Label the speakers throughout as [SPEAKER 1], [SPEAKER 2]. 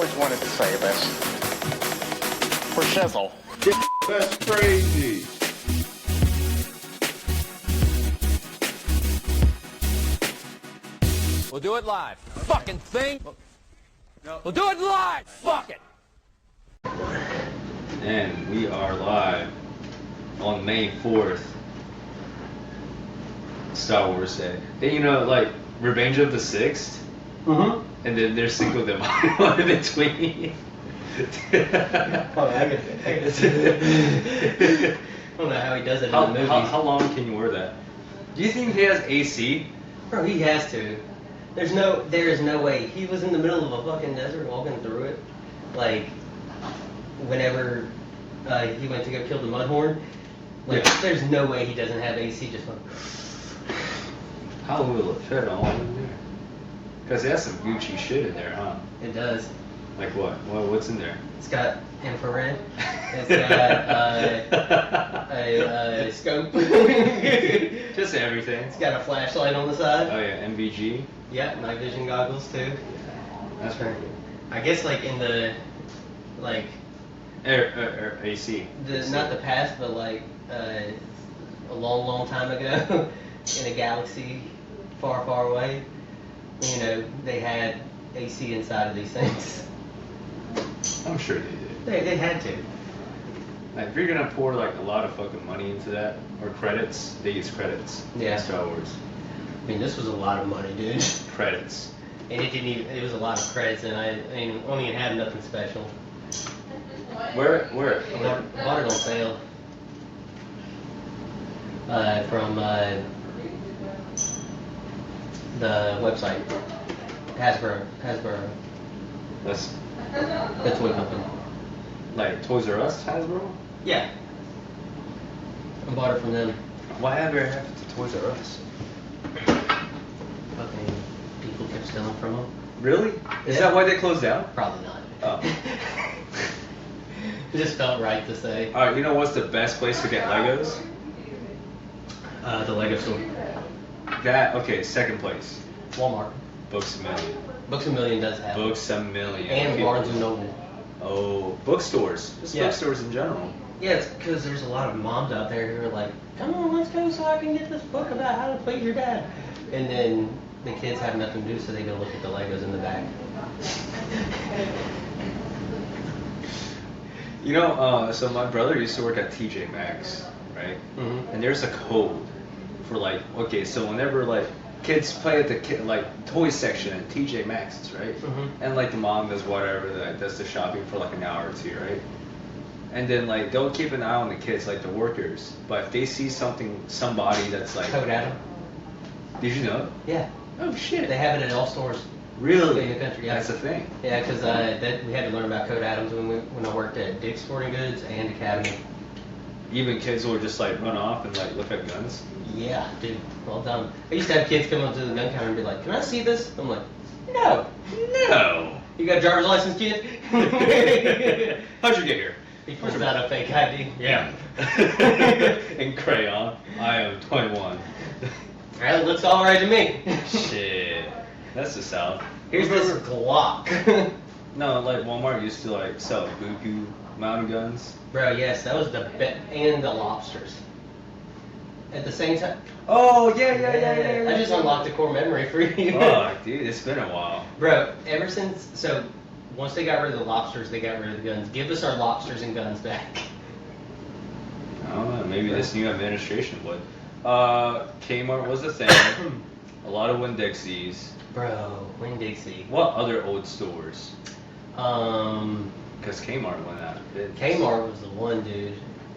[SPEAKER 1] always wanted to say this. For shizzle.
[SPEAKER 2] That's crazy.
[SPEAKER 3] We'll do it live. Fucking thing. We'll do it live. Fuck it.
[SPEAKER 4] And we are live on May 4th, Star Wars Day. And you know, like, Revenge of the Sixth?
[SPEAKER 5] Mm-hmm.
[SPEAKER 4] And then there's Cinco de Mayo in between.
[SPEAKER 5] Oh, I don't know how he does it in the movies.
[SPEAKER 4] How long can you wear that? Do you think he has AC?
[SPEAKER 5] Bro, he has to. There is no way. He was in the middle of a fucking desert walking through it. Like, whenever he went to go kill the Mudhorn. Like,
[SPEAKER 4] Yeah.
[SPEAKER 5] There's no way he doesn't have AC just like...
[SPEAKER 4] How will it fit all in there? Because it has some Gucci shit in there, huh?
[SPEAKER 5] It does.
[SPEAKER 4] Like what? What's in there?
[SPEAKER 5] It's got infrared. It's got a scope.
[SPEAKER 4] Just everything.
[SPEAKER 5] It's got a flashlight on the side.
[SPEAKER 4] Oh yeah, MVG.
[SPEAKER 5] Yeah, night vision goggles too.
[SPEAKER 4] That's right.
[SPEAKER 5] I guess like in the like
[SPEAKER 4] AC.
[SPEAKER 5] not the past, but like a long time ago, in a galaxy far, far away, you know, they had AC inside of these things.
[SPEAKER 4] I'm sure they did.
[SPEAKER 5] They had to.
[SPEAKER 4] Like, if you're gonna pour like a lot of fucking money into that, or credits, they use credits.
[SPEAKER 5] Yeah.
[SPEAKER 4] In Star Wars.
[SPEAKER 5] I mean, this was a lot of money, dude.
[SPEAKER 4] Credits.
[SPEAKER 5] And it was a lot of credits, and I mean, only it had nothing special.
[SPEAKER 4] Where?
[SPEAKER 5] I bought it on sale. From the website. Hasbro.
[SPEAKER 4] That's
[SPEAKER 5] That's what company.
[SPEAKER 4] like Toys R Us, Hasbro.
[SPEAKER 5] Yeah. I bought it from them.
[SPEAKER 4] Whatever happened to Toys R Us?
[SPEAKER 5] Fucking people kept stealing from them.
[SPEAKER 4] Really? Is
[SPEAKER 5] Yeah.
[SPEAKER 4] that why they closed down?
[SPEAKER 5] Probably not.
[SPEAKER 4] Oh.
[SPEAKER 5] It just felt right to say.
[SPEAKER 4] Alright, you know what's the best place to get Legos?
[SPEAKER 5] The Lego store.
[SPEAKER 4] Okay, second place.
[SPEAKER 5] Walmart.
[SPEAKER 4] Books a Million.
[SPEAKER 5] Books A Million does have it.
[SPEAKER 4] Books a Million.
[SPEAKER 5] And
[SPEAKER 4] People-
[SPEAKER 5] Barnes and Noble.
[SPEAKER 4] Oh, bookstores. Just
[SPEAKER 5] Yeah.
[SPEAKER 4] bookstores in general.
[SPEAKER 5] Yeah, it's because there's a lot of moms out there who are like, come on, let's go so I can get this book about how to please your dad. And then the kids have nothing to do, so they go look at the Legos in the back.
[SPEAKER 4] You know, so my brother used to work at TJ Maxx, right?
[SPEAKER 5] Mhm.
[SPEAKER 4] And there's a code for like, okay, so whenever like kids play at the like toy section at TJ Maxx, right?
[SPEAKER 5] Mhm.
[SPEAKER 4] And like the mom does whatever, that does the shopping for like an hour or two, right? And then like they'll keep an eye on the kids, like the workers. But if they see somebody that's like,
[SPEAKER 5] Code Adam.
[SPEAKER 4] did you know?
[SPEAKER 5] Yeah.
[SPEAKER 4] Oh shit.
[SPEAKER 5] They have it at all stores.
[SPEAKER 4] Really?
[SPEAKER 5] In the country, yeah.
[SPEAKER 4] That's a thing.
[SPEAKER 5] Yeah, because we had to learn about Code Adams when I worked at Dick's Sporting Goods and Academy.
[SPEAKER 4] Even kids will just like run off and like look at guns.
[SPEAKER 5] Yeah, dude, well done. I used to have kids come up to the gun counter and be like, "Can I see this?" I'm like, "No."
[SPEAKER 4] No.
[SPEAKER 5] You got a driver's license, kid?
[SPEAKER 4] How'd you get here?
[SPEAKER 5] He pulls out a fake ID.
[SPEAKER 4] Yeah. In crayon. I am 21.
[SPEAKER 5] Well, it looks all right to me.
[SPEAKER 4] Shit. That's the South.
[SPEAKER 5] Here's this Glock.
[SPEAKER 4] No, like Walmart used to like sell buku mountain guns.
[SPEAKER 5] Bro, yes, that was the and the lobsters. At the same time.
[SPEAKER 4] Oh yeah.
[SPEAKER 5] I just unlocked a core memory for you.
[SPEAKER 4] Fuck, dude, it's been a while.
[SPEAKER 5] Bro, once they got rid of the lobsters, they got rid of the guns. Give us our lobsters and guns back.
[SPEAKER 4] I don't know, maybe this new administration would. Kmart was a thing. A lot of Winn-Dixies.
[SPEAKER 5] Bro, Winn-Dixie.
[SPEAKER 4] What other old stores?
[SPEAKER 5] Um,
[SPEAKER 4] Because Kmart went out of business.
[SPEAKER 5] Kmart was the one, dude.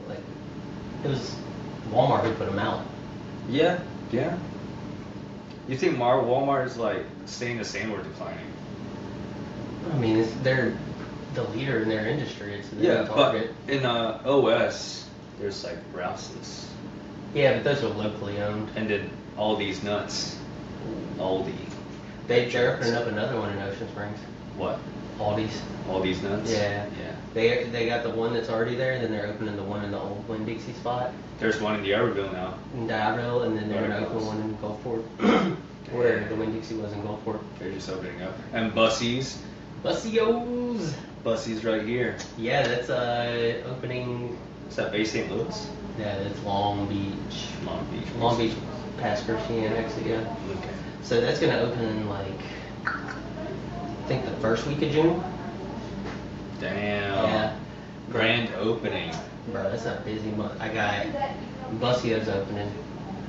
[SPEAKER 5] Like, it was Walmart who put them out.
[SPEAKER 4] Yeah. You think Walmart is like staying the same or declining?
[SPEAKER 5] I mean, they're the leader in their industry. It's the
[SPEAKER 4] Yeah,
[SPEAKER 5] target.
[SPEAKER 4] but in OS, there's like Rouse's.
[SPEAKER 5] Yeah, but those are locally owned.
[SPEAKER 4] And then Aldi's nuts. Aldi.
[SPEAKER 5] They're opening up another one in Ocean Springs.
[SPEAKER 4] What?
[SPEAKER 5] Aldi's.
[SPEAKER 4] Aldi's nuts?
[SPEAKER 5] Yeah.
[SPEAKER 4] Yeah.
[SPEAKER 5] They got the one that's already there, and then they're opening the one in the old Winn-Dixie spot
[SPEAKER 4] There's one in the Everville now.
[SPEAKER 5] in Dyersville, and then they're
[SPEAKER 4] Very
[SPEAKER 5] gonna open
[SPEAKER 4] close.
[SPEAKER 5] one in Gulfport, where the Winn-Dixie was in Gulfport.
[SPEAKER 4] They're just opening up. And Bussies.
[SPEAKER 5] Bussios.
[SPEAKER 4] Bussy's right here.
[SPEAKER 5] Yeah, that's opening.
[SPEAKER 4] Is that Bay St. Louis?
[SPEAKER 5] Yeah, that's Long Beach. Long Beach, past Christian Mexico.
[SPEAKER 4] Okay.
[SPEAKER 5] So that's gonna open in like, I think the first week of June.
[SPEAKER 4] Damn.
[SPEAKER 5] Yeah.
[SPEAKER 4] Grand opening.
[SPEAKER 5] Bro, that's a busy month. I got Bussios opening.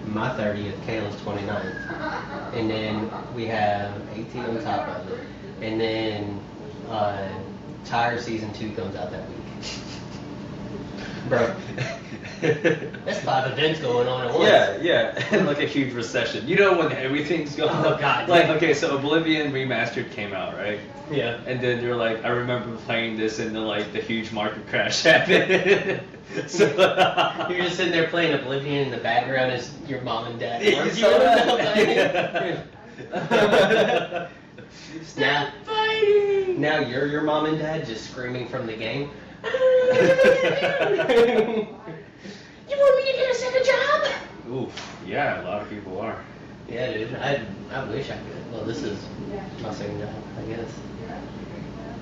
[SPEAKER 5] My 30th, Kayla's 29th. And then we have AT on top of it. And then Tire Season 2 comes out that week. Bro, that's 5 events going on at once.
[SPEAKER 4] Yeah, and like a huge recession. You know when everything's going
[SPEAKER 5] Oh, God.
[SPEAKER 4] Like, okay, so Oblivion Remastered came out, right?
[SPEAKER 5] Yeah.
[SPEAKER 4] And then you're like, I remember playing this and the huge market crash happened. So
[SPEAKER 5] You're just sitting there playing Oblivion in the background as your mom and dad.
[SPEAKER 4] You
[SPEAKER 5] argue
[SPEAKER 4] saw
[SPEAKER 5] about
[SPEAKER 4] that?
[SPEAKER 5] Stop fighting! Now you're your mom and dad just screaming from the game. You want me to get a second job?
[SPEAKER 4] Oof, yeah, a lot of people are.
[SPEAKER 5] Yeah, dude. I wish I could. Well, this is my second job, I guess.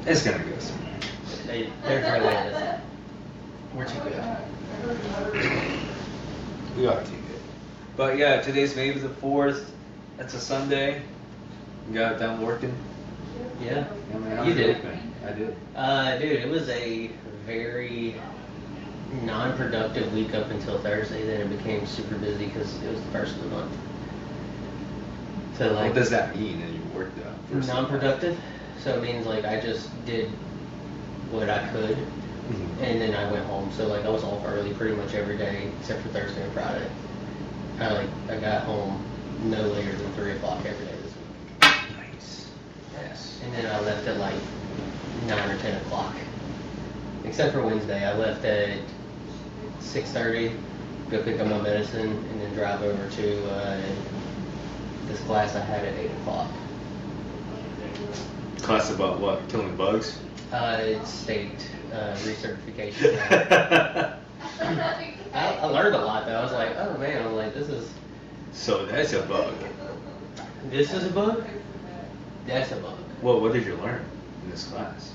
[SPEAKER 4] It's gonna go soon.
[SPEAKER 5] They're hardly at us. We're too good.
[SPEAKER 4] We are too good. But yeah, today's maybe the 4th. That's a Sunday. You got done working?
[SPEAKER 5] Yeah.
[SPEAKER 4] I mean, how's
[SPEAKER 5] You
[SPEAKER 4] your
[SPEAKER 5] did.
[SPEAKER 4] week been? I did.
[SPEAKER 5] Dude, it was a very non-productive week up until Thursday. Then it became super busy because it was the first of the month. So like,
[SPEAKER 4] What does that mean? And you worked out?
[SPEAKER 5] non-productive. So it means like I just did what I could, and then I went home. So like I was off early pretty much every day except for Thursday and Friday. I got home no later than 3 o'clock every day this week.
[SPEAKER 4] Nice. Yes.
[SPEAKER 5] And then I left at like 9 or 10 o'clock. Except for Wednesday, I left at 6:30, go pick up my medicine, and then drive over to this class I had at 8 o'clock.
[SPEAKER 4] Class about what? Killing bugs?
[SPEAKER 5] It's state recertification. I learned a lot though. I was like, oh man, this is
[SPEAKER 4] So that's a bug.
[SPEAKER 5] a bug? That's a bug.
[SPEAKER 4] Well, what did you learn in this class?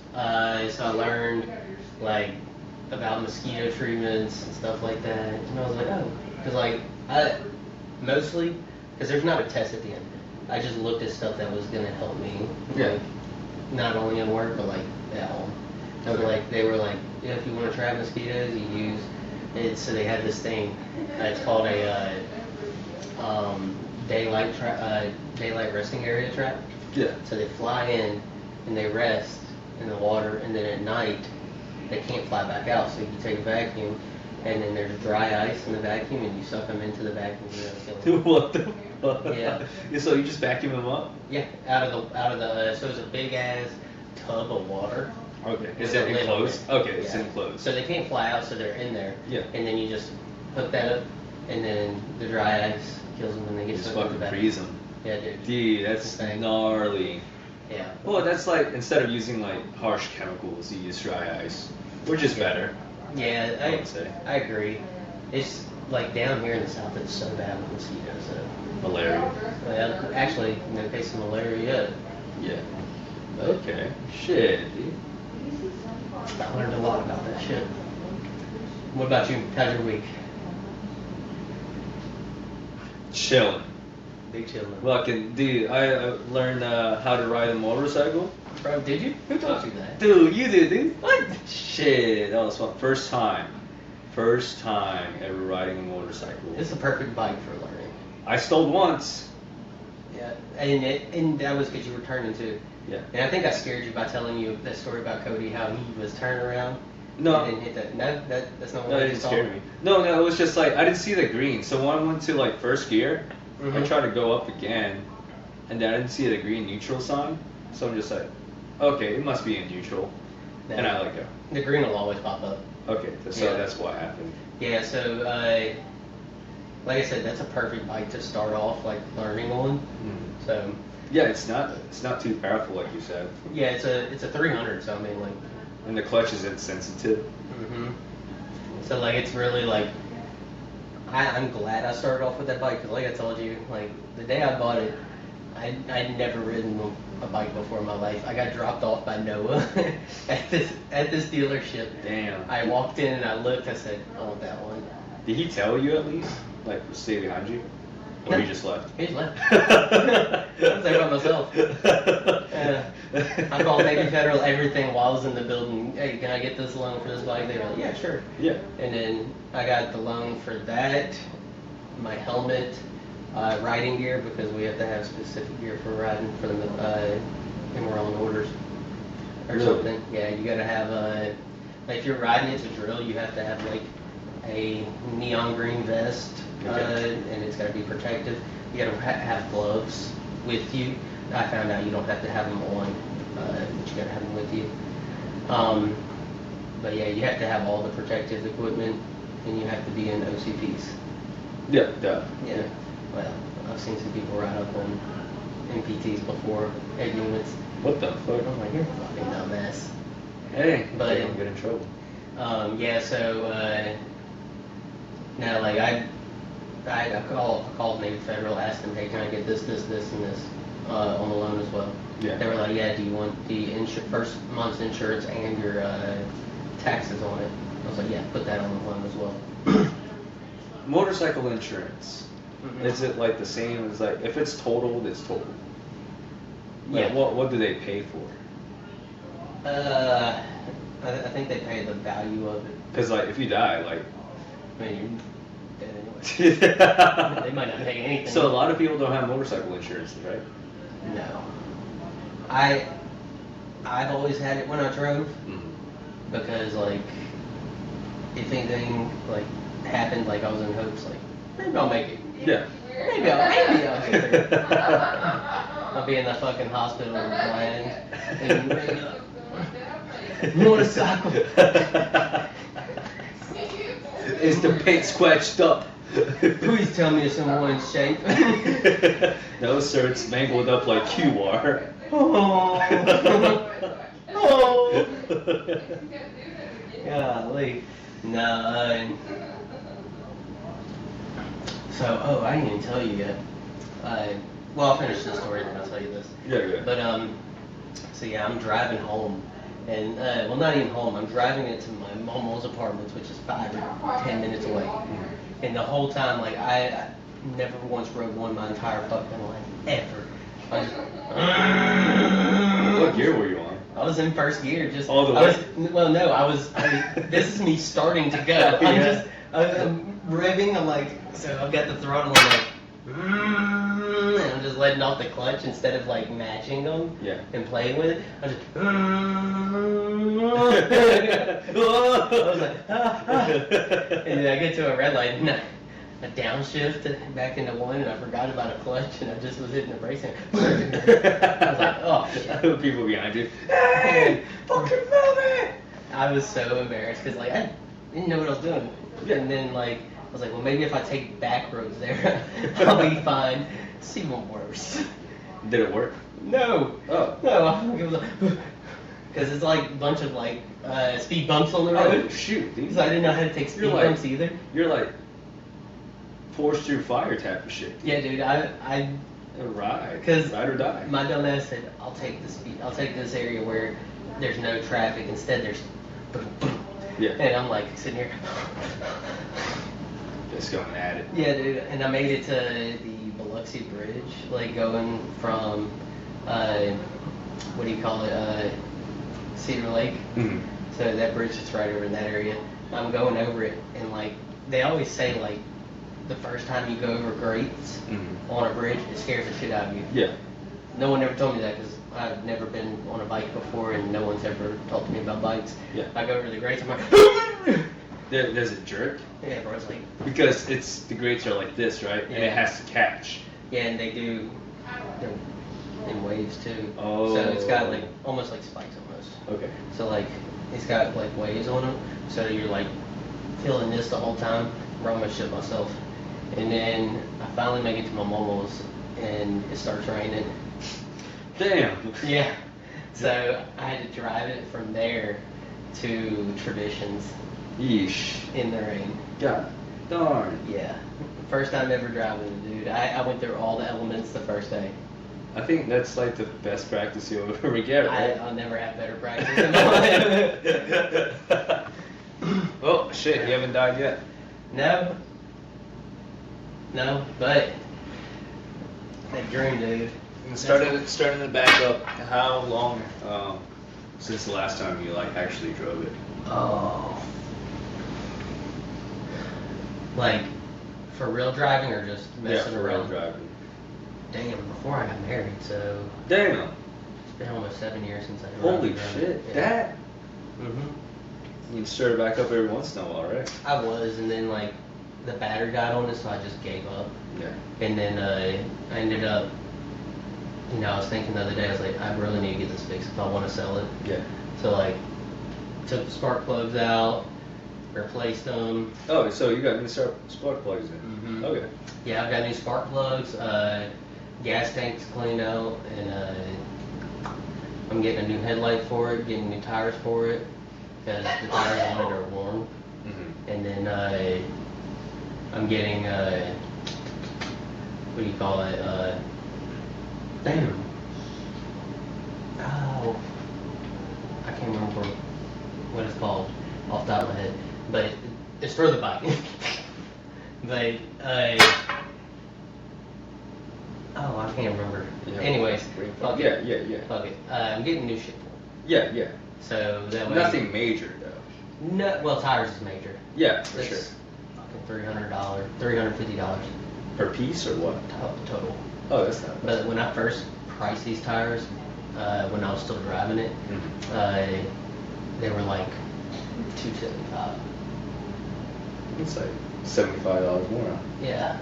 [SPEAKER 5] So I learned like about mosquito treatments and stuff like that, and I was like, oh, because mostly because there's not a test at the end. I just looked at stuff that was gonna help me, like, not only in work but like at home. So they were like, yeah, if you want to trap mosquitoes, you use it. So they had this thing. It's called a daylight resting area trap.
[SPEAKER 4] Yeah.
[SPEAKER 5] So they fly in and they rest in the water, and then at night they can't fly back out. So you take a vacuum, and then there's dry ice in the vacuum, and you suck them into the vacuum and you're gonna kill them.
[SPEAKER 4] What the fuck?
[SPEAKER 5] Yeah.
[SPEAKER 4] So you just vacuum them up?
[SPEAKER 5] Yeah, out of the. So it's a big ass tub of water.
[SPEAKER 4] Okay.
[SPEAKER 5] With
[SPEAKER 4] Is that
[SPEAKER 5] a lid on
[SPEAKER 4] enclosed?
[SPEAKER 5] it.
[SPEAKER 4] Okay, it's
[SPEAKER 5] Yeah.
[SPEAKER 4] enclosed.
[SPEAKER 5] So they can't fly out, so they're in there.
[SPEAKER 4] Yeah.
[SPEAKER 5] And then you just hook that up, and then the dry ice kills them, and they get
[SPEAKER 4] Just
[SPEAKER 5] sucked into
[SPEAKER 4] fucking
[SPEAKER 5] the
[SPEAKER 4] freeze them.
[SPEAKER 5] Yeah, dude.
[SPEAKER 4] Dude, that's
[SPEAKER 5] Thing.
[SPEAKER 4] gnarly.
[SPEAKER 5] Yeah.
[SPEAKER 4] Well, that's like, instead of using like harsh chemicals, you use dry ice. Which is better.
[SPEAKER 5] Yeah,
[SPEAKER 4] I would say.
[SPEAKER 5] I agree. It's like down here in the south, it's so bad with mosquitoes. So.
[SPEAKER 4] Malaria.
[SPEAKER 5] Well, actually, no case of malaria yet.
[SPEAKER 4] Yeah. Okay. Shit, dude.
[SPEAKER 5] I learned a lot about that shit. What about you? How's your week?
[SPEAKER 4] Chilling.
[SPEAKER 5] Big chillin'.
[SPEAKER 4] Fucking, dude, I learned how to ride a motorcycle.
[SPEAKER 5] Bro, did you? Who taught you that?
[SPEAKER 4] Dude, you did, dude. What? Shit, that was fun. First time ever riding a motorcycle.
[SPEAKER 5] It's the perfect bike for learning.
[SPEAKER 4] I stole once.
[SPEAKER 5] Yeah, and that was because you were turning too.
[SPEAKER 4] Yeah.
[SPEAKER 5] And I think I scared you by telling you that story about Cody, how he was turning around.
[SPEAKER 4] No.
[SPEAKER 5] And hit that. No, that's not what
[SPEAKER 4] No,
[SPEAKER 5] I
[SPEAKER 4] it didn't scare me. No, it was just like, I didn't see the green. So when I went to like first gear, I
[SPEAKER 5] Mhm.
[SPEAKER 4] tried to go up again, and then I didn't see the green neutral sign. So I'm just like, okay, it must be in neutral. And I let go.
[SPEAKER 5] The green will always pop up.
[SPEAKER 4] Okay, so
[SPEAKER 5] Yeah.
[SPEAKER 4] that's what happened.
[SPEAKER 5] Yeah, so like I said, that's a perfect bike to start off like learning on.
[SPEAKER 4] Mhm.
[SPEAKER 5] So
[SPEAKER 4] Yeah, it's not too powerful like you said.
[SPEAKER 5] yeah, it's a 300. So I mean like.
[SPEAKER 4] And the clutch is insensitive.
[SPEAKER 5] Mhm. So like it's really like I'm glad I started off with that bike because like I told you, like the day I bought it, I'd never ridden a bike before in my life. I got dropped off by Noah at this dealership.
[SPEAKER 4] Damn.
[SPEAKER 5] I walked in and I looked. I said, I want that one.
[SPEAKER 4] Did he tell you at least? Like, stay behind you? Or he just left?
[SPEAKER 5] He just left. I was there by myself. I called Navy Federal everything while I was in the building. Hey, can I get this loan for this bike? They were like, yeah, sure.
[SPEAKER 4] Yeah.
[SPEAKER 5] And then I got the loan for that, my helmet, riding gear, because we have to have specific gear for riding for the and we're on orders or
[SPEAKER 4] Really?
[SPEAKER 5] something. Yeah, you gotta have like if you're riding it's a drill, you have to have like a neon green vest,
[SPEAKER 4] Okay.
[SPEAKER 5] and it's gotta be protective. You gotta have gloves with you. I found out you don't have to have them on, but you gotta have them with you. But yeah, you have to have all the protective equipment, and you have to be in OCPs.
[SPEAKER 4] Yeah, duh.
[SPEAKER 5] Yeah. Well, I've seen some people ride up on MPTs before at units.
[SPEAKER 4] What the fuck?
[SPEAKER 5] I'm like, you're a fucking dumbass.
[SPEAKER 4] Hey,
[SPEAKER 5] But-
[SPEAKER 4] they don't get in trouble.
[SPEAKER 5] Yeah, so now like I called Navy Federal, asked them, hey, can I get this, and this on the loan as well?
[SPEAKER 4] Yeah.
[SPEAKER 5] They were like, yeah, do you want the first month's insurance and your taxes on it? I was like, yeah, put that on the loan as well.
[SPEAKER 4] Motorcycle insurance.
[SPEAKER 5] Mhm.
[SPEAKER 4] Is it like the same as like if it's totaled, it's totaled? Like,
[SPEAKER 5] Yeah.
[SPEAKER 4] What do they pay for?
[SPEAKER 5] I think they pay the value of it.
[SPEAKER 4] Because like if you die, like.
[SPEAKER 5] I mean, you're dead anyway. They might not pay anything.
[SPEAKER 4] So a lot of people don't have motorcycle insurance, right?
[SPEAKER 5] No. I've always had it when I drove because like if anything like happened, like I was in hopes like maybe I'll make it.
[SPEAKER 4] Yeah.
[SPEAKER 5] Maybe I'll get there. I'll be in the fucking hospital blind and motorcycle.
[SPEAKER 4] Is the paint scratched up?
[SPEAKER 5] Please tell me it's in one shape.
[SPEAKER 4] No, sir, it's mangled up like you are.
[SPEAKER 5] Oh. Oh. Golly. No, so, I didn't even tell you yet. Well, I'll finish this story and then I'll tell you this.
[SPEAKER 4] Yeah.
[SPEAKER 5] But, so yeah, I'm driving home. And, well, not even home. I'm driving it to my mom's apartments, which is 5 or 10 minutes away. And the whole time, like, I never once rode one my entire fucking life. Ever. I just...
[SPEAKER 4] What gear were you on?
[SPEAKER 5] I was in first gear, just
[SPEAKER 4] All the
[SPEAKER 5] I
[SPEAKER 4] way?
[SPEAKER 5] was, this is me starting to go. I'm revving. I'm like, so I've got the throttle. I'm like, and I'm just letting off the clutch instead of like matching them.
[SPEAKER 4] Yeah.
[SPEAKER 5] And playing with it. I just. I was like, and then I get to a red light and a downshift back into one, and I forgot about a clutch, and I just was hitting the brakes, and I was like, oh shit.
[SPEAKER 4] People behind you.
[SPEAKER 5] Hey, fucking move it! I was so embarrassed because like I didn't know what I was doing, and then like I was like, well maybe if I take back roads there, I'll be fine. It's even worse.
[SPEAKER 4] Did it work?
[SPEAKER 5] No.
[SPEAKER 4] Oh.
[SPEAKER 5] No. Because it's like a bunch of like speed bumps on the road.
[SPEAKER 4] Oh shoot, dude.
[SPEAKER 5] So I didn't know how to take speed bumps either.
[SPEAKER 4] You're like forced through fire type of shit.
[SPEAKER 5] Yeah, dude. I
[SPEAKER 4] Ride.
[SPEAKER 5] Because
[SPEAKER 4] Ride or die.
[SPEAKER 5] my dumb ass said, I'll take this area where there's no traffic. Instead, there's boom, boom.
[SPEAKER 4] Yeah.
[SPEAKER 5] And I'm like sitting here.
[SPEAKER 4] Just going at it.
[SPEAKER 5] Yeah, dude. And I made it to the Biloxi Bridge, like going from, what do you call it, Cedar Lake.
[SPEAKER 4] Mm-hmm.
[SPEAKER 5] So that bridge is right over in that area. I'm going over it, and like they always say, like the first time you go over grates on a bridge, it scares the shit out of you.
[SPEAKER 4] Yeah.
[SPEAKER 5] No one ever told me that because I've never been on a bike before, and no one's ever talked to me about bikes.
[SPEAKER 4] Yeah.
[SPEAKER 5] I go over the grates, I'm like,
[SPEAKER 4] There's a jerk
[SPEAKER 5] yeah, bro, it's like,
[SPEAKER 4] because the grates are like this, right? And it
[SPEAKER 5] Yeah.
[SPEAKER 4] has to catch.
[SPEAKER 5] yeah, and they're in waves too.
[SPEAKER 4] Oh.
[SPEAKER 5] So it's got like almost like spikes almost.
[SPEAKER 4] Okay.
[SPEAKER 5] So like it's got like waves on them, so you're like feeling this the whole time. I almost shit myself. And then I finally make it to my mama's, and it starts raining.
[SPEAKER 4] Damn.
[SPEAKER 5] Yeah. So I had to drive it from there to Traditions
[SPEAKER 4] Yeesh.
[SPEAKER 5] in the rain.
[SPEAKER 4] God darn.
[SPEAKER 5] Yeah. First time ever driving it, dude. I went through all the elements the first day.
[SPEAKER 4] I think that's like the best practice you'll ever get, right?
[SPEAKER 5] I'll never have better practice in my life.
[SPEAKER 4] Oh shit, you haven't died yet.
[SPEAKER 5] No, but that dream, dude.
[SPEAKER 4] Starting to back up. How long since the last time you like actually drove it?
[SPEAKER 5] Oh. Like, for real driving or just messing
[SPEAKER 4] for
[SPEAKER 5] around?
[SPEAKER 4] real driving.
[SPEAKER 5] Damn, before I got married, so
[SPEAKER 4] Damn.
[SPEAKER 5] it's been almost 7 years since I drove.
[SPEAKER 4] Holy shit.
[SPEAKER 5] Yeah.
[SPEAKER 4] That.
[SPEAKER 5] Mm-hmm.
[SPEAKER 4] You start it back up every once in a while, right?
[SPEAKER 5] I was, and then like the battery died on it, so I just gave up.
[SPEAKER 4] Yeah.
[SPEAKER 5] And then I ended up, I was thinking the other day, I was like, I really need to get this fixed if I want to sell it.
[SPEAKER 4] Yeah.
[SPEAKER 5] So like, took the spark plugs out, replaced them.
[SPEAKER 4] Oh, so you got new spark plugs in.
[SPEAKER 5] Mm-hmm.
[SPEAKER 4] Okay.
[SPEAKER 5] Yeah, I've got new spark plugs, gas tanks cleaned out, and I'm getting a new headlight for it, getting new tires for it, because the tires on it are worn.
[SPEAKER 4] Mm-hmm.
[SPEAKER 5] And then I'm getting, what do you call it? Damn. Oh, I can't remember what it's called off the top of my head, but it's for the bike. But oh, I can't remember.
[SPEAKER 4] Yeah.
[SPEAKER 5] Anyways, fuck it.
[SPEAKER 4] Yeah.
[SPEAKER 5] Fuck it. I'm getting new shit for it.
[SPEAKER 4] Yeah.
[SPEAKER 5] So that way.
[SPEAKER 4] Nothing major though.
[SPEAKER 5] No, well, tires is major.
[SPEAKER 4] Yeah, for
[SPEAKER 5] It's
[SPEAKER 4] sure.
[SPEAKER 5] fucking $350
[SPEAKER 4] Per piece or what?
[SPEAKER 5] total.
[SPEAKER 4] Oh, that's not bad.
[SPEAKER 5] But when I first priced these tires, when I was still driving it,
[SPEAKER 4] Mhm.
[SPEAKER 5] they were like $275.
[SPEAKER 4] It's like $75 more. Huh?
[SPEAKER 5] Yeah.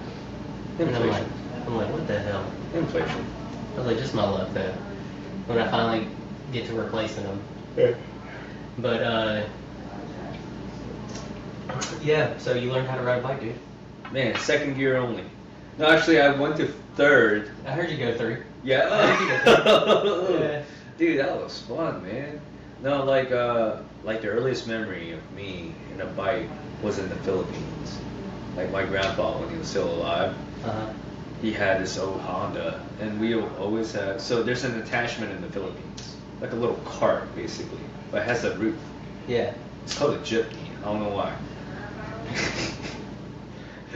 [SPEAKER 5] And
[SPEAKER 4] Inflation.
[SPEAKER 5] I'm like, what the hell?
[SPEAKER 4] Inflation.
[SPEAKER 5] I was like, just my luck though. When I finally get to replacing them.
[SPEAKER 4] Yeah.
[SPEAKER 5] But yeah. So you learned how to ride a bike, dude.
[SPEAKER 4] Man, second gear only. No, actually, I went to third.
[SPEAKER 5] I heard you go through.
[SPEAKER 4] Yeah.
[SPEAKER 5] Yeah.
[SPEAKER 4] Dude, that was fun, man. No, like the earliest memory of me in a bike was in the Philippines. Like my grandpa, when he was still alive, he had this old Honda, and we always had. So there's an attachment in the Philippines, like a little cart basically, but it has a roof.
[SPEAKER 5] Yeah.
[SPEAKER 4] It's called a jeepney. I don't know why.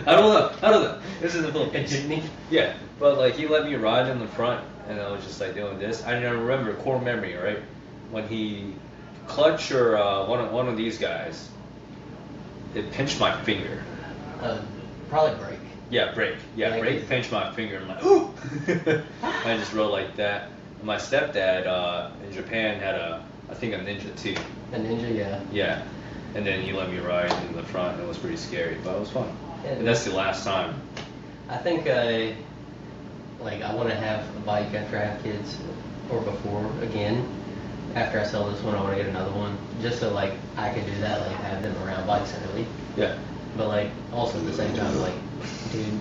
[SPEAKER 4] I don't know. This is the
[SPEAKER 5] A
[SPEAKER 4] Philippines.
[SPEAKER 5] jitney.
[SPEAKER 4] Yeah, but like he let me ride in the front, and I was just like doing this. I didn't remember core memory, right? When he clutch or one of these guys, it pinched my finger.
[SPEAKER 5] Probably brake.
[SPEAKER 4] Yeah, brake. Yeah,
[SPEAKER 5] Like
[SPEAKER 4] brake
[SPEAKER 5] it-
[SPEAKER 4] pinched my finger. I'm like, ooh! I just rode like that. And my stepdad in Japan had I think a Ninja too.
[SPEAKER 5] A Ninja, yeah.
[SPEAKER 4] Yeah, and then he let me ride in the front. It was pretty scary, but it was fun.
[SPEAKER 5] Yeah.
[SPEAKER 4] And that's the last time.
[SPEAKER 5] I think like I want to have a bike after I have kids, or before again. After I sell this one, I want to get another one, just so like I can do that, like have them around bikes early.
[SPEAKER 4] Yeah.
[SPEAKER 5] But like also at the same time, like, dude,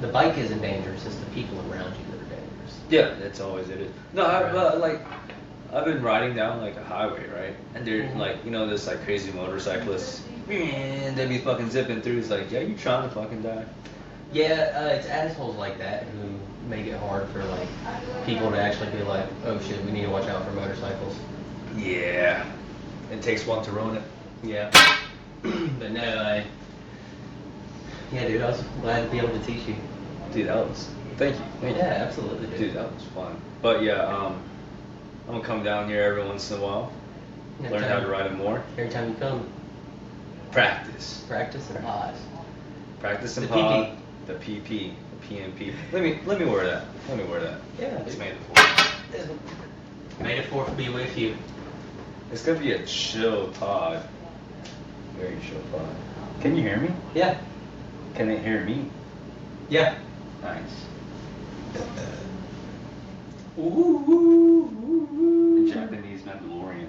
[SPEAKER 5] the bike isn't dangerous; it's the people around you that are dangerous.
[SPEAKER 4] Yeah, that's always it is. No, I've been riding down like a highway, right? And they're like, this like crazy motorcyclists, and they be fucking zipping through. It's like, yeah, you trying to fucking die?
[SPEAKER 5] Yeah, it's assholes like that who make it hard for like people to actually be like, oh shit, we need to watch out for motorcycles.
[SPEAKER 4] Yeah. It takes one to ruin it.
[SPEAKER 5] Yeah. But no, yeah, dude, I was glad to be able to teach you.
[SPEAKER 4] Dude, that was. Thank you.
[SPEAKER 5] Yeah, absolutely, dude.
[SPEAKER 4] Dude, that was fun. But yeah, I'm gonna come down here every once in a while,
[SPEAKER 5] Every
[SPEAKER 4] learn how
[SPEAKER 5] time-
[SPEAKER 4] to ride it more.
[SPEAKER 5] Every time you come,
[SPEAKER 4] Practice.
[SPEAKER 5] practice and pause.
[SPEAKER 4] Practice and
[SPEAKER 5] The
[SPEAKER 4] pod.
[SPEAKER 5] PP.
[SPEAKER 4] The PP. The PMP. Let me wear that. Let me wear that.
[SPEAKER 5] Yeah,
[SPEAKER 4] It's
[SPEAKER 5] dude.
[SPEAKER 4] made it for.
[SPEAKER 5] May the fourth be with you.
[SPEAKER 4] It's gonna be a chill pod. Very chill pod. Can you hear me?
[SPEAKER 5] Yeah.
[SPEAKER 4] Can they hear me?
[SPEAKER 5] Yeah.
[SPEAKER 4] Nice.
[SPEAKER 5] Ooh.
[SPEAKER 4] The Japanese Mandalorian.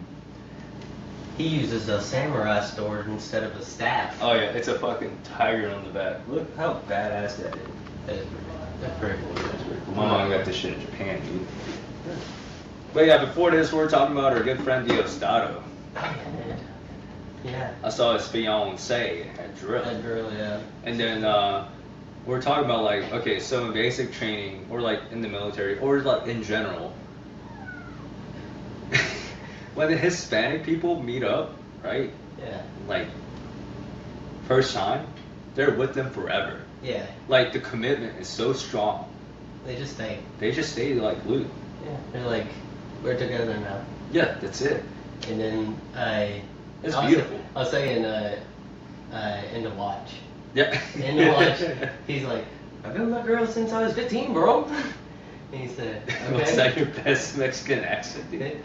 [SPEAKER 5] He uses a samurai sword instead of a staff.
[SPEAKER 4] Oh yeah, it's a fucking tiger on the back. Look how badass that is.
[SPEAKER 5] That's pretty cool.
[SPEAKER 4] That's pretty cool. My mom got this shit in Japan, dude. But yeah, before this, we're talking about our good friend Diosdado.
[SPEAKER 5] Yeah.
[SPEAKER 4] I saw his fiance at Drill.
[SPEAKER 5] That drill, yeah.
[SPEAKER 4] And then we're talking about like, okay, so in basic training or like in the military or like in general, when the Hispanic people meet up, right?
[SPEAKER 5] Yeah.
[SPEAKER 4] Like first time, they're with them forever.
[SPEAKER 5] Yeah.
[SPEAKER 4] Like the commitment is so strong.
[SPEAKER 5] They just stay.
[SPEAKER 4] They just stay like glued.
[SPEAKER 5] Yeah. They're like, we're together now.
[SPEAKER 4] Yeah, that's it.
[SPEAKER 5] And then
[SPEAKER 4] It's beautiful.
[SPEAKER 5] I was saying, in the watch.
[SPEAKER 4] Yeah.
[SPEAKER 5] In the watch, he's like, I've been with my girl since I was 15, bro. And he said, okay.
[SPEAKER 4] Was that your best Mexican accent, dude?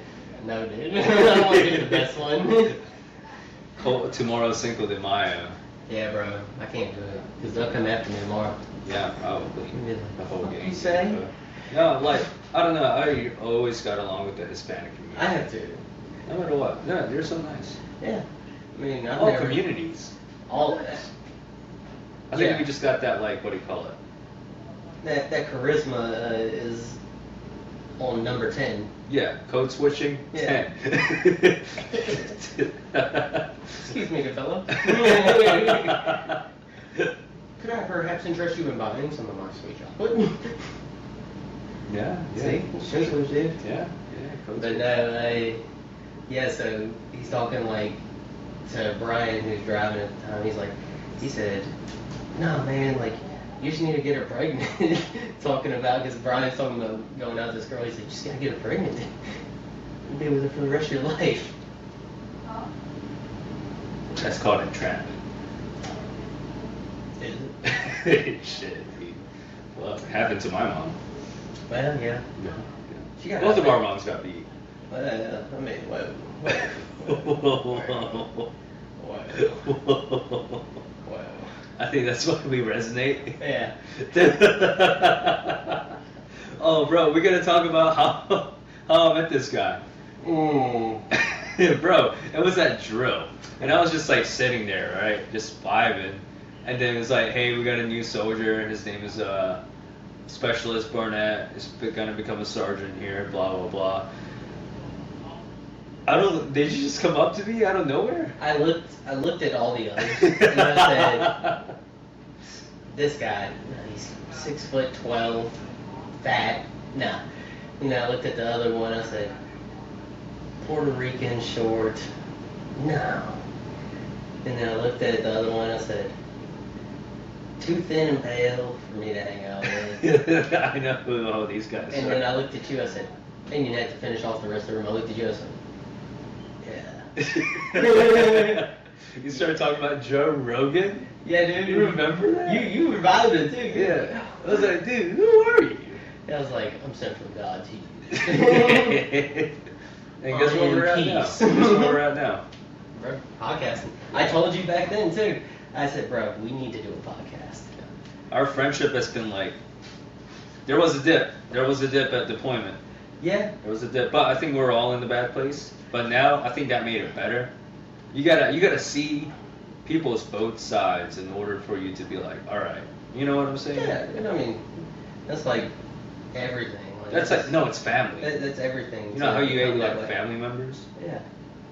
[SPEAKER 5] No, dude. I don't want to be the best one.
[SPEAKER 4] Tomorrow Cinco de Mayo.
[SPEAKER 5] Yeah, bro. I can't do it. Because they'll come after me tomorrow.
[SPEAKER 4] Yeah, probably.
[SPEAKER 5] Yeah.
[SPEAKER 4] The whole
[SPEAKER 5] What
[SPEAKER 4] game.
[SPEAKER 5] you say?
[SPEAKER 4] No, like, I don't know. I always got along with the Hispanic community.
[SPEAKER 5] I have to.
[SPEAKER 4] No matter what. Yeah, they're so nice.
[SPEAKER 5] Yeah. I mean, I've
[SPEAKER 4] All
[SPEAKER 5] never...
[SPEAKER 4] communities.
[SPEAKER 5] All...
[SPEAKER 4] I think
[SPEAKER 5] Yeah.
[SPEAKER 4] we just got that, like, what do you call it?
[SPEAKER 5] That charisma is on number 10.
[SPEAKER 4] Yeah, code switching,
[SPEAKER 5] Yeah.
[SPEAKER 4] 10.
[SPEAKER 5] Excuse me, good fellow. Could I perhaps interest you in buying some of my sweet chocolate?
[SPEAKER 4] Yeah, yeah.
[SPEAKER 5] See? Shows what dude.
[SPEAKER 4] Yeah, code
[SPEAKER 5] But
[SPEAKER 4] switching.
[SPEAKER 5] no, yeah, so he's talking like to Brian who's driving at the time. He said, no man, like you just need to get her pregnant. Talking about, because Brian's talking about going out with this girl. He said, you just gotta get her pregnant. You'll be with her for the rest of your life.
[SPEAKER 4] That's called entrapment.
[SPEAKER 5] Is it?
[SPEAKER 4] Shit, dude. Well, it happened to my mom.
[SPEAKER 5] Well, yeah.
[SPEAKER 4] Yeah.
[SPEAKER 5] She got
[SPEAKER 4] Both of
[SPEAKER 5] out
[SPEAKER 4] our moms got beat.
[SPEAKER 5] Well, I mean, whoa. Whoa.
[SPEAKER 4] I think that's why we resonate.
[SPEAKER 5] Yeah.
[SPEAKER 4] Oh, bro, we're gonna talk about how I met this guy.
[SPEAKER 5] Mm.
[SPEAKER 4] Bro, it was that drill, and I was just like sitting there, right, just vibing, and then it was like, hey, we got a new soldier. His name is Specialist Barnett. Is gonna become a sergeant here. Blah blah blah. I don't. Did you just come up to me out of nowhere?
[SPEAKER 5] I looked at all the others and I said, this guy, he's 6'12", fat, nah. And then I looked at the other one, I said, Puerto Rican, short, no. And then I looked at the other one, I said, too thin and pale for me to hang out with.
[SPEAKER 4] I know who all these guys
[SPEAKER 5] And
[SPEAKER 4] are.
[SPEAKER 5] then I looked at you, I said, and you had to finish off the rest of the room. I looked at you, I said, yeah.
[SPEAKER 4] You started talking about Joe Rogan?
[SPEAKER 5] Yeah, dude.
[SPEAKER 4] You remember that?
[SPEAKER 5] You revived it too.
[SPEAKER 4] Yeah. I was like, dude, who are you?
[SPEAKER 5] I was like, I'm sent from God to you.
[SPEAKER 4] And guess where we're at now? Guess where we're at now?
[SPEAKER 5] Bro, podcasting. I told you back then too. I said, bro, we need to do a podcast.
[SPEAKER 4] Our friendship has been like, there was a dip. There was a dip at deployment.
[SPEAKER 5] Yeah.
[SPEAKER 4] There was a dip, but I think we're all in the bad place. But now I think that made it better. You gotta see people's both sides in order for you to be like, all right, you know what I'm saying?
[SPEAKER 5] Yeah, and I mean, that's like everything. Like,
[SPEAKER 4] That's like, no, it's family.
[SPEAKER 5] That's everything.
[SPEAKER 4] You know how you hate
[SPEAKER 5] That
[SPEAKER 4] like
[SPEAKER 5] way.
[SPEAKER 4] family members?
[SPEAKER 5] Yeah.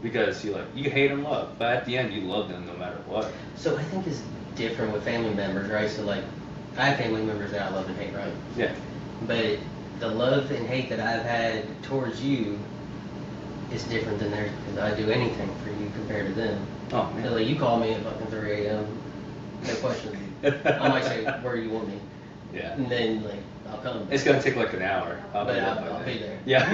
[SPEAKER 4] Because you hate and love, but at the end you love them no matter what.
[SPEAKER 5] So I think it's different with family members, right? So like, I have family members that I love and hate, right?
[SPEAKER 4] Yeah.
[SPEAKER 5] But the love and hate that I've had towards you is different than theirs, because I do anything for you compared to them.
[SPEAKER 4] Oh
[SPEAKER 5] So
[SPEAKER 4] man.
[SPEAKER 5] like, you call me at fucking 3 a.m., no question. I might say, where do you want me?
[SPEAKER 4] Yeah.
[SPEAKER 5] And then like, I'll come.
[SPEAKER 4] It's gonna take like an hour.
[SPEAKER 5] But
[SPEAKER 4] by
[SPEAKER 5] I'll
[SPEAKER 4] then.
[SPEAKER 5] be there.
[SPEAKER 4] Yeah.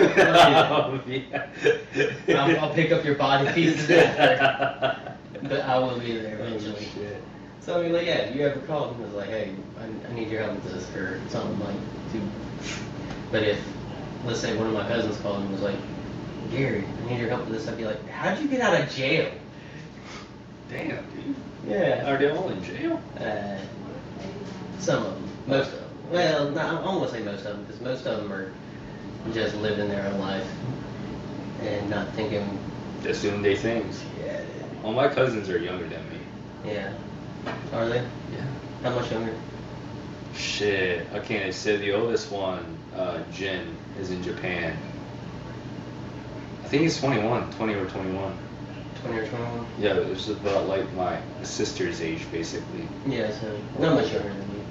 [SPEAKER 4] Yeah.
[SPEAKER 5] I'll pick up your body pieces after. But I will be there eventually.
[SPEAKER 4] Shit.
[SPEAKER 5] So I mean, like, yeah, you ever called and was like, hey, I need your help with this or something like, to. But if, let's say, one of my cousins called and was like, Gary, I need your help with this, I'd be like, how'd you get out of jail?
[SPEAKER 4] Damn, dude.
[SPEAKER 5] Yeah.
[SPEAKER 4] Are they all in jail?
[SPEAKER 5] Some of them, most of them. Well, no, I don't want to say most of them, because most of them are just living their own life and not thinking.
[SPEAKER 4] Just doing their things.
[SPEAKER 5] Yeah.
[SPEAKER 4] All my cousins are younger than me.
[SPEAKER 5] Yeah. Are they?
[SPEAKER 4] Yeah.
[SPEAKER 5] How much younger?
[SPEAKER 4] Shit, I can't say the oldest one, Jin, is in Japan. I think he's 20 or 21.
[SPEAKER 5] 20 or 21?
[SPEAKER 4] Yeah, it was about like my sister's age, basically.
[SPEAKER 5] Yeah, so not much younger than you.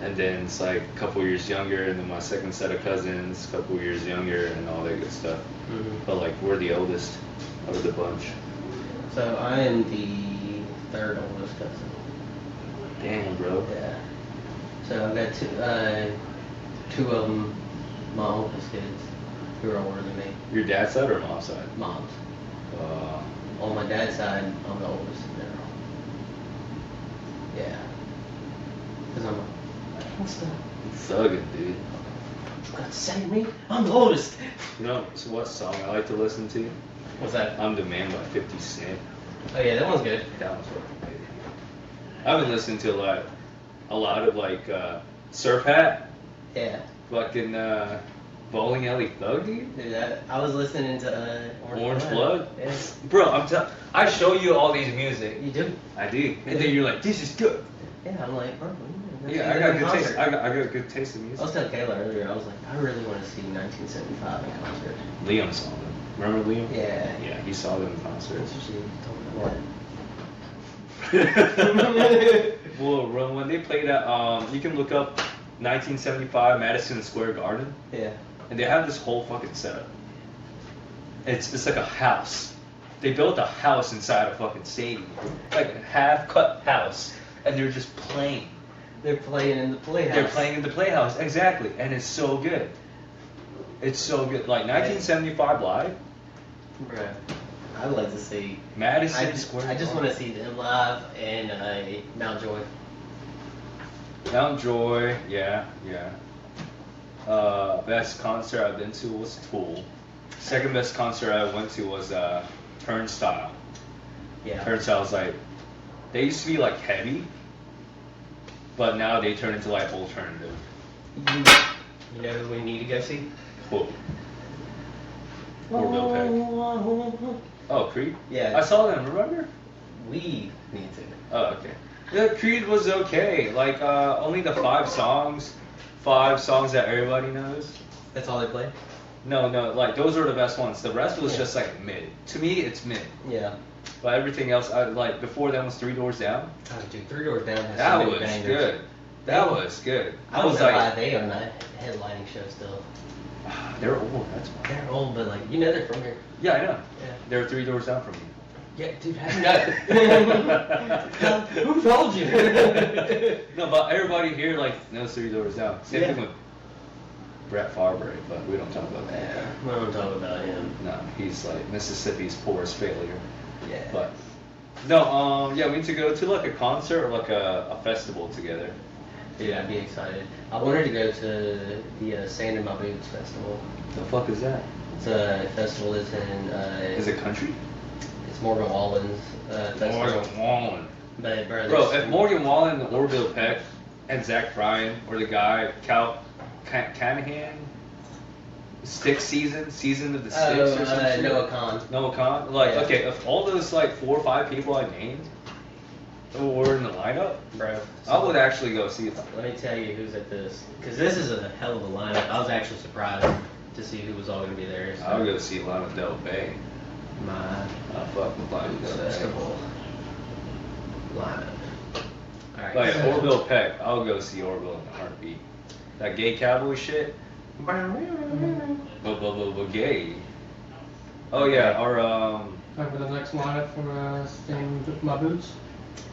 [SPEAKER 4] And then it's like a couple years younger, and then my second set of cousins, a couple years younger, and all that good stuff. But like we're the oldest of the bunch.
[SPEAKER 5] So I am the third oldest cousin.
[SPEAKER 4] Damn, bro.
[SPEAKER 5] Yeah. So I've got two of them, my uncle's kids, who are older than me.
[SPEAKER 4] Your dad's side or mom's side?
[SPEAKER 5] Moms. On my dad's side, I'm the oldest in general. Yeah. Because I'm what's that?
[SPEAKER 4] Thuggin', dude.
[SPEAKER 5] You got to say me? I'm the oldest.
[SPEAKER 4] You know so what song I like to listen to?
[SPEAKER 5] What's that?
[SPEAKER 4] I'm the Man by 50 Cent.
[SPEAKER 5] Oh yeah, that one's good.
[SPEAKER 4] That one's fucking good. I've been listening to a lot of like Surf Hat,
[SPEAKER 5] Yeah.
[SPEAKER 4] fucking Bowling Alley Thug, dude.
[SPEAKER 5] Dude, I was listening to
[SPEAKER 4] Orange Blood.
[SPEAKER 5] Yeah.
[SPEAKER 4] Bro, I show you all these music.
[SPEAKER 5] You do?
[SPEAKER 4] I do. And then you're like, this is good.
[SPEAKER 5] Yeah, I'm like, bro.
[SPEAKER 4] Yeah, I got good taste. I got good taste in
[SPEAKER 5] I
[SPEAKER 4] music.
[SPEAKER 5] was telling Kayla earlier, I was like, I really want to see 1975 in concert.
[SPEAKER 4] Liam saw them. Remember Liam?
[SPEAKER 5] Yeah.
[SPEAKER 4] Yeah, he saw them in concert.
[SPEAKER 5] That's what she told me.
[SPEAKER 4] Well, when they played at, you can look up 1975 Madison Square Garden,
[SPEAKER 5] Yeah.
[SPEAKER 4] and they have this whole fucking setup. It's like a house. They built a house inside a fucking stadium, like a half-cut house, and they're just playing.
[SPEAKER 5] They're playing in the playhouse.
[SPEAKER 4] They're playing in the playhouse, exactly, and it's so good. It's so good. Like 1975 live,
[SPEAKER 5] Bruh. I'd like to see.
[SPEAKER 4] Madison Square.
[SPEAKER 5] I just want to see them live and Mount Joy.
[SPEAKER 4] Mount Joy, yeah. Best concert I've been to was Tool. Second best concert I went to was Turnstile.
[SPEAKER 5] Yeah.
[SPEAKER 4] Turnstile's like, they used to be like heavy, but now they turn into like alternative.
[SPEAKER 5] You know who we need to go see?
[SPEAKER 4] Cool. Or Bill Peck. Oh, Creed?
[SPEAKER 5] Yeah.
[SPEAKER 4] I saw them, remember?
[SPEAKER 5] We need to.
[SPEAKER 4] Oh, okay. Yeah, Creed was okay. Like, only the five songs that everybody knows.
[SPEAKER 5] That's all they play?
[SPEAKER 4] No, like, those were the best ones. The rest was
[SPEAKER 5] Yeah.
[SPEAKER 4] just like mid. To me, it's mid.
[SPEAKER 5] Yeah.
[SPEAKER 4] But everything else, like, before that was Three Doors Down.
[SPEAKER 5] Oh, dude, Three Doors Down has
[SPEAKER 4] That
[SPEAKER 5] so many
[SPEAKER 4] was
[SPEAKER 5] bangers.
[SPEAKER 4] good. That was good.
[SPEAKER 5] I don't know why they are not headlining show still.
[SPEAKER 4] They're old, that's why.
[SPEAKER 5] They're old, but like, you know they're from here.
[SPEAKER 4] Yeah, I know.
[SPEAKER 5] Yeah.
[SPEAKER 4] They're 3 doors down from you.
[SPEAKER 5] Yeah, dude, how do you know? Who told you?
[SPEAKER 4] No, but everybody here like knows 3 doors down. Same
[SPEAKER 5] Yeah.
[SPEAKER 4] thing with Brett Favre, but we don't talk about that.
[SPEAKER 5] Yeah, we don't talk about him.
[SPEAKER 4] No, he's like Mississippi's poorest failure.
[SPEAKER 5] Yeah.
[SPEAKER 4] But no, yeah, we need to go to like a concert or like a festival together.
[SPEAKER 5] Dude, I'd be excited. I wanted to go to the Sand in My Boots festival.
[SPEAKER 4] The fuck is that?
[SPEAKER 5] It's a festival that's in.
[SPEAKER 4] Is it country?
[SPEAKER 5] It's Morgan Wallen's festival.
[SPEAKER 4] Morgan Wallen.
[SPEAKER 5] But
[SPEAKER 4] Bro,
[SPEAKER 5] there's-
[SPEAKER 4] if Morgan Wallen or Bill Peck and Zach Bryan or the guy Canahan, season of the Sticks or some shit.
[SPEAKER 5] Noah Khan.
[SPEAKER 4] Noah Khan. Like,
[SPEAKER 5] Yeah.
[SPEAKER 4] okay, if all those like 4 or 5 people I named were in the lineup,
[SPEAKER 5] Bro.
[SPEAKER 4] I would actually go see them.
[SPEAKER 5] Let me tell you who's at this. Because this is a hell of a lineup. I was actually surprised to see who was all going to be there. So.
[SPEAKER 4] I would go see Lana Del Rey.
[SPEAKER 5] My
[SPEAKER 4] I fuck with Lana Del Rey.
[SPEAKER 5] festival lineup. Alright.
[SPEAKER 4] Like Orville Peck, I'll go see Orville in a heartbeat. That gay cowboy shit. But gay. Oh yeah, or
[SPEAKER 1] Over the next lineup for Stain My Boots.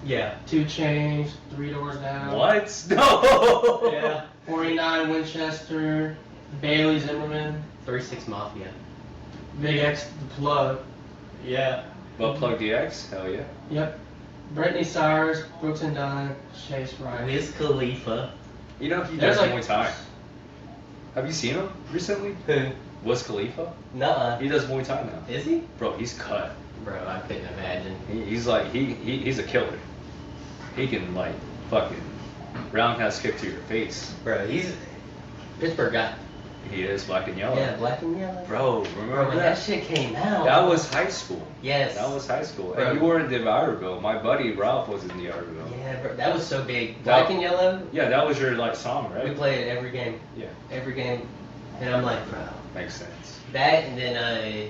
[SPEAKER 5] Yeah.
[SPEAKER 1] 2 Chainz, 3 Doors Down.
[SPEAKER 4] what? No.
[SPEAKER 5] Yeah.
[SPEAKER 1] 49 Winchester, Bailey Zimmerman,
[SPEAKER 5] 3-6 Mafia.
[SPEAKER 1] Big X The Plug.
[SPEAKER 5] Yeah.
[SPEAKER 4] But Plug DX, hell yeah.
[SPEAKER 1] Yep. Brittany Cyrus, Brooks and Dunn, Chase Wright.
[SPEAKER 5] Wiz Khalifa.
[SPEAKER 4] You know he
[SPEAKER 1] There's
[SPEAKER 4] does
[SPEAKER 1] like-
[SPEAKER 4] Muay Thai. Have you seen him recently?
[SPEAKER 5] Who?
[SPEAKER 4] Wiz Khalifa?
[SPEAKER 5] Nuh-uh.
[SPEAKER 4] He does Muay Thai now.
[SPEAKER 5] Is he?
[SPEAKER 4] Bro, he's cut.
[SPEAKER 5] Bro, I couldn't imagine.
[SPEAKER 4] He's like he's a killer. He can like fucking roundhouse kick to your face.
[SPEAKER 5] Bro, he's Pittsburgh guy.
[SPEAKER 4] He is black and yellow.
[SPEAKER 5] Yeah, black and yellow.
[SPEAKER 4] Bro, remember
[SPEAKER 5] Bro, when that shit came out.
[SPEAKER 4] That was high school.
[SPEAKER 5] Yes.
[SPEAKER 4] That was high school.
[SPEAKER 5] Bro.
[SPEAKER 4] And you were in DeViderville. My buddy Ralph was in DeViderville.
[SPEAKER 5] Yeah, bro, that was so big. Black and yellow.
[SPEAKER 4] Yeah, that was your like song, right?
[SPEAKER 5] We played it every game.
[SPEAKER 4] Yeah.
[SPEAKER 5] Every game. And I'm like, bro.
[SPEAKER 4] Makes sense.
[SPEAKER 5] That and then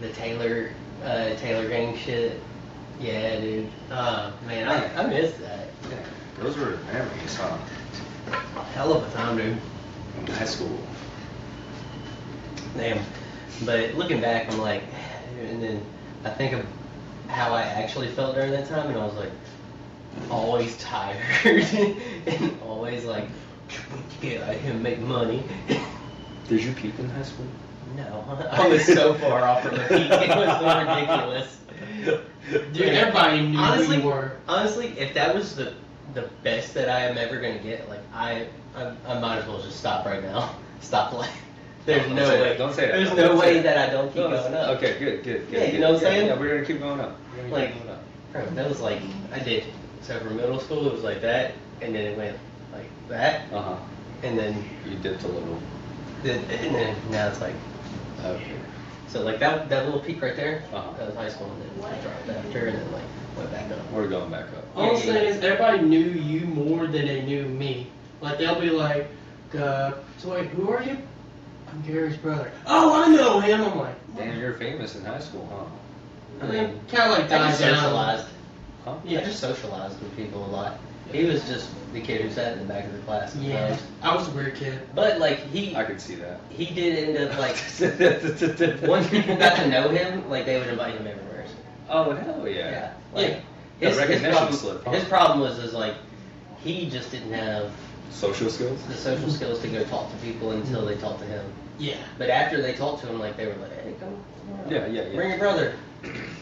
[SPEAKER 5] the Taylor Gang shit. Yeah, dude. Man, I missed that.
[SPEAKER 4] Yeah, those were memories, huh?
[SPEAKER 5] Hell of a time, dude.
[SPEAKER 4] In high school.
[SPEAKER 5] Damn. But looking back, I'm like, and then I think of how I actually felt during that time, and I was like, always tired, and always like, get out here and make money.
[SPEAKER 4] Did you peak in high school?
[SPEAKER 5] No, I was so far off from the peak, it was ridiculous.
[SPEAKER 6] Dude, everybody knew who you were.
[SPEAKER 5] Honestly, if that was the best that I am ever gonna get, like I might as well just stop right now. Stop playing. There's
[SPEAKER 4] Don't
[SPEAKER 5] no
[SPEAKER 4] say
[SPEAKER 5] way.
[SPEAKER 4] that. Don't say that.
[SPEAKER 5] There's
[SPEAKER 4] Don't
[SPEAKER 5] no
[SPEAKER 4] say
[SPEAKER 5] way
[SPEAKER 4] that.
[SPEAKER 5] that I don't keep going up.
[SPEAKER 4] Okay, good.
[SPEAKER 5] Yeah, you know what I'm saying?
[SPEAKER 4] Yeah, we're gonna keep going up.
[SPEAKER 5] Like, bro, that was like I did. So for middle school, it was like that, and then it went like that, and then
[SPEAKER 4] You dipped a little.
[SPEAKER 5] and then now it's like
[SPEAKER 4] Okay.
[SPEAKER 5] so like that little peak right there.
[SPEAKER 4] Uh-huh.
[SPEAKER 5] That was high school, and then I dropped after, and then like went back up.
[SPEAKER 4] We're going back up.
[SPEAKER 6] All I'm saying is everybody knew you more than they knew me. Like they'll be like, so wait, who are you? I'm Gary's brother. Oh, I know him. I'm like,
[SPEAKER 4] Damn, you're famous in high school, huh?
[SPEAKER 6] I mean, kind of like
[SPEAKER 5] I
[SPEAKER 6] died
[SPEAKER 5] just
[SPEAKER 6] down.
[SPEAKER 5] socialized.
[SPEAKER 4] Huh?
[SPEAKER 5] Yeah, I just socialized with people a lot. He was just the kid who sat in the back of the class.
[SPEAKER 6] Yeah, I was a weird kid.
[SPEAKER 5] But like
[SPEAKER 4] I could see that.
[SPEAKER 5] he did end up like once people got to know him, like they would invite him everywhere.
[SPEAKER 4] Oh hell yeah.
[SPEAKER 5] Yeah. Like
[SPEAKER 4] The recognition
[SPEAKER 5] problem,
[SPEAKER 4] slip, huh?
[SPEAKER 5] his problem was like he just didn't have
[SPEAKER 4] Social skills?
[SPEAKER 5] the social skills to go talk to people until they talked to him.
[SPEAKER 6] Yeah.
[SPEAKER 5] But after they talked to him, like they were like, hey, come on.
[SPEAKER 4] Yeah.
[SPEAKER 5] Bring your brother.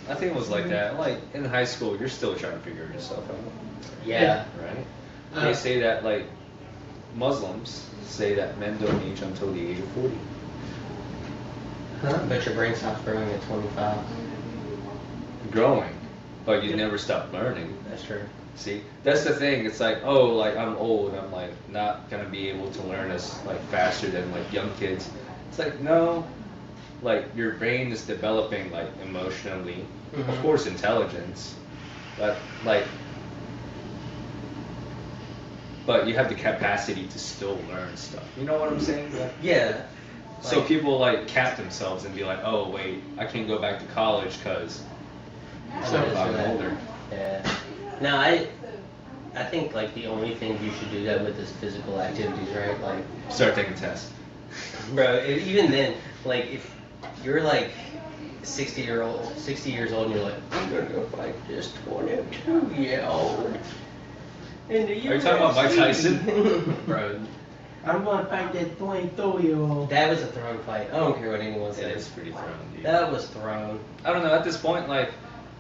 [SPEAKER 4] I think it was like that. Like in high school, you're still trying to figure yourself out,
[SPEAKER 5] Yeah.
[SPEAKER 4] right? They say that like Muslims say that men don't age until the age of 40.
[SPEAKER 5] But your brain stops growing at 25.
[SPEAKER 4] Growing, but you never stop learning.
[SPEAKER 5] That's true.
[SPEAKER 4] See, that's the thing. It's like, oh, like I'm old. I'm like not gonna be able to learn as like faster than like young kids. It's like no, like your brain is developing like emotionally, of
[SPEAKER 5] Mhm.
[SPEAKER 4] course, intelligence, but you have the capacity to still learn stuff. You know what I'm saying? Like,
[SPEAKER 5] Yeah.
[SPEAKER 4] so
[SPEAKER 5] Like-
[SPEAKER 4] people like cap themselves and be like, oh wait, I can't go back to college because I'm older.
[SPEAKER 5] Yeah. No, I think like the only thing you should do that with is physical activities, right? Like,
[SPEAKER 4] Start taking tests.
[SPEAKER 5] bro, even then, like if you're like 60 years old, and you're like, I'm gonna go fight this 22-year-old. In the
[SPEAKER 4] Are you talking about Mike
[SPEAKER 5] UFC."
[SPEAKER 4] Tyson?
[SPEAKER 5] Bro,
[SPEAKER 6] I'm gonna fight that 23-year-old.
[SPEAKER 5] that was a thrown fight. I don't care what anyone
[SPEAKER 4] It
[SPEAKER 5] says.
[SPEAKER 4] is pretty thrown, dude.
[SPEAKER 5] That was thrown.
[SPEAKER 4] I don't know, at this point, like,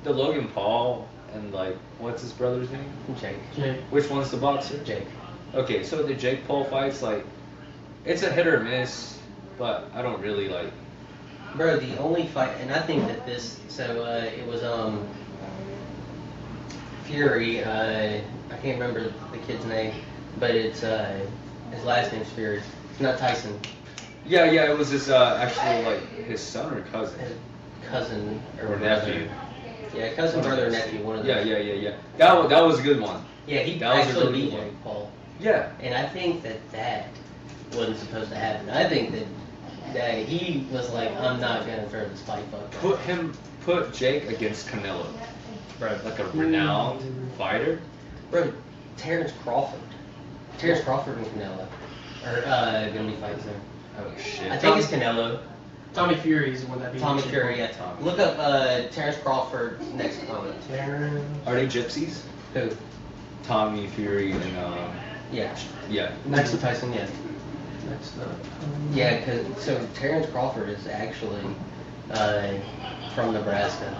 [SPEAKER 4] the Logan Paul and, like, what's his brother's name?
[SPEAKER 5] Jake.
[SPEAKER 6] Jake.
[SPEAKER 4] Which one's the boxer?
[SPEAKER 5] Jake.
[SPEAKER 4] Okay, so the Jake Paul fights, like, it's a hit or miss, but I don't really, like,
[SPEAKER 5] Bro, the only fight, and I think that this, it was, Fury, I can't remember the kid's name, but it's, his last name's Fury. It's not Tyson.
[SPEAKER 4] yeah, it was his, actually, like, his son or cousin?
[SPEAKER 5] His cousin or
[SPEAKER 4] Or
[SPEAKER 5] brother.
[SPEAKER 4] nephew.
[SPEAKER 5] Yeah, cousin, brother, or nephew, one of those.
[SPEAKER 4] Yeah. That was a good one.
[SPEAKER 5] Yeah, he
[SPEAKER 4] That was a
[SPEAKER 5] actually
[SPEAKER 4] really
[SPEAKER 5] beat
[SPEAKER 4] good one.
[SPEAKER 5] Jake Paul.
[SPEAKER 4] Yeah.
[SPEAKER 5] And I think that wasn't supposed to happen. I think that he was like, I'm not gonna throw this fight fuck.
[SPEAKER 4] Put Jake against Canelo. Right, like a renowned fighter.
[SPEAKER 5] Bro, Terrence Crawford and Canelo are gonna be fighting soon.
[SPEAKER 4] Oh shit.
[SPEAKER 5] I think it's Canelo.
[SPEAKER 6] Tommy Fury is the one that beat
[SPEAKER 5] Tommy
[SPEAKER 6] Jake
[SPEAKER 5] Fury, yeah.
[SPEAKER 4] Tommy.
[SPEAKER 5] Look up Terrence Crawford next opponent.
[SPEAKER 6] Terrence.
[SPEAKER 4] Are they gypsies?
[SPEAKER 5] Who?
[SPEAKER 4] Tommy Fury and
[SPEAKER 5] Yeah. Next to Tyson, yeah.
[SPEAKER 6] That's the.
[SPEAKER 5] Yeah, so Terrence Crawford is actually from Nebraska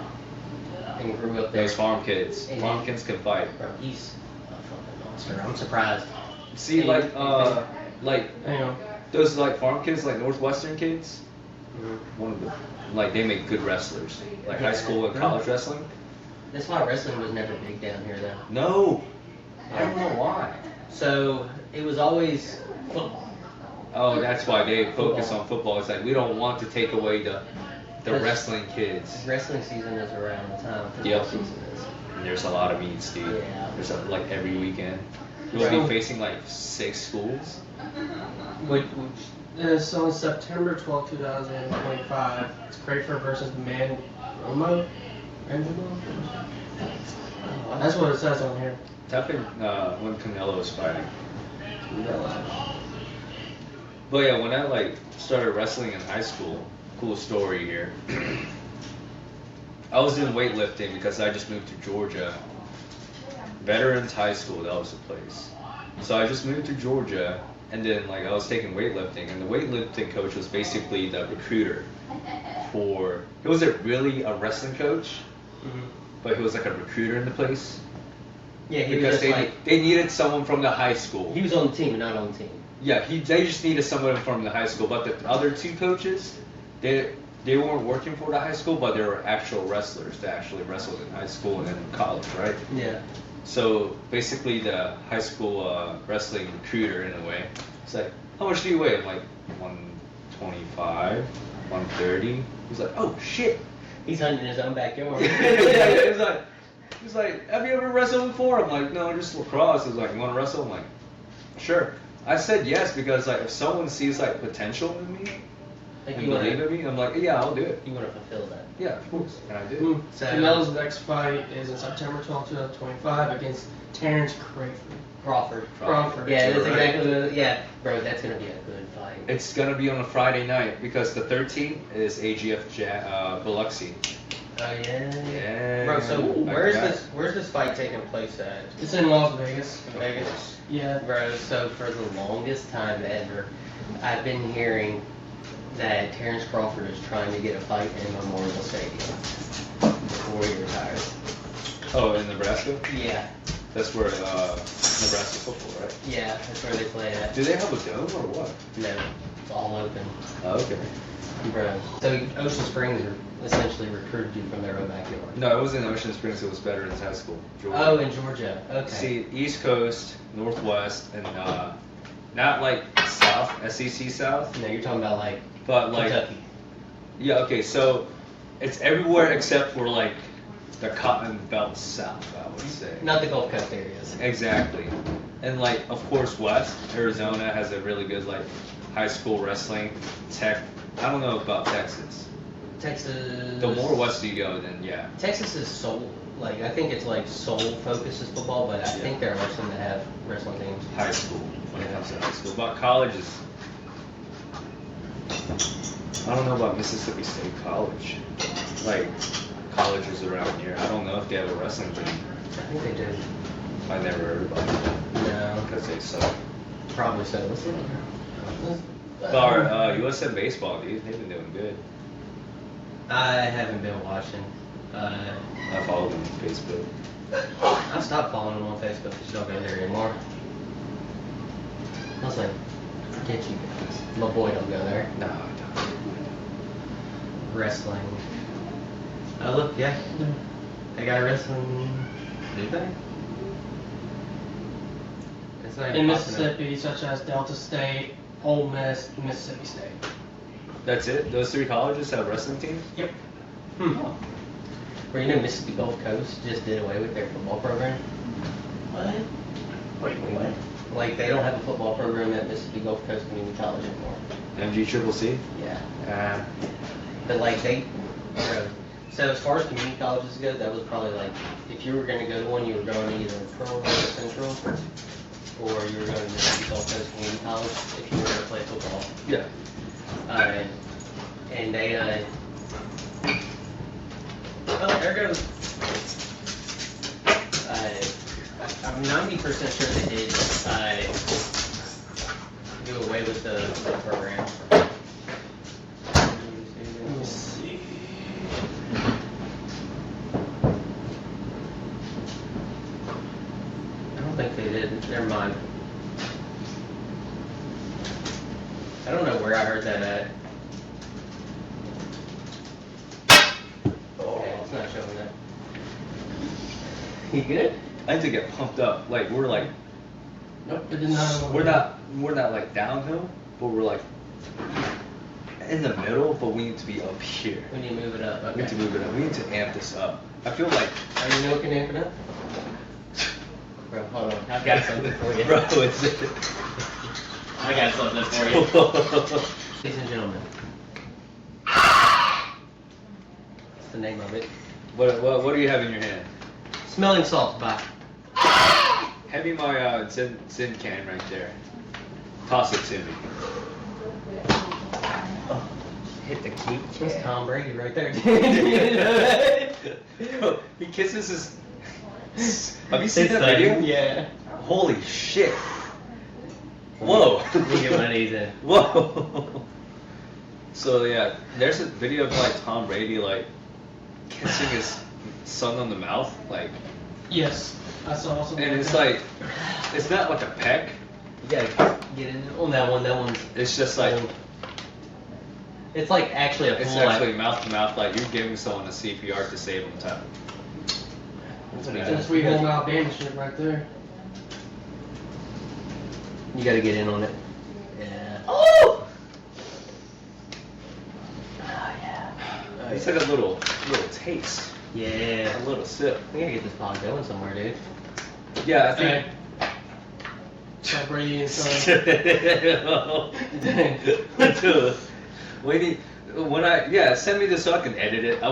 [SPEAKER 5] and grew up there.
[SPEAKER 4] Those farm kids.
[SPEAKER 5] And
[SPEAKER 4] Farm kids can fight.
[SPEAKER 5] Bro, he's a fucking monster. I'm surprised.
[SPEAKER 4] See,
[SPEAKER 5] And-
[SPEAKER 4] like
[SPEAKER 6] Hang on.
[SPEAKER 4] those like farm kids, like Northwestern kids.
[SPEAKER 5] Mhm.
[SPEAKER 4] One of the, like they make good wrestlers. Like high school and college wrestling.
[SPEAKER 5] That's why wrestling was never big down here, though.
[SPEAKER 4] No. I don't know why.
[SPEAKER 5] So it was always football.
[SPEAKER 4] Oh, that's why they focus on football. It's like we don't want to take away the wrestling kids.
[SPEAKER 5] Wrestling season is around the time football
[SPEAKER 4] Yep.
[SPEAKER 5] season is.
[SPEAKER 4] And there's a lot of meets, dude.
[SPEAKER 5] Yeah.
[SPEAKER 4] There's like every weekend. We'll
[SPEAKER 5] Right.
[SPEAKER 4] be facing like 6 schools.
[SPEAKER 6] It's on September 12, 2025. It's Crayford versus Romo. That's what it says on here.
[SPEAKER 4] Type in when Canelo is fighting. But yeah, when I like started wrestling in high school, cool story here. I was in weightlifting because I just moved to Georgia. Veterans High School, that was the place. So I just moved to Georgia, and then like I was taking weightlifting, and the weightlifting coach was basically the recruiter for. He wasn't really a wrestling coach, but he was like a recruiter in the place.
[SPEAKER 5] Yeah, he
[SPEAKER 4] Because
[SPEAKER 5] was just
[SPEAKER 4] they needed someone from the high school.
[SPEAKER 5] he was on the team and not on the team.
[SPEAKER 4] Yeah, they just needed someone from the high school. But the other two coaches, they weren't working for the high school, but they were actual wrestlers. They actually wrestled in high school and then college, right?
[SPEAKER 5] Yeah.
[SPEAKER 4] So basically, the high school wrestling recruiter, in a way, it's like, how much do you weigh? I'm like, 125, 130. He's like, oh shit.
[SPEAKER 5] He's hunting in his own backyard.
[SPEAKER 4] Yeah, he's like, have you ever wrestled before? I'm like, no, just lacrosse. He's like, you want to wrestle? I'm like, sure. I said yes because like if someone sees like potential in me
[SPEAKER 5] Like
[SPEAKER 4] and
[SPEAKER 5] you want
[SPEAKER 4] believe in
[SPEAKER 5] to,
[SPEAKER 4] me, I'm like, yeah, I'll do it.
[SPEAKER 5] you want to fulfill that.
[SPEAKER 4] Yeah, of course, and I do.
[SPEAKER 5] So
[SPEAKER 6] Canelo's next fight is in September 12, 2025 against Terrence
[SPEAKER 5] Crawford.
[SPEAKER 6] Crawford.
[SPEAKER 5] Yeah, that's
[SPEAKER 4] Right.
[SPEAKER 5] exactly what. Yeah, bro, that's gonna be a good fight.
[SPEAKER 4] It's gonna be on a Friday night because the 13th is AGF Biloxi.
[SPEAKER 5] Oh yeah.
[SPEAKER 4] Yeah.
[SPEAKER 5] Bro, so
[SPEAKER 4] I forgot.
[SPEAKER 5] where's this fight taking place at?
[SPEAKER 6] It's in Las Vegas.
[SPEAKER 5] Vegas.
[SPEAKER 6] Yeah.
[SPEAKER 5] Bro, so for the longest time ever, I've been hearing that Terrence Crawford is trying to get a fight in Memorial Stadium before he retires.
[SPEAKER 4] Oh, in Nebraska?
[SPEAKER 5] Yeah.
[SPEAKER 4] That's where Nebraska football, right?
[SPEAKER 5] Yeah, that's where they play at.
[SPEAKER 4] Do they have a dome or what?
[SPEAKER 5] No, it's all open.
[SPEAKER 4] Oh, okay.
[SPEAKER 5] Bro. So Ocean Springs essentially recruited you from their own backyard.
[SPEAKER 4] No, it wasn't Ocean Springs. It was Veterans High School, Georgia.
[SPEAKER 5] Oh, in Georgia. Okay.
[SPEAKER 4] See, East Coast, Northwest, and not like South, SEC South,
[SPEAKER 5] No, you're talking about like
[SPEAKER 4] but like
[SPEAKER 5] Kentucky.
[SPEAKER 4] yeah, okay, so it's everywhere except for like the Cotton Belt South, I would say.
[SPEAKER 5] Not the Gulf Coast areas.
[SPEAKER 4] Exactly, and like of course West Arizona has a really good like high school wrestling. Tech, I don't know about Texas.
[SPEAKER 5] Texas.
[SPEAKER 4] The more west you go, then yeah.
[SPEAKER 5] Texas is sole. Like I think it's like sole focus is football, but I think there are some that have wrestling teams.
[SPEAKER 4] High school when it comes to high school, but college is. I don't know about Mississippi State College. Like colleges around here, I don't know if they have a wrestling team.
[SPEAKER 5] I think they do.
[SPEAKER 4] I never heard about it
[SPEAKER 5] No,
[SPEAKER 4] because they suck.
[SPEAKER 5] probably so. Let's see.
[SPEAKER 4] But our USM baseball, dude, they've been doing good.
[SPEAKER 5] I haven't been watching.
[SPEAKER 4] I follow them on Facebook.
[SPEAKER 5] I stopped following them on Facebook because you don't go there anymore. I was like, forget you guys. My boy don't go there.
[SPEAKER 4] No, I don't.
[SPEAKER 5] Wrestling. Oh look, yeah. They got wrestling. Do they? It's not
[SPEAKER 6] In
[SPEAKER 5] even popping up.
[SPEAKER 6] Mississippi, such as Delta State, Ole Miss, and Mississippi State.
[SPEAKER 4] That's it? Those three colleges have wrestling teams?
[SPEAKER 6] Yep.
[SPEAKER 5] Well, you know Mississippi Gulf Coast just did away with their football program?
[SPEAKER 6] What? Wait, what?
[SPEAKER 5] Like, they don't have a football program at Mississippi Gulf Coast Community College anymore.
[SPEAKER 4] MG-CCC?
[SPEAKER 5] Yeah. But, like, so as far as community colleges go, that was probably like, if you were going to go to one, you were going to either Pearl or Central, or you were going to Mississippi Gulf Coast Community College if you were going to play football.
[SPEAKER 4] Yeah.
[SPEAKER 5] And they, oh, there goes. I'm 90% sure they did do away with the football program.
[SPEAKER 6] Let me see.
[SPEAKER 5] I don't think they did. Never mind. I don't know where I heard that at. Okay, it's not showing that. You good?
[SPEAKER 4] I need to get pumped up. Like, we're like,
[SPEAKER 6] Nope, it did not.
[SPEAKER 4] we're not like downhill, but we're like in the middle, but we need to be up here.
[SPEAKER 5] We need to move it up.
[SPEAKER 4] We need to move it up. We need to amp this up. I feel like,
[SPEAKER 5] Are you looking at it? Bro, hold on. I've got something for you.
[SPEAKER 4] bro, is it?
[SPEAKER 5] I got something for you. Ladies and gentlemen. That's the name of it.
[SPEAKER 4] What do you have in your hand?
[SPEAKER 5] Smelling salts by.
[SPEAKER 4] hand me my Zin can right there. Toss it to me.
[SPEAKER 5] Hit the key. That's Tom Brady right there.
[SPEAKER 4] Bro, he kisses his. Have you seen that video?
[SPEAKER 5] Yeah.
[SPEAKER 4] Holy shit. Whoa.
[SPEAKER 5] Let me get one of these in.
[SPEAKER 4] Whoa. So yeah, there's a video of like Tom Brady like kissing his son on the mouth, like,
[SPEAKER 6] Yes, I saw something.
[SPEAKER 4] and
[SPEAKER 6] like
[SPEAKER 4] it's
[SPEAKER 6] that.
[SPEAKER 4] like, it's not like a peck.
[SPEAKER 5] You gotta get in on that one. That one's.
[SPEAKER 4] It's just like,
[SPEAKER 5] It's like actually a full.
[SPEAKER 4] it's actually mouth to mouth, like you're giving someone a CPR to save them time.
[SPEAKER 5] That's what he
[SPEAKER 6] That's
[SPEAKER 5] does.
[SPEAKER 6] sweet home Alabama shit right there.
[SPEAKER 5] You gotta get in on it. Yeah. Oh! Oh, yeah.
[SPEAKER 4] It's like a little taste,
[SPEAKER 5] Yeah.
[SPEAKER 4] a little sip.
[SPEAKER 5] We gotta get this pod going somewhere, dude.
[SPEAKER 4] Yeah, I think.
[SPEAKER 6] Tom Brady and son.
[SPEAKER 4] Dude, send me this so I can edit it. I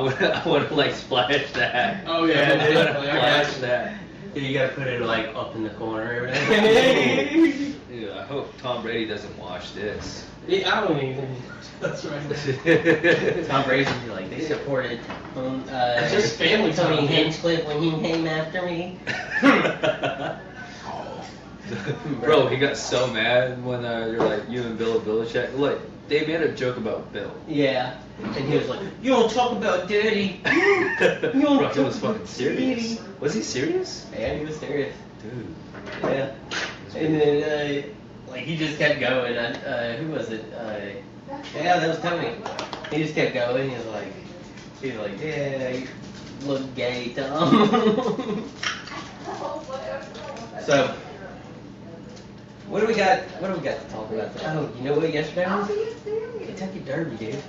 [SPEAKER 4] would like splash that.
[SPEAKER 6] Oh yeah,
[SPEAKER 5] Yeah, dude.
[SPEAKER 6] definitely. I got
[SPEAKER 4] Splash
[SPEAKER 6] you.
[SPEAKER 4] that.
[SPEAKER 5] You gotta put it like up in the corner. Everything.
[SPEAKER 4] Yeah, I hope Tom Brady doesn't watch this.
[SPEAKER 6] Yeah, I don't even. That's right.
[SPEAKER 5] Tom Brady would be like, they supported
[SPEAKER 6] It's just family
[SPEAKER 5] Tony
[SPEAKER 6] time, man.
[SPEAKER 5] Hinchcliffe when he came after me.
[SPEAKER 4] Bro, he got so mad when you're like you and Bill Belichick. Like they made a joke about Bill.
[SPEAKER 5] Yeah. And he was like, you don't talk about dirty.
[SPEAKER 4] Bro, he was fucking serious. Was he serious?
[SPEAKER 5] Yeah, he was serious.
[SPEAKER 4] Dude.
[SPEAKER 5] Yeah. And then, like, he just kept going. Who was it? Yeah, that was Tony. He just kept going. He was like, yeah, you look gay, Tom. So, what do we got? What do we got to talk about? Oh, you know what? Yesterday was Kentucky Derby, dude.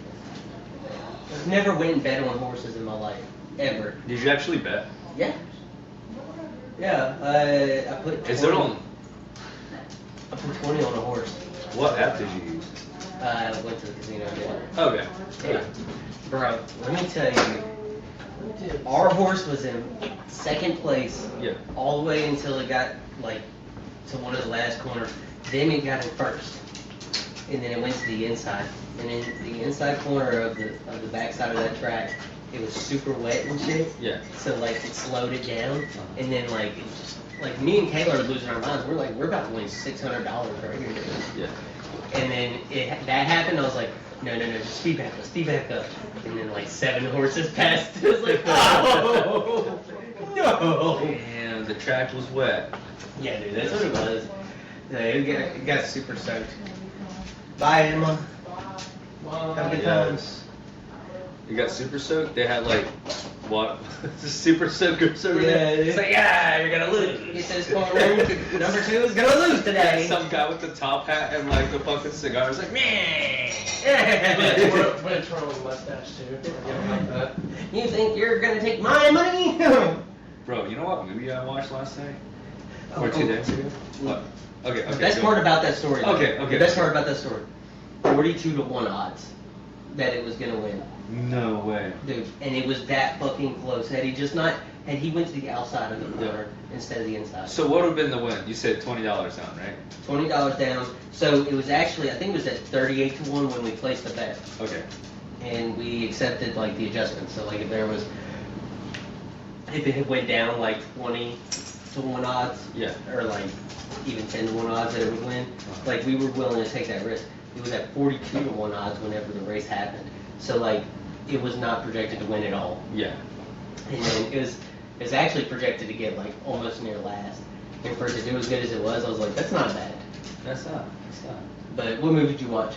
[SPEAKER 5] I've never went and bet on horses in my life, ever.
[SPEAKER 4] Did you actually bet?
[SPEAKER 5] Yeah. Yeah. I put. 20,
[SPEAKER 4] Is it on?
[SPEAKER 5] I put 20 on a horse.
[SPEAKER 4] What app did you use?
[SPEAKER 5] I went to the casino. Yeah.
[SPEAKER 4] Okay.
[SPEAKER 5] Yeah. Bro, let me tell you. Our horse was in second place
[SPEAKER 4] Yeah.
[SPEAKER 5] all the way until it got like to one of the last corners. Then it got in first, and then it went to the inside. And in the inside corner of the backside of that track, it was super wet and shit.
[SPEAKER 4] Yeah.
[SPEAKER 5] So like it slowed it down, and then like it just like me and Kayla are losing our minds. We're about to win $600 right here. Dude.
[SPEAKER 4] Yeah.
[SPEAKER 5] And then that happened. I was like, no, just speed back up. And then like 7 horses passed. It was like, oh no.
[SPEAKER 4] Damn, the track was wet.
[SPEAKER 5] Yeah, dude, that's what it was. Yeah, it got super soaked. Bye, Emma. Have a good time.
[SPEAKER 4] Yes. You got super soaked? They had like what? Super soakers over there.
[SPEAKER 5] Yeah,
[SPEAKER 4] It's like, yeah, you're gonna lose.
[SPEAKER 5] He says corner number 2 is gonna lose today.
[SPEAKER 4] Some guy with the top hat and like the fucking cigar is like, meh.
[SPEAKER 6] Went trolling mustache too.
[SPEAKER 5] You think you're gonna take my money?
[SPEAKER 4] Bro, you know what movie I watched last night?
[SPEAKER 5] Oh,
[SPEAKER 4] Or 2
[SPEAKER 5] oh.
[SPEAKER 4] days ago? What? Okay.
[SPEAKER 5] The best part about that story. though,
[SPEAKER 4] Okay.
[SPEAKER 5] The best part about that story. 42-1 odds that it was gonna win.
[SPEAKER 4] No way.
[SPEAKER 5] Dude, and it was that fucking close. Had he went to the outside of the corner instead of the inside.
[SPEAKER 4] So what would have been the win? You said $20 down, right?
[SPEAKER 5] $20 down. So it was actually, I think it was at 38-1 when we placed the bet.
[SPEAKER 4] Okay.
[SPEAKER 5] And we accepted like the adjustment. So like if it went down like 20-1 odds,
[SPEAKER 4] Yeah.
[SPEAKER 5] or like even 10-1 odds that it would win, like we were willing to take that risk. It was at 42-1 odds whenever the race happened. So like it was not projected to win at all.
[SPEAKER 4] Yeah.
[SPEAKER 5] And then it was actually projected to get like almost near last. And for it to do as good as it was, I was like, that's not bad.
[SPEAKER 4] That's not.
[SPEAKER 5] But what movie did you watch?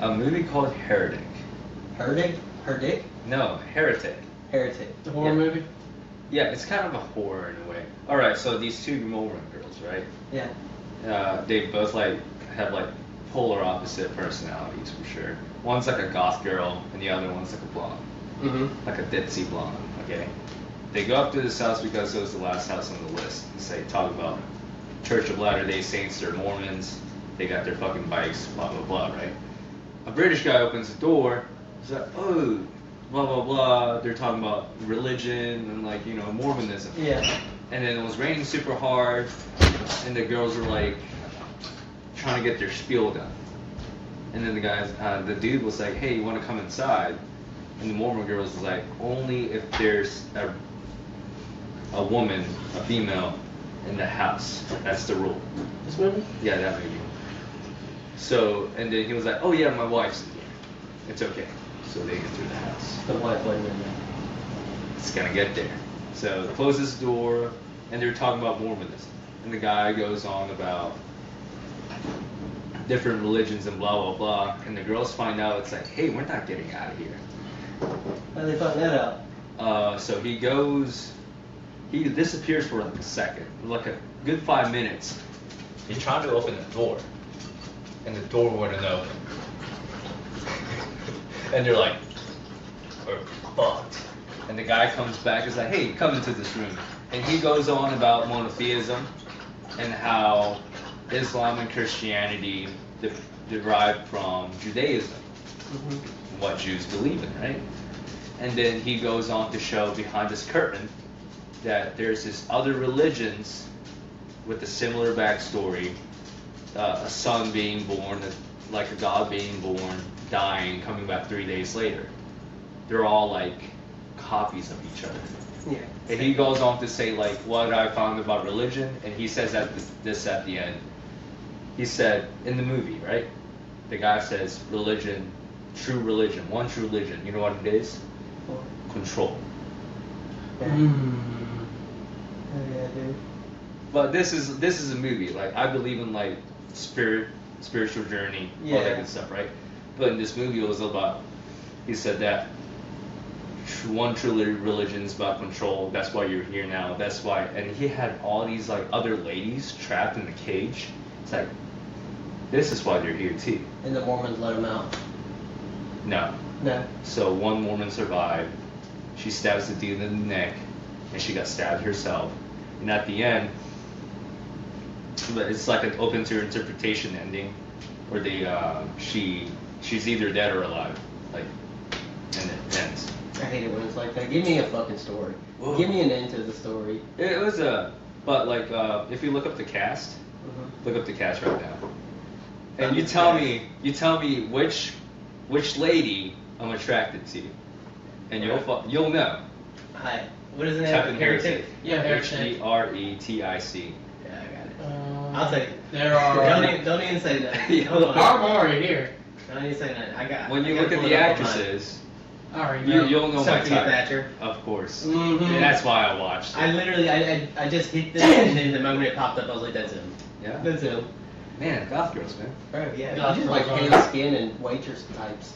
[SPEAKER 4] A movie called Heretic.
[SPEAKER 5] Herdick?
[SPEAKER 4] No, Heretic.
[SPEAKER 5] Heretic.
[SPEAKER 6] The horror
[SPEAKER 4] Yeah.
[SPEAKER 6] movie.
[SPEAKER 4] Yeah, it's kind of a horror in a way. All right, so these 2 Mulron girls, right?
[SPEAKER 5] Yeah.
[SPEAKER 4] They both like have like polar opposite personalities for sure. One's like a goth girl, and the other one's like a blonde, like a ditzy blonde. Okay. They go up to this house because it was the last house on the list. They talk about Church of Latter-day Saints, they're Mormons. They got their fucking bikes, blah blah blah, right? A British guy opens the door. He's like, oh, blah blah blah. They're talking about religion and like Mormonism.
[SPEAKER 5] Yeah.
[SPEAKER 4] and then it was raining super hard, and the girls were like trying to get their spiel done. And then the dude was like, "Hey, you want to come inside?" And the Mormon girls was like, "Only if there's a woman, a female, in the house. That's the rule."
[SPEAKER 6] This movie?
[SPEAKER 4] Yeah, that movie. So, and then he was like, "Oh yeah, my wife's in here. It's okay." So they get through the house.
[SPEAKER 5] The wife wasn't in there.
[SPEAKER 4] It's gonna get there. So closes the door, and they're talking about Mormonism. And the guy goes on about different religions and blah blah blah. And the girls find out, it's like, "Hey, we're not getting out of here."
[SPEAKER 5] How did they find that out?
[SPEAKER 4] So he disappears for like a second, like a good 5 minutes. He tried to open the door, and the door wouldn't open. And they're like, "We're fucked." And the guy comes back and is like, "Hey, come into this room." And he goes on about monotheism and how Islam and Christianity derived from Judaism, what Jews believe in, right? And then he goes on to show behind this curtain that there's this other religions with a similar backstory, a son being born, like a god being born, dying, coming back 3 days later. They're all like copies of each other.
[SPEAKER 5] Yeah.
[SPEAKER 4] And he goes on to say like what I found about religion, and he says this at the end. He said in the movie, right? The guy says religion, one true religion. You know what it is? Control.
[SPEAKER 5] Yeah. Oh, yeah, dude.
[SPEAKER 4] But this is a movie. Like I believe in like spiritual journey, all
[SPEAKER 5] Yeah.
[SPEAKER 4] that good stuff, right? But in this movie, it was about. He said that one true religion is about control. That's why you're here now. That's why. And he had all these like other ladies trapped in the cage. It's like this is why they're here too.
[SPEAKER 5] And the Mormons let him out.
[SPEAKER 4] No.
[SPEAKER 5] No.
[SPEAKER 4] So one Mormon survived. She stabs the dude in the neck, and she got stabbed herself. And at the end, but it's like an open to interpretation ending, where she's either dead or alive, like, and it ends.
[SPEAKER 5] I hate it when it's like that. Give me a fucking story.
[SPEAKER 4] Whoa.
[SPEAKER 5] Give me an end to the story.
[SPEAKER 4] It was but like if you look up the cast, look up the cast right now, and you tell me which lady I'm attracted to, and you'll know.
[SPEAKER 5] Hi. What is the name?
[SPEAKER 4] Captain Heretic.
[SPEAKER 6] Yeah, Heretic.
[SPEAKER 4] Heretic.
[SPEAKER 5] Yeah, I got it. I'll take it.
[SPEAKER 6] There are.
[SPEAKER 5] Don't even say that.
[SPEAKER 6] I'm already here.
[SPEAKER 5] Don't even say that. I got.
[SPEAKER 4] When you
[SPEAKER 5] I
[SPEAKER 4] look
[SPEAKER 5] got
[SPEAKER 4] at
[SPEAKER 5] pulled
[SPEAKER 4] the
[SPEAKER 5] up on
[SPEAKER 4] actresses,
[SPEAKER 6] I already know.
[SPEAKER 4] you'll know my
[SPEAKER 5] Sophia
[SPEAKER 4] type.
[SPEAKER 5] Thatcher.
[SPEAKER 4] Of course.
[SPEAKER 5] Mhm.
[SPEAKER 4] And that's why I watched it.
[SPEAKER 5] I literally, I just hit this, and then the moment it popped up, I was like, that's him.
[SPEAKER 4] Yeah.
[SPEAKER 5] That's him.
[SPEAKER 4] Man, goth girls, man.
[SPEAKER 5] Bro, yeah.
[SPEAKER 6] Goth
[SPEAKER 5] You just like
[SPEAKER 6] girls
[SPEAKER 5] pale
[SPEAKER 6] are-
[SPEAKER 5] skin and waitress types.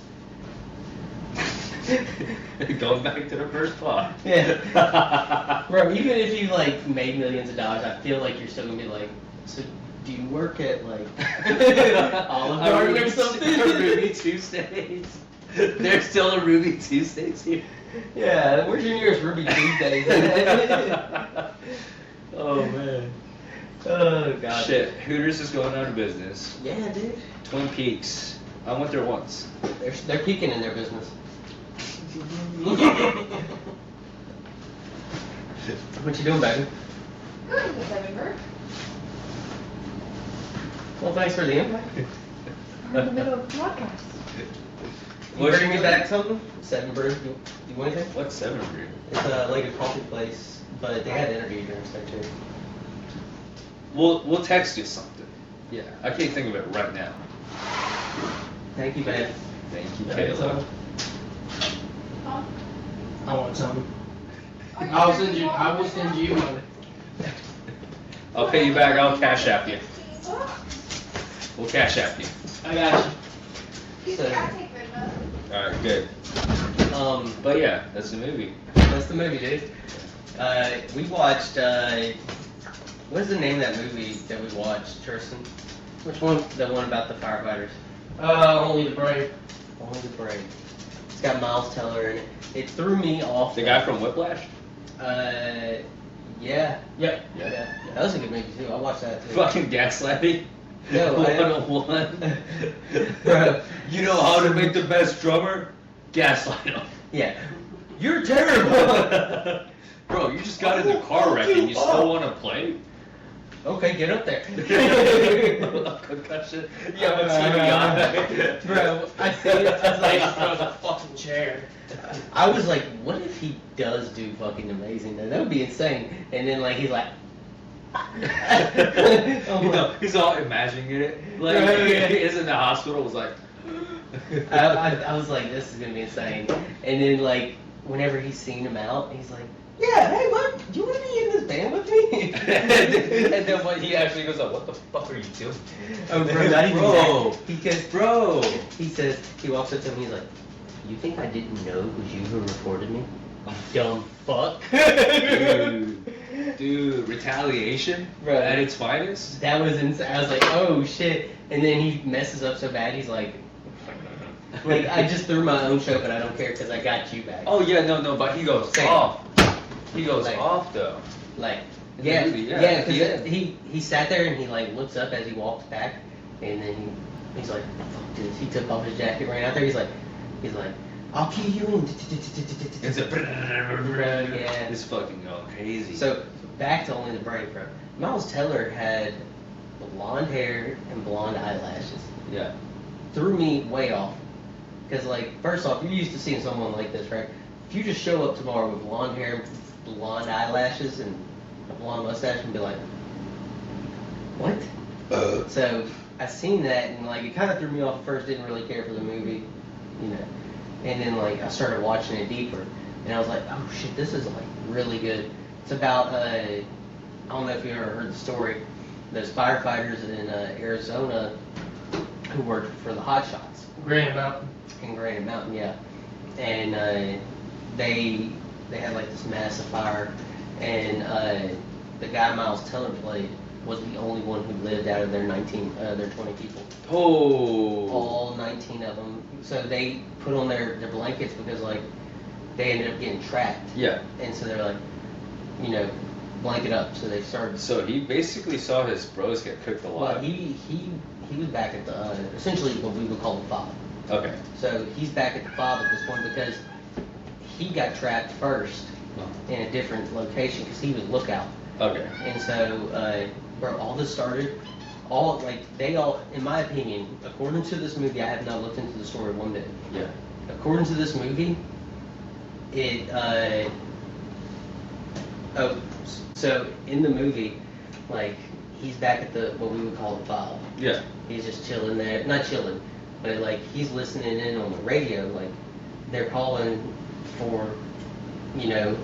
[SPEAKER 4] Going back to the first plot.
[SPEAKER 5] Yeah. Bro, even if you like made millions of dollars, I feel like you're still gonna be like, so do you work at like Olive Garden or something?
[SPEAKER 4] Ruby Tuesdays. There's still a Ruby Tuesdays here.
[SPEAKER 5] Yeah, where's your nearest Ruby Tuesdays?
[SPEAKER 4] Oh man.
[SPEAKER 5] Oh god.
[SPEAKER 4] Shit, Hooters is going out of business.
[SPEAKER 5] Yeah, dude.
[SPEAKER 4] Twin Peaks. I went there once.
[SPEAKER 5] They're peaking in their business. What you doing, baby?
[SPEAKER 7] Good, Miss Edinburgh.
[SPEAKER 5] Well, thanks for the invite.
[SPEAKER 7] We're in the middle of the podcast.
[SPEAKER 5] You bringing me back something? Seven Brew. Do you want anything?
[SPEAKER 4] What's 7 Brew?
[SPEAKER 5] It's like a coffee place, but they had energy drinks there too.
[SPEAKER 4] We'll text you something. Yeah, I can't think of it right now.
[SPEAKER 5] Thank you, babe.
[SPEAKER 4] Thank you,
[SPEAKER 5] That's
[SPEAKER 4] Kayla.
[SPEAKER 5] all.
[SPEAKER 7] Huh?
[SPEAKER 6] I want some.
[SPEAKER 7] Are you
[SPEAKER 6] I will
[SPEAKER 7] ready
[SPEAKER 6] send you.
[SPEAKER 7] to
[SPEAKER 6] I will
[SPEAKER 7] walk
[SPEAKER 6] send
[SPEAKER 7] now?
[SPEAKER 6] you money.
[SPEAKER 4] I'll pay you back. I'll cash app you. We'll cash app you.
[SPEAKER 6] I got you.
[SPEAKER 7] Excuse me, I take good notes.
[SPEAKER 4] All right, good. But yeah, that's the movie.
[SPEAKER 5] That's the movie, dude. We watched. What is the name of that movie that we watched, Tristan?
[SPEAKER 6] Which one?
[SPEAKER 5] The one about the firefighters.
[SPEAKER 6] Only the brave.
[SPEAKER 5] Only the Brave. It's got Miles Teller in it. It threw me off.
[SPEAKER 4] The guy from Whiplash.
[SPEAKER 5] Yeah.
[SPEAKER 6] Yep.
[SPEAKER 5] Yeah. That was a good movie too. I watched that too.
[SPEAKER 4] Fucking gaslighting.
[SPEAKER 5] No, I-
[SPEAKER 4] 101.
[SPEAKER 5] Bro.
[SPEAKER 4] You know how to make the best drummer? Gaslight him.
[SPEAKER 5] Yeah. You're terrible.
[SPEAKER 4] Bro, you just got in the car wreck and you still want to play?
[SPEAKER 5] Okay, get up there.
[SPEAKER 4] Concussion. Yeah, what's going on?
[SPEAKER 5] Bro, I see it. I was like, throws a fucking chair. I was like, what if he does do fucking amazing? Though? That would be insane. And then like he's like,
[SPEAKER 4] He's all imagining it. Like
[SPEAKER 5] Right,
[SPEAKER 4] he
[SPEAKER 5] yeah.
[SPEAKER 4] is in the hospital. Was like.
[SPEAKER 5] I was like, this is gonna be insane. And then like, whenever he's seen him out, he's like, yeah, hey, what? Do you want to be in this band with me?
[SPEAKER 4] And then when he actually goes like, what the fuck are you doing?
[SPEAKER 5] Oh, bro, not even
[SPEAKER 4] Bro.
[SPEAKER 5] that. Because
[SPEAKER 4] Bro.
[SPEAKER 5] he says, he walks up to him, he's like, you think I didn't know it was you who reported me? You dumb fuck.
[SPEAKER 4] Dude, retaliation
[SPEAKER 5] Bro.
[SPEAKER 4] at its finest.
[SPEAKER 5] That was insane. I was like, oh shit. And then he messes up so bad, he's like, I just threw my own show, but I don't care because I got you back.
[SPEAKER 4] Oh yeah, no, but he goes
[SPEAKER 5] Same.
[SPEAKER 4] off. He goes
[SPEAKER 5] Like-
[SPEAKER 4] off though.
[SPEAKER 5] Like,
[SPEAKER 4] In the
[SPEAKER 5] yeah,
[SPEAKER 4] movie, yeah.
[SPEAKER 5] yeah, because
[SPEAKER 4] Yeah.
[SPEAKER 5] he sat there and he like looks up as he walks back, and then he's like, fuck this. He took off his jacket, ran out there. He's like, I'll key you in.
[SPEAKER 4] It's a
[SPEAKER 5] Yeah.
[SPEAKER 4] It's fucking going crazy.
[SPEAKER 5] So back to Only the Brave, bro. Miles Teller had blonde hair and blonde eyelashes.
[SPEAKER 4] yeah.
[SPEAKER 5] Threw me way off. Because, like, first off, you're used to seeing someone like this, right? If you just show up tomorrow with blonde hair, blonde eyelashes, and a blonde mustache and be like, what? So I seen that, and, like, it kind of threw me off at first. Didn't really care for the movie, you know. And then, like, I started watching it deeper, and I was like, oh, shit, this is, like, really good. It's about, I don't know if you ever heard the story. Those firefighters in Arizona who worked for the Hot Shots.
[SPEAKER 6] Grand Mountain.
[SPEAKER 5] In Granite Mountain, yeah. And they had like this massive fire, and the guy Miles Teller played was the only one who lived out of their 20 people.
[SPEAKER 4] Oh.
[SPEAKER 5] All 19 of them. So they put on their blankets because like they ended up getting trapped.
[SPEAKER 4] Yeah.
[SPEAKER 5] And so they're like, you know, blanket up. So they started.
[SPEAKER 4] So he basically saw his bros get cooked alive.
[SPEAKER 5] Well, he was back at the essentially what we would call the fob.
[SPEAKER 4] Okay.
[SPEAKER 5] So he's back at the fob at this point because he got trapped first in a different location because he was lookout.
[SPEAKER 4] Okay.
[SPEAKER 5] And so, bro, all this started, in my opinion, according to this movie, I have not looked into the story one bit.
[SPEAKER 4] Yeah.
[SPEAKER 5] According to this movie, so in the movie, like, he's back at the, what we would call the fob.
[SPEAKER 4] Yeah.
[SPEAKER 5] He's just chilling there, not chilling, but like he's listening in on the radio, like they're calling for, you know,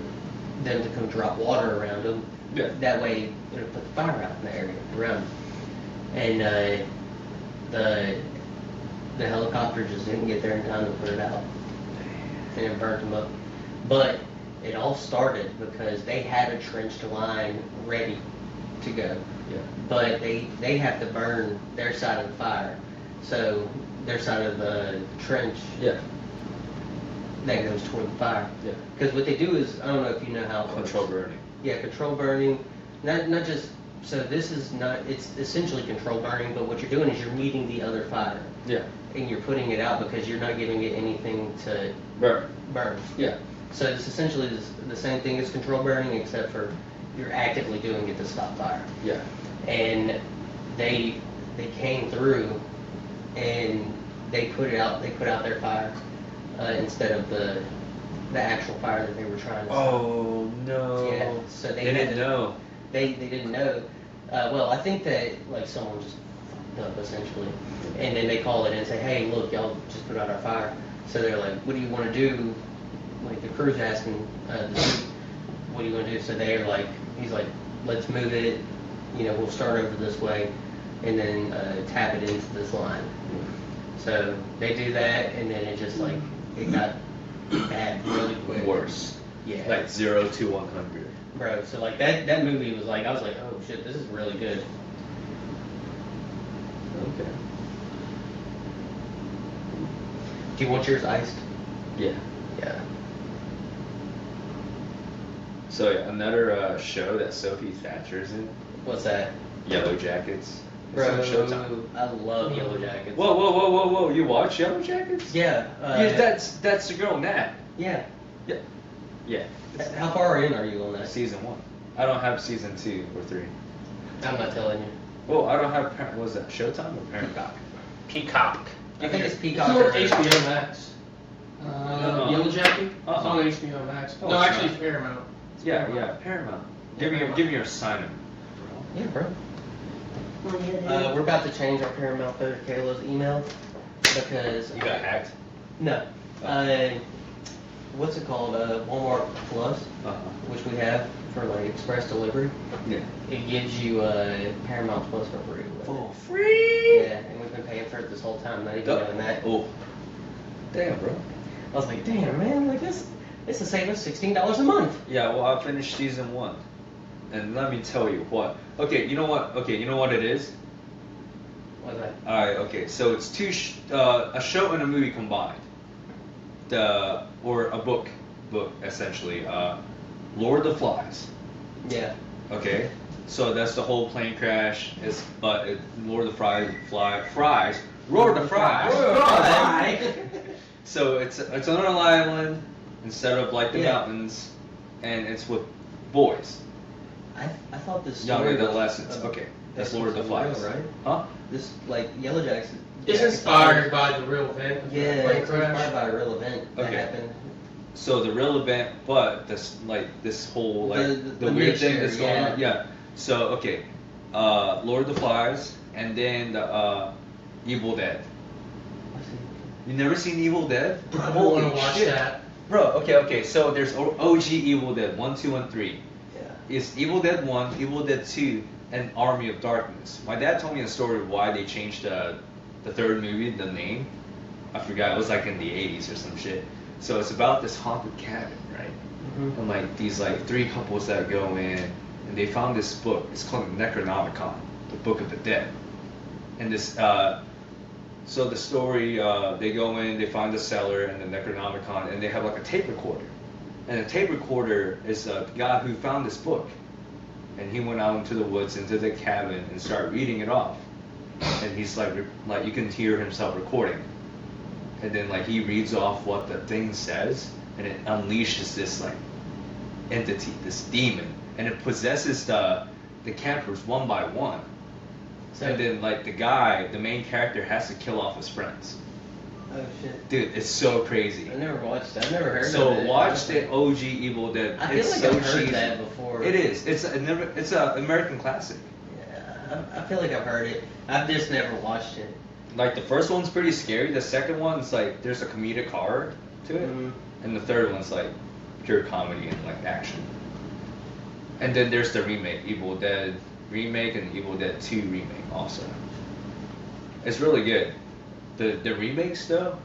[SPEAKER 5] them to come drop water around him.
[SPEAKER 4] Yeah.
[SPEAKER 5] That way it'll put the fire out in the area around him. And the helicopter just didn't get there in time to put it out, and it burnt him up. But it all started because they had a trenched line ready to go.
[SPEAKER 4] Yeah.
[SPEAKER 5] But they have to burn their side of the fire. So their side of the trench
[SPEAKER 4] Yeah.
[SPEAKER 5] that goes toward the fire.
[SPEAKER 4] Yeah.
[SPEAKER 5] Because what they do is, I don't know if you know how it works.
[SPEAKER 4] Control burning.
[SPEAKER 5] Yeah, control burning. Not just, so this is not, it's essentially control burning, but what you're doing is you're meeting the other fire.
[SPEAKER 4] Yeah.
[SPEAKER 5] And you're putting it out because you're not giving it anything to
[SPEAKER 4] Burn.
[SPEAKER 5] burn.
[SPEAKER 4] Yeah.
[SPEAKER 5] So it's essentially the same thing as control burning, except for you're actively doing it to stop fire.
[SPEAKER 4] Yeah.
[SPEAKER 5] And they came through and they put out their fire instead of the actual fire that they were trying to stop.
[SPEAKER 4] Oh no.
[SPEAKER 5] Yeah, so they
[SPEAKER 4] didn't know.
[SPEAKER 5] They didn't know. Well, I think that like someone just fucked up essentially, and then they call it in and say, hey, look, y'all just put out our fire. So they're like, what do you want to do? Like the crew's asking, the chief, what do you want to do? So they're like, he's like, let's move it. You know, we'll start over this way, and then tap it into this line. So they do that, and then it just like it got bad really quick.
[SPEAKER 4] Worse.
[SPEAKER 5] Yeah.
[SPEAKER 4] Like 0 to 100.
[SPEAKER 5] Bro, so like that movie was like, I was like, oh shit, this is really good.
[SPEAKER 4] Okay.
[SPEAKER 5] Do you want yours iced?
[SPEAKER 4] Yeah.
[SPEAKER 5] Yeah.
[SPEAKER 4] So yeah, another show that Sophie Thatcher's in,
[SPEAKER 5] What's that?
[SPEAKER 4] Yellow Jackets. It's
[SPEAKER 5] Bro,
[SPEAKER 4] on Showtime.
[SPEAKER 5] I love Yellow Jackets.
[SPEAKER 4] Whoa! You watch Yellow Jackets?
[SPEAKER 5] Yeah.
[SPEAKER 4] Yeah, that's the girl Nat.
[SPEAKER 5] Yeah.
[SPEAKER 4] Yeah. Yeah.
[SPEAKER 5] How far in are you on that?
[SPEAKER 4] Season 1. I don't have season 2 or 3.
[SPEAKER 5] I'm not telling you.
[SPEAKER 4] Well, I don't have. What was that Showtime or Paramount?
[SPEAKER 3] Peacock.
[SPEAKER 5] I think it's
[SPEAKER 6] It's
[SPEAKER 5] Peacock.
[SPEAKER 6] on
[SPEAKER 5] or-
[SPEAKER 6] HBO Max. Yellow Jacket? It's
[SPEAKER 4] Uh-uh.
[SPEAKER 6] on HBO Max.
[SPEAKER 4] Oh,
[SPEAKER 6] No,
[SPEAKER 4] it's
[SPEAKER 6] actually
[SPEAKER 4] not.
[SPEAKER 6] it's Paramount.
[SPEAKER 4] Yeah, Paramount. Give me your assignment.
[SPEAKER 5] Yeah, bro. We're about to change our Paramount for Kayla's email because
[SPEAKER 4] You got hacked.
[SPEAKER 5] no. What's it called? Walmart Plus, which we have for like express delivery.
[SPEAKER 4] Yeah.
[SPEAKER 5] It gives you Paramount Plus for free.
[SPEAKER 4] Oh, free.
[SPEAKER 5] Yeah, and we've been paying for it this whole time, not even knowing that.
[SPEAKER 4] Oh. Damn, bro.
[SPEAKER 5] I was like, damn, man, like this will save us $16 a month.
[SPEAKER 4] Yeah, well, I finished season 1, and let me tell you what. Okay, you know what? Okay, you know what it is.
[SPEAKER 5] What's that?
[SPEAKER 4] All right. Okay, so it's a show and a movie combined. Or a book essentially. Lord of the Flies.
[SPEAKER 5] Yeah.
[SPEAKER 4] Okay, so that's the whole plane crash. Lord of the Fries. Lord of the Fries. So it's on an island instead of like the mountains, and it's with boys,
[SPEAKER 5] I thought this
[SPEAKER 4] young
[SPEAKER 5] story was-
[SPEAKER 4] adolescents. Okay, that's Lord of the Flies.
[SPEAKER 5] Real, right?
[SPEAKER 4] Huh?
[SPEAKER 5] This like Yellow Jack's.
[SPEAKER 6] It's inspired by the real event. of the
[SPEAKER 5] Yeah,
[SPEAKER 6] plane
[SPEAKER 5] it's
[SPEAKER 6] crash.
[SPEAKER 5] inspired by a real event that
[SPEAKER 4] Okay.
[SPEAKER 5] happened.
[SPEAKER 4] So the real event, but this whole like
[SPEAKER 5] The
[SPEAKER 4] weird thing
[SPEAKER 5] mixture,
[SPEAKER 4] that's going on. Yeah. So okay, Lord of the Flies, and then the Evil Dead. You never seen Evil Dead?
[SPEAKER 6] Bro, I don't want to watch that.
[SPEAKER 4] Bro, okay. So there's OG Evil Dead 1, 2, and 3.
[SPEAKER 5] Yeah.
[SPEAKER 4] It's Evil Dead 1, Evil Dead 2, and Army of Darkness. My dad told me a story of why they changed the third movie, the name. I forgot. It was like in the 80s or some shit. So it's about this haunted cabin, right?
[SPEAKER 5] Mhm.
[SPEAKER 4] And like these like 3 couples that go in, and they found this book. It's called Necronomicon, the Book of the Dead. And this, so the story, they go in, they find the cellar and the Necronomicon, and they have like a tape recorder. And the tape recorder is a guy who found this book, and he went out into the woods, into the cabin, and started reading it off. And he's like you can hear himself recording. And then like he reads off what the thing says, and it unleashes this like entity, this demon, and it possesses the campers one by one.
[SPEAKER 5] So,
[SPEAKER 4] And then like the main character has to kill off his friends.
[SPEAKER 5] oh shit.
[SPEAKER 4] Dude, it's so crazy.
[SPEAKER 5] I never watched that. I've never heard
[SPEAKER 4] So
[SPEAKER 5] of it.
[SPEAKER 4] watch the OG Evil Dead.
[SPEAKER 5] I feel
[SPEAKER 4] It's
[SPEAKER 5] like
[SPEAKER 4] so
[SPEAKER 5] I've heard
[SPEAKER 4] cheesy.
[SPEAKER 5] that before.
[SPEAKER 4] It is. It's a American classic.
[SPEAKER 5] Yeah, I feel like I've heard it. I've just never watched it.
[SPEAKER 4] Like the first one's pretty scary. The second one's like there's a comedic horror to it,
[SPEAKER 5] Mhm.
[SPEAKER 4] and the third one's like pure comedy and like action. And then there's the remake, Evil Dead remake and Evil Dead 2 remake also. It's really good. The remakes though,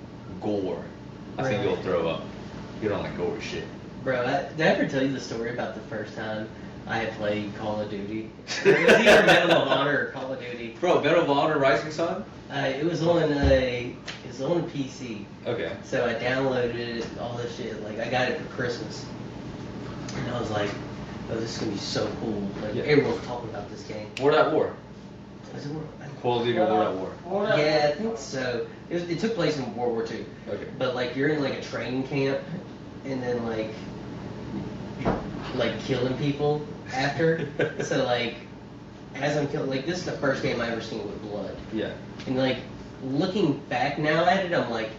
[SPEAKER 4] gore. I think
[SPEAKER 5] Right.
[SPEAKER 4] you'll throw up. You don't like gore shit.
[SPEAKER 5] Bro, did I ever tell you the story about the first time I had played Call of Duty? It was either Medal of Honor or Call of Duty.
[SPEAKER 4] Bro, Medal of Honor Rising Sun?
[SPEAKER 5] It was on PC.
[SPEAKER 4] Okay.
[SPEAKER 5] So I downloaded it, all this shit. Like I got it for Christmas, and I was like, "Oh, this is gonna be so cool!" Like
[SPEAKER 4] Yeah.
[SPEAKER 5] everyone's talking about this game.
[SPEAKER 4] World at War.
[SPEAKER 5] Was it,
[SPEAKER 4] Call of Duty World at War.
[SPEAKER 5] yeah, I think so. It took place in World War II.
[SPEAKER 4] Okay.
[SPEAKER 5] But like you're in like a training camp, and then like killing people after. So like as I'm killing, like this is the first game I ever seen with blood.
[SPEAKER 4] Yeah.
[SPEAKER 5] And like looking back now at it, I'm like,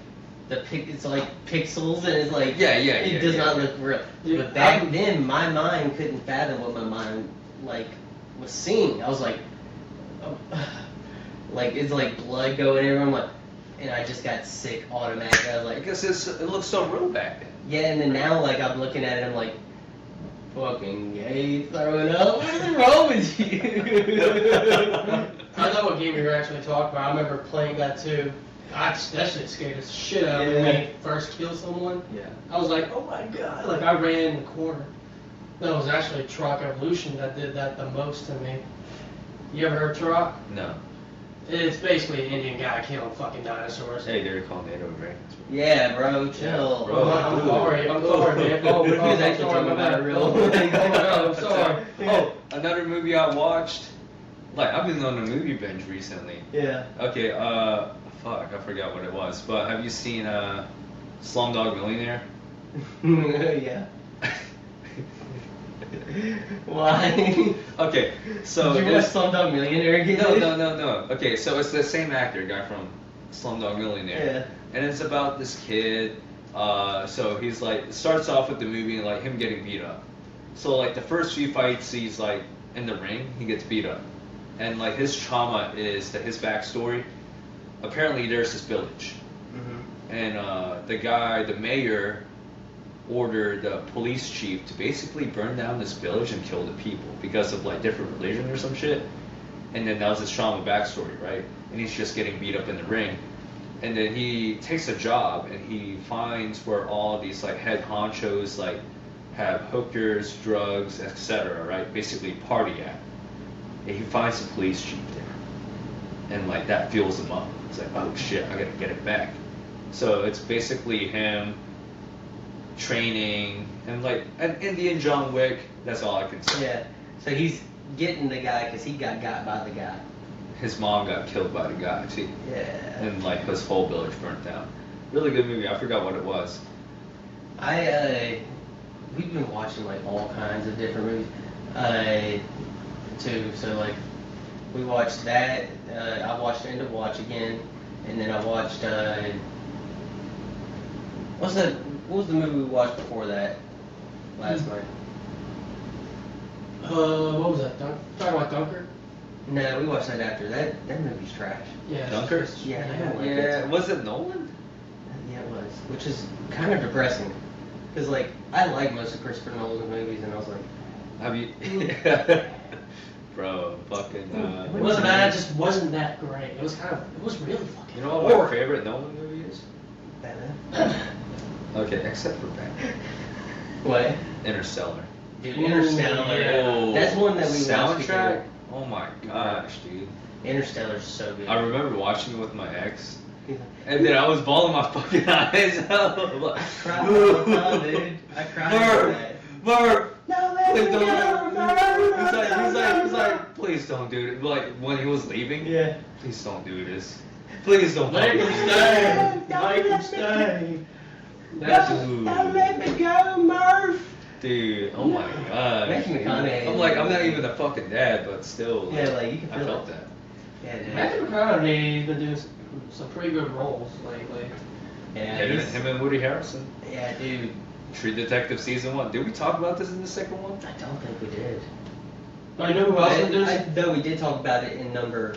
[SPEAKER 5] it's like pixels, and it's like it does not look real.
[SPEAKER 6] Yeah,
[SPEAKER 5] But back then, my mind couldn't fathom what my mind like was seeing. I was like, oh, like it's like blood going everywhere. I'm like, and I just got sick automatically. I was like,
[SPEAKER 4] Because it looks so real back then.
[SPEAKER 5] yeah. And then now, like I'm looking at it, I'm like, fucking gay, throwing up. What is wrong with you?
[SPEAKER 6] I know what game you're actually talking about. I remember playing that too. That shit scared the shit out of me when you first kill someone.
[SPEAKER 4] Yeah.
[SPEAKER 6] I was like, oh my god. Like I ran in the corner. That was actually Troc Evolution that did that the most to me. You ever heard Troc?
[SPEAKER 4] No.
[SPEAKER 6] It's basically an Indian guy killing fucking dinosaurs.
[SPEAKER 4] Hey, they're called NATO dragons.
[SPEAKER 5] Yeah, bro, chill.
[SPEAKER 4] Bro.
[SPEAKER 6] I'm sorry, man. Oh,
[SPEAKER 5] He
[SPEAKER 6] bro,
[SPEAKER 5] was
[SPEAKER 6] I'm
[SPEAKER 5] actually
[SPEAKER 6] sorry,
[SPEAKER 5] talking
[SPEAKER 6] my
[SPEAKER 5] about
[SPEAKER 6] bad.
[SPEAKER 5] a real.
[SPEAKER 6] I'm sorry.
[SPEAKER 4] Oh, another movie I watched. Like I've been on a movie binge recently.
[SPEAKER 5] Yeah.
[SPEAKER 4] Okay, fuck, I forgot what it was. But have you seen Slumdog Millionaire?
[SPEAKER 5] Yeah. Why?
[SPEAKER 4] Okay, so
[SPEAKER 5] Did you watch Slumdog Millionaire again?
[SPEAKER 4] no. Okay, so it's the same actor, guy from Slumdog Millionaire.
[SPEAKER 5] Yeah.
[SPEAKER 4] And it's about this kid. So he's like, it starts off with the movie like him getting beat up. So like the first few fights he's like in the ring, he gets beat up. And like his trauma is that his backstory. Apparently there's this village.
[SPEAKER 5] Mm-hmm.
[SPEAKER 4] And the mayor ordered the police chief to basically burn down this village and kill the people because of like different religion or some shit. And then that was his trauma backstory, right? And he's just getting beat up in the ring. And then he takes a job and he finds where all these like head honchos like have hookers, drugs, etc. Right? Basically party at. And he finds the police chief there. And like that fuels him up. It's like, oh shit, I gotta get it back. So it's basically him training and like an Indian John Wick. That's all I can say.
[SPEAKER 5] Yeah. So he's getting the guy because he got by the guy.
[SPEAKER 4] His mom got killed by the guy too.
[SPEAKER 5] Yeah.
[SPEAKER 4] And like his whole village burnt down. Really good movie. I forgot what it was.
[SPEAKER 5] We've been watching like all kinds of different movies. Too. So like we watched that. I watched End of Watch again, and then I watched. What was the movie we watched before that last night?
[SPEAKER 6] What was that? Talking about Dunkirk?
[SPEAKER 5] No, we watched that after. That movie's trash.
[SPEAKER 6] Yeah.
[SPEAKER 4] Dunkirk?
[SPEAKER 5] Yeah, I don't like
[SPEAKER 4] Yeah.
[SPEAKER 5] it.
[SPEAKER 4] Was it Nolan?
[SPEAKER 5] Yeah, it was. Which is kind of depressing. Because, like, I like most of Christopher Nolan's movies, and I was like,
[SPEAKER 4] Have you? Bro, fucking.
[SPEAKER 6] It wasn't bad, it just wasn't that great. It was really fucking
[SPEAKER 4] You know what my
[SPEAKER 6] boring.
[SPEAKER 4] favorite Nolan movie is?
[SPEAKER 5] Batman.
[SPEAKER 4] Okay, except for Batman.
[SPEAKER 5] What?
[SPEAKER 4] Interstellar.
[SPEAKER 5] Dude,
[SPEAKER 6] Ooh,
[SPEAKER 5] Interstellar.
[SPEAKER 6] yeah.
[SPEAKER 5] That's one that we watched
[SPEAKER 4] soundtrack.
[SPEAKER 5] together.
[SPEAKER 4] Oh my gosh, dude.
[SPEAKER 5] Interstellar's so good.
[SPEAKER 4] I remember watching it with my ex, and then I was bawling my fucking eyes out.
[SPEAKER 5] I cried all the time, dude. I cried for that.
[SPEAKER 4] Murph,
[SPEAKER 5] No, let
[SPEAKER 4] please
[SPEAKER 5] me
[SPEAKER 4] don't.
[SPEAKER 5] go, Murph.
[SPEAKER 4] He's like, please don't do it. Like when he was leaving.
[SPEAKER 5] Yeah.
[SPEAKER 4] Please don't do this. Please don't.
[SPEAKER 6] Make him
[SPEAKER 4] fucking do
[SPEAKER 6] stay.
[SPEAKER 5] Don't
[SPEAKER 6] Make him
[SPEAKER 5] let me
[SPEAKER 6] stay.
[SPEAKER 4] Dude.
[SPEAKER 5] Don't let me go, Murph.
[SPEAKER 4] Dude, oh my god.
[SPEAKER 5] Matthew McConaughey.
[SPEAKER 4] I'm like, I'm not even a fucking dad, but still.
[SPEAKER 5] Yeah, like, you can
[SPEAKER 4] I
[SPEAKER 5] feel
[SPEAKER 4] felt
[SPEAKER 5] it.
[SPEAKER 4] that.
[SPEAKER 5] Yeah, dude.
[SPEAKER 6] Matthew McConaughey's been doing some pretty good roles lately.
[SPEAKER 5] Yeah,
[SPEAKER 4] Him and Woody Harrelson.
[SPEAKER 5] yeah, dude.
[SPEAKER 4] True Detective season 1. Did we talk about this in the second one?
[SPEAKER 5] I don't think we did.
[SPEAKER 6] But you know who else been doing?
[SPEAKER 5] Though we did talk about it in number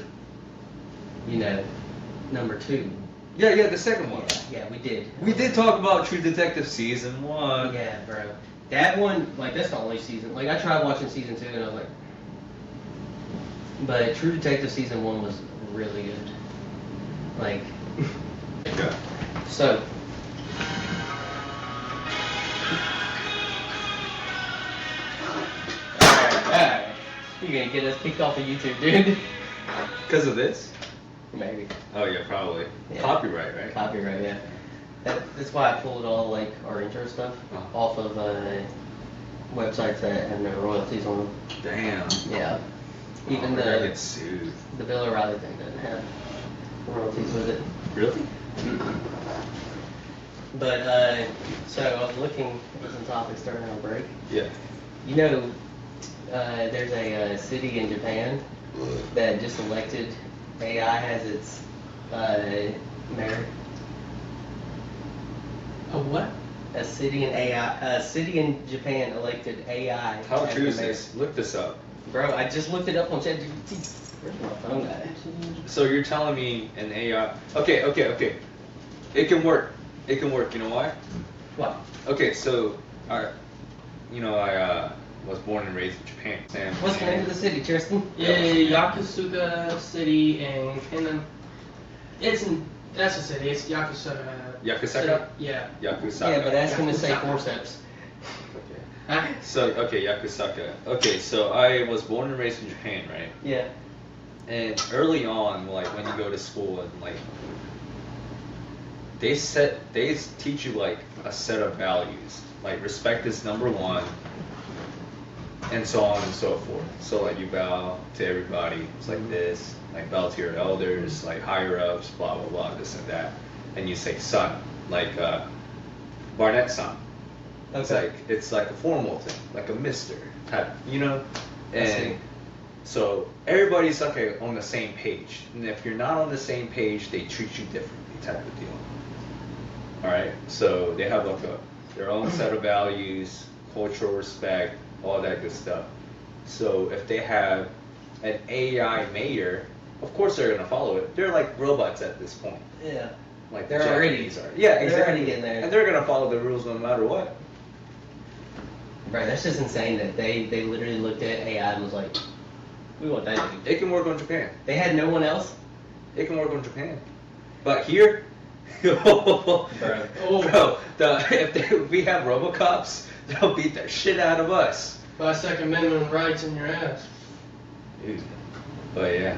[SPEAKER 5] 2.
[SPEAKER 4] Yeah, the second one.
[SPEAKER 5] Yeah, we did.
[SPEAKER 4] We did talk about True Detective season 1.
[SPEAKER 5] Yeah, bro. That one, like, that's the only season. Like, I tried watching season 2 and I was like, but True Detective season 1 was really good. Like,
[SPEAKER 4] Okay.
[SPEAKER 5] so. Alright. You're gonna get us kicked off of YouTube, dude.
[SPEAKER 4] Because of this?
[SPEAKER 5] Maybe.
[SPEAKER 4] Oh yeah, probably.
[SPEAKER 5] Yeah.
[SPEAKER 4] Copyright, right?
[SPEAKER 5] Copyright, yeah. That's why I pulled all, like, our intro stuff off of websites that have no royalties on them.
[SPEAKER 4] Damn.
[SPEAKER 5] Yeah. Even
[SPEAKER 4] we're gonna
[SPEAKER 5] the
[SPEAKER 4] get sued.
[SPEAKER 5] Bill O'Reilly thing doesn't have royalties with it.
[SPEAKER 4] Really?
[SPEAKER 5] But, so I was looking at some topics during our break.
[SPEAKER 4] Yeah.
[SPEAKER 5] You know, there's a city in Japan that just elected AI as its mayor.
[SPEAKER 6] A what?
[SPEAKER 5] A city in Japan elected AI.
[SPEAKER 4] How
[SPEAKER 5] as
[SPEAKER 4] true
[SPEAKER 5] the
[SPEAKER 4] is
[SPEAKER 5] mayor.
[SPEAKER 4] this? Look this up.
[SPEAKER 5] Bro, I just looked it up on ChatGPT. Where's my phone at?
[SPEAKER 4] So you're telling me an AI? Okay. It can work. It can work. You know why?
[SPEAKER 5] What?
[SPEAKER 4] Okay, so I was born and raised in Japan.
[SPEAKER 5] What's the name of the city, Tristan?
[SPEAKER 6] Yeah, Yakusuka City and that's a city. It's Yakusuka.
[SPEAKER 4] Yakusaka?
[SPEAKER 6] Yeah.
[SPEAKER 4] Yakusaka.
[SPEAKER 5] Yeah, but ask him to say
[SPEAKER 6] Yakusaka.
[SPEAKER 5] forceps.
[SPEAKER 4] Okay. So Yakusaka. Okay, so I was born and raised in Japan, right?
[SPEAKER 5] Yeah.
[SPEAKER 4] And early on, like when you go to school and like they teach you like a set of values. Like respect is number one, and so on and so forth. So like you bow to everybody. It's like this. Like bow to your elders, like higher ups, blah blah blah, this and that. And you say son, like Barnett son.
[SPEAKER 5] Okay.
[SPEAKER 4] It's like a formal thing, like a Mister type, you know,
[SPEAKER 5] I see.
[SPEAKER 4] and so everybody's okay on the same page. And if you're not on the same page, they treat you differently, type of deal. All right, so they have like their own set of values, cultural respect, all that good stuff. So if they have an AI mayor, of course they're gonna follow it. They're like robots at this point.
[SPEAKER 5] Yeah.
[SPEAKER 4] Like
[SPEAKER 5] They're
[SPEAKER 4] the
[SPEAKER 5] already-
[SPEAKER 4] Japanese are. Yeah,
[SPEAKER 5] they're
[SPEAKER 4] exactly.
[SPEAKER 5] already getting there.
[SPEAKER 4] And they're gonna follow the rules no matter what.
[SPEAKER 5] Bro, that's just insane that they literally looked at AI and was like, we want that dude.
[SPEAKER 4] It can work on Japan.
[SPEAKER 5] They had no one else?
[SPEAKER 4] It can work on Japan. But here, bro, if we have RoboCops, they'll beat the shit out of us.
[SPEAKER 6] By Second Amendment rights in your ass.
[SPEAKER 4] Dude. But yeah.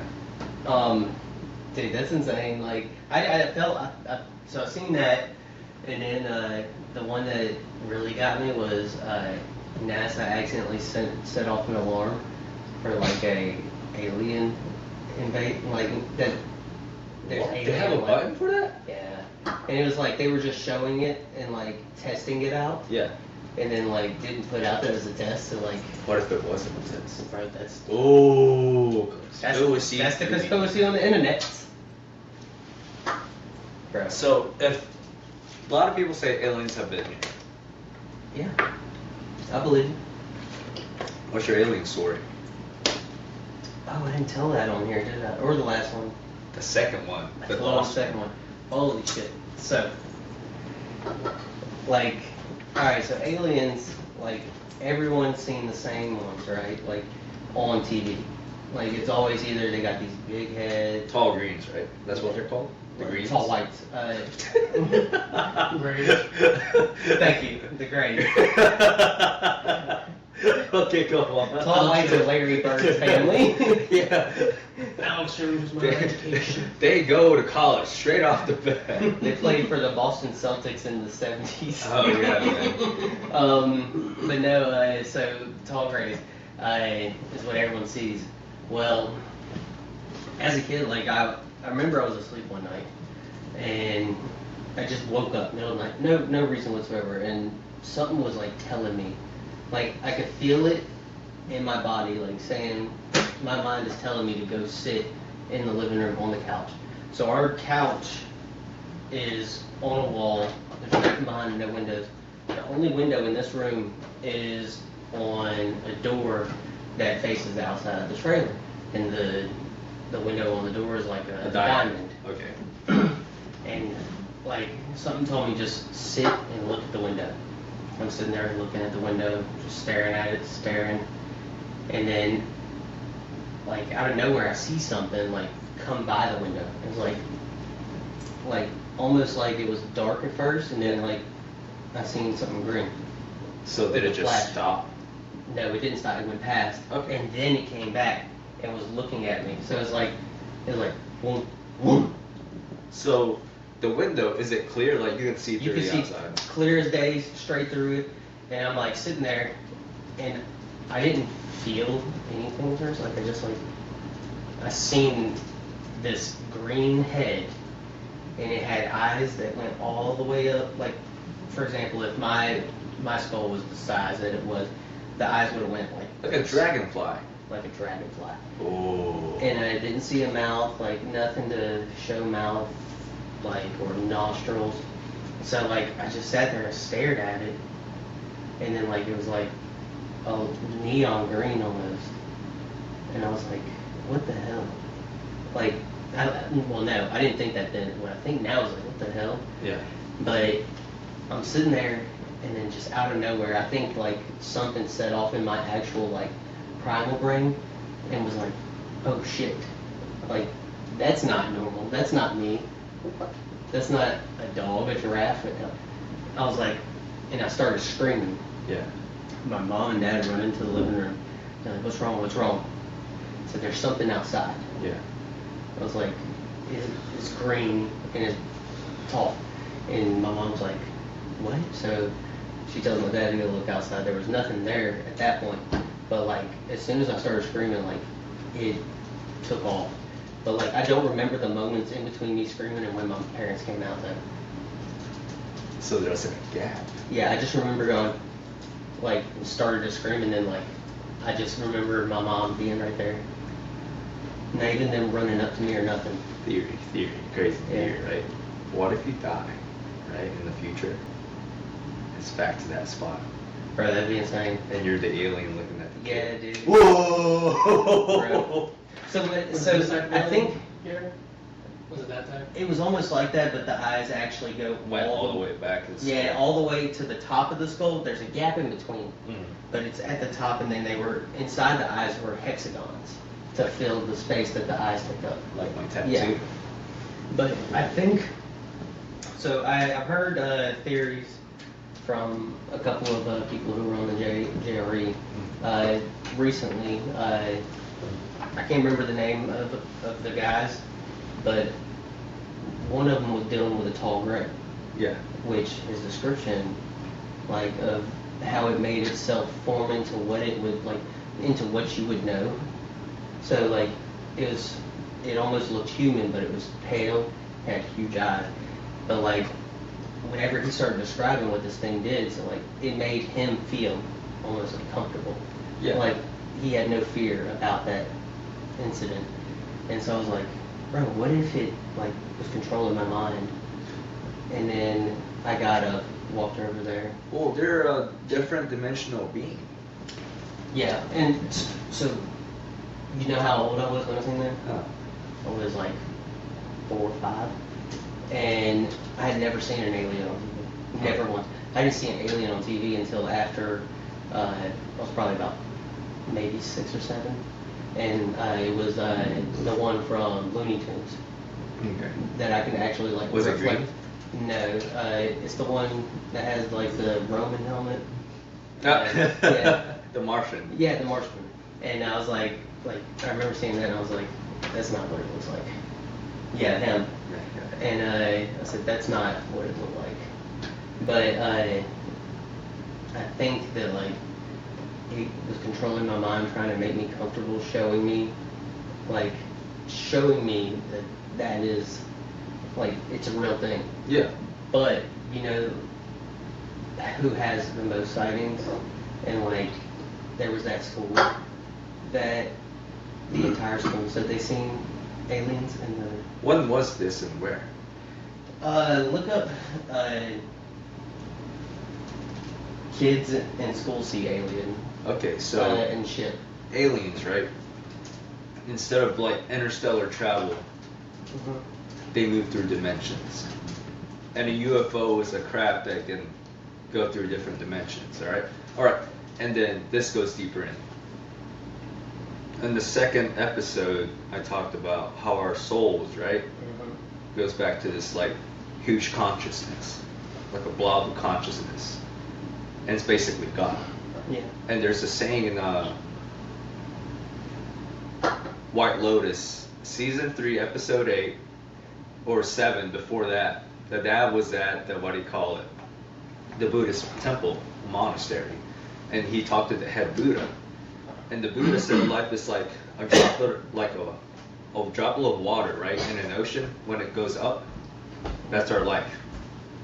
[SPEAKER 5] Dude, that's insane. Like, I felt, so I seen that, and then the one that really got me was NASA accidentally set off an alarm for like a alien invade, like that. There's
[SPEAKER 4] What? They
[SPEAKER 5] alien,
[SPEAKER 4] have a
[SPEAKER 5] like-
[SPEAKER 4] button for that?
[SPEAKER 5] Yeah, and it was like they were just showing it and like testing it out,
[SPEAKER 4] Yeah.
[SPEAKER 5] and then like didn't put out that as a test. So like,
[SPEAKER 4] What if it wasn't a test?
[SPEAKER 5] bro, that's
[SPEAKER 4] Oh,
[SPEAKER 5] that's
[SPEAKER 4] conspiracy.
[SPEAKER 5] the conspiracy on the internet. Bro.
[SPEAKER 4] So if a lot of people say aliens have been here,
[SPEAKER 5] Yeah, I believe it.
[SPEAKER 4] what's your alien story?
[SPEAKER 5] Oh, I didn't tell that on here, did I? Or the last one.
[SPEAKER 4] The second one.
[SPEAKER 5] I
[SPEAKER 4] The
[SPEAKER 5] told on the
[SPEAKER 4] lost
[SPEAKER 5] second one. Holy shit. So, like, alright, so aliens, like, everyone's seen the same ones, right? Like, on TV. Like, it's always either they got these big heads,
[SPEAKER 4] Tall greens, right? That's what they're called? The greens?
[SPEAKER 5] tall whites.
[SPEAKER 6] Great.
[SPEAKER 5] Thank you, the greys.
[SPEAKER 4] Okay, go on.
[SPEAKER 5] Tall whites are Larry Bird's family.
[SPEAKER 4] Yeah.
[SPEAKER 6] Alex Jones was my education.
[SPEAKER 4] They go to college straight off the bat.
[SPEAKER 5] They played for the Boston Celtics in the 70s.
[SPEAKER 4] Oh, yeah, man.
[SPEAKER 5] But no, so tall grays is what everyone sees. Well, as a kid, like I remember I was asleep one night, and I just woke up middle of the night, no reason whatsoever, and something was like telling me, like I could feel it in my body, like saying, my mind is telling me to go sit in the living room on the couch. So our couch is on a wall, there's nothing behind it, no windows. The only window in this room is on a door that faces the outside of the trailer. And the window on the door is like a diamond.
[SPEAKER 4] Okay.
[SPEAKER 5] And like something told me just sit and look at the window. I'm sitting there looking at the window, just staring at it, staring. And then like out of nowhere I see something like come by the window. It was like almost like it was dark at first, and then like I seen something green.
[SPEAKER 4] So did it just
[SPEAKER 5] Flash.
[SPEAKER 4] stop?
[SPEAKER 5] No, it didn't stop. It went past,
[SPEAKER 4] Okay.
[SPEAKER 5] and then it came back and was looking at me. So it was like boom, boom.
[SPEAKER 4] So the window, is it clear? Like you can see
[SPEAKER 5] You
[SPEAKER 4] through
[SPEAKER 5] can
[SPEAKER 4] the
[SPEAKER 5] see
[SPEAKER 4] outside?
[SPEAKER 5] clear as day, straight through it. And I'm like sitting there, and I didn't feel anything at first. Like I seen this green head, and it had eyes that went all the way up. Like, for example, if my skull was the size that it was, the eyes would have went
[SPEAKER 4] Like a dragonfly.
[SPEAKER 5] like a dragonfly.
[SPEAKER 4] Oh.
[SPEAKER 5] And I didn't see a mouth, like nothing to show mouth, like, or nostrils. So like I just sat there and stared at it, and then like it was like a neon green almost, and I was like, what the hell? Like, well no, I didn't think that then. What I think now is like, what the hell?
[SPEAKER 4] Yeah.
[SPEAKER 5] But I'm sitting there, and then just out of nowhere, I think like something set off in my actual like primal brain, and was like, oh shit, like that's not normal, that's not me, that's not a dog, a giraffe. I was like, and I started screaming.
[SPEAKER 4] Yeah.
[SPEAKER 5] My mom and dad run into the living room. They're like, what's wrong? What's wrong? I said, there's something outside.
[SPEAKER 4] Yeah.
[SPEAKER 5] I was like, it's green and it's tall. And my mom's like, what? So she tells my dad to go look outside. There was nothing there at that point. But like, as soon as I started screaming, like, it took off. But like, I don't remember the moments in between me screaming and when my parents came out though.
[SPEAKER 4] So there's like a gap.
[SPEAKER 5] Yeah, I just remember going, like, started to scream, and then, like, I just remember my mom being right there. Not even them running up to me or nothing.
[SPEAKER 4] Theory, crazy theory,
[SPEAKER 5] Yeah.
[SPEAKER 4] right? What if you die, right, in the future? It's back to that spot.
[SPEAKER 5] Bro, that'd be insane.
[SPEAKER 4] And you're the alien looking at the
[SPEAKER 5] Yeah,
[SPEAKER 4] kid.
[SPEAKER 5] dude.
[SPEAKER 4] Whoa!
[SPEAKER 5] Bro. So
[SPEAKER 6] Was it
[SPEAKER 5] so
[SPEAKER 6] this type of
[SPEAKER 5] I think
[SPEAKER 6] here? Was it that type?
[SPEAKER 5] it was almost like that, but the eyes actually go
[SPEAKER 4] Went all the way back. To the
[SPEAKER 5] Yeah,
[SPEAKER 4] skull.
[SPEAKER 5] all the way to the top of the skull. There's a gap in between, but it's at the top, and then they were inside the eyes were hexagons to fill the space that the eyes took up.
[SPEAKER 4] Like my tattoo.
[SPEAKER 5] Yeah. But I think so. I've heard theories from a couple of people who were on the JRE recently. I can't remember the name of the guys, but one of them was dealing with a tall gray.
[SPEAKER 4] Yeah.
[SPEAKER 5] Which his description, like, of how it made itself form into what it would, like, into what you would know. So, like, it almost looked human, but it was pale, had huge eyes. But, like, whenever he started describing what this thing did, so, like, it made him feel almost uncomfortable.
[SPEAKER 4] Yeah.
[SPEAKER 5] Like, he had no fear about that incident. And so I was like, bro, what if it, like, was controlling my mind? And then I got up, walked over there.
[SPEAKER 4] Well, they're a different dimensional being.
[SPEAKER 5] Yeah, and so, you know how old I was when I was in there?
[SPEAKER 4] Huh.
[SPEAKER 5] I was like 4 or 5. And I had never seen an alien on TV. Never once. I didn't see an alien on TV until after I was probably about maybe 6 or 7. And it was the one from Looney Tunes
[SPEAKER 4] Okay.
[SPEAKER 5] that I can actually, like,
[SPEAKER 4] Was it
[SPEAKER 5] reflect.
[SPEAKER 4] green?
[SPEAKER 5] No, it's the one that has, like, the Roman helmet.
[SPEAKER 4] Yeah. The Martian.
[SPEAKER 5] Yeah, the Martian. And I was like, I remember seeing that, and I was like, that's not what it looks like. Yeah, him. And I said, that's not what it looked like. But I think that, like, he was controlling my mind, trying to make me comfortable, showing me that that is, like, it's a real thing.
[SPEAKER 4] Yeah.
[SPEAKER 5] But, you know, who has the most sightings? And, like, there was that school that the entire school said they seen aliens in the...
[SPEAKER 4] When was this and where?
[SPEAKER 5] Look up, kids in school see alien,
[SPEAKER 4] Okay, so
[SPEAKER 5] and shit.
[SPEAKER 4] aliens, right? Instead of like interstellar travel, they move through dimensions. And a UFO is a craft that can go through different dimensions, alright? Alright, and then this goes deeper in. In the second episode, I talked about how our souls, right, goes back to this like huge consciousness, like a blob of consciousness. And it's basically God.
[SPEAKER 5] Yeah.
[SPEAKER 4] And there's a saying in White Lotus, season 3, episode 8, or 7 before that, the dad was at the, what do you call it, the Buddhist temple, monastery, and he talked to the head Buddha, and the Buddha said life is like a droplet, like a droplet of water, right, in an ocean. When it goes up, that's our life,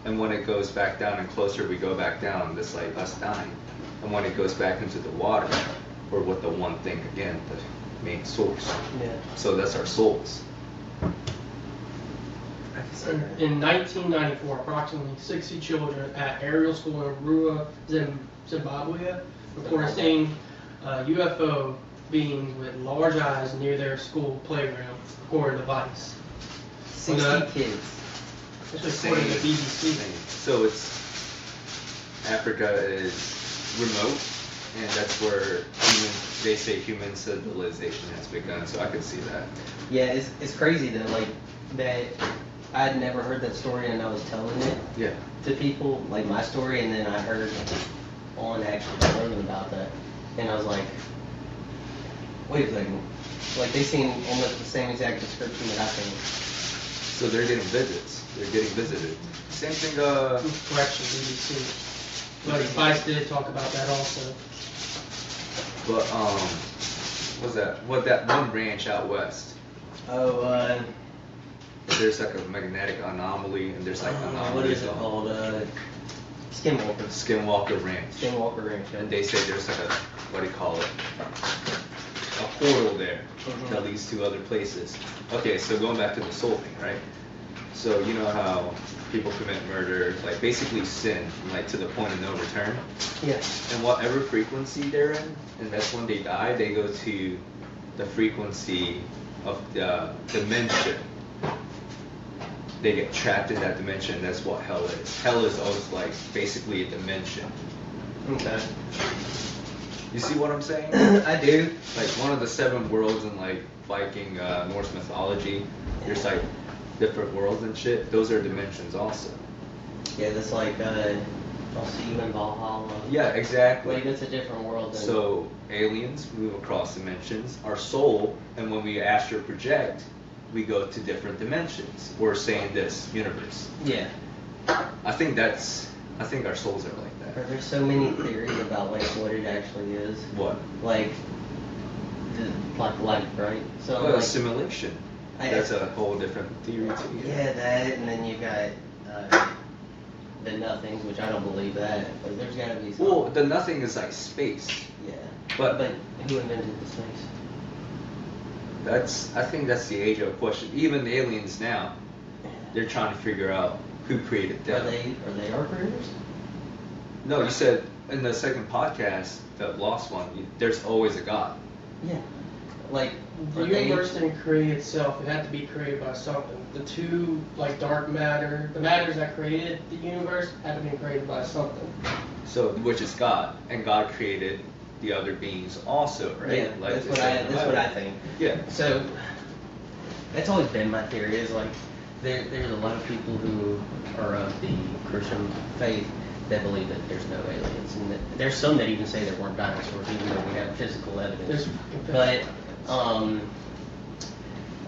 [SPEAKER 4] and when it goes back down and closer we go back down, that's like us dying, and when it goes back into the water, we're with the one thing again, the main source.
[SPEAKER 5] Yeah.
[SPEAKER 4] So that's our souls.
[SPEAKER 6] In 1994, approximately 60 children at Aerial School in Rua, Zimbabwe, reported seeing UFO beings with large eyes near their school playground, according to Vice.
[SPEAKER 5] 60 kids.
[SPEAKER 6] That's according to BBC.
[SPEAKER 4] So it's Africa is remote, and that's where they say human civilization has begun. So I can see that.
[SPEAKER 5] Yeah, it's crazy though, like, that I had never heard that story, and I was telling it
[SPEAKER 4] Yeah.
[SPEAKER 5] to people, like my story, and then I heard on actually learning about that, and I was like, wait a second, like, they seem almost the same exact description that I think.
[SPEAKER 4] So they're getting visits. They're getting visited. Same thing.
[SPEAKER 6] Correction, BBC. But Vice did talk about that also.
[SPEAKER 4] But what's that? What that one ranch out west?
[SPEAKER 5] Oh,
[SPEAKER 4] there's like a magnetic anomaly, and there's like
[SPEAKER 5] what
[SPEAKER 4] anomalies.
[SPEAKER 5] is it called? Skinwalker.
[SPEAKER 4] Skinwalker Ranch.
[SPEAKER 5] Skinwalker Ranch. Yeah.
[SPEAKER 4] And they say there's like a, what do you call it? A portal there that leads to other places. Okay, so going back to the soul thing, right? So you know how people commit murder, like basically sin, like to the point of no return?
[SPEAKER 5] Yeah.
[SPEAKER 4] And whatever frequency they're in, and that's when they die, they go to the frequency of the dimension. They get trapped in that dimension. That's what hell is. Hell is always like basically a dimension.
[SPEAKER 5] Okay.
[SPEAKER 4] You see what I'm saying?
[SPEAKER 5] I do.
[SPEAKER 4] Like one of the 7 worlds in like Viking Norse mythology. There's like different worlds and shit. Those are dimensions also.
[SPEAKER 5] Yeah, that's like I'll see you in Valhalla.
[SPEAKER 4] Yeah, exactly.
[SPEAKER 5] Like that's a different world. Than
[SPEAKER 4] So aliens move across dimensions. Our soul, and when we astral project, we go to different dimensions. We're saying this universe.
[SPEAKER 5] Yeah.
[SPEAKER 4] I think our souls are like that.
[SPEAKER 5] There's so many theories about like what it actually is.
[SPEAKER 4] What?
[SPEAKER 5] Like life, right? So
[SPEAKER 4] Well,
[SPEAKER 5] like,
[SPEAKER 4] assimilation. That's a whole different theory too.
[SPEAKER 5] yeah, that, and then you got the nothings, which I don't believe that, but there's gotta be some.
[SPEAKER 4] Well, the nothing is like space.
[SPEAKER 5] Yeah.
[SPEAKER 4] But
[SPEAKER 5] who invented the space?
[SPEAKER 4] I think that's the age-old question. Even the aliens now, they're trying to figure out who created
[SPEAKER 5] Are
[SPEAKER 4] death.
[SPEAKER 5] they our creators?
[SPEAKER 4] No, you said in the second podcast, the lost one, there's always a God.
[SPEAKER 5] Yeah. Like
[SPEAKER 6] The universe didn't create itself. It had to be created by something. The two, like dark matter, the matters that created the universe had to be created by something.
[SPEAKER 4] So, which is God, and God created the other beings also, right?
[SPEAKER 5] Yeah,
[SPEAKER 4] Like
[SPEAKER 5] that's
[SPEAKER 4] the
[SPEAKER 5] what
[SPEAKER 4] second
[SPEAKER 5] that's what I
[SPEAKER 4] Bible.
[SPEAKER 5] think.
[SPEAKER 4] Yeah.
[SPEAKER 5] So that's always been my theory. Is like there's a lot of people who are of the Christian faith that believe that there's no aliens, and that there's some that even say there weren't dinosaurs, even though we have physical evidence. But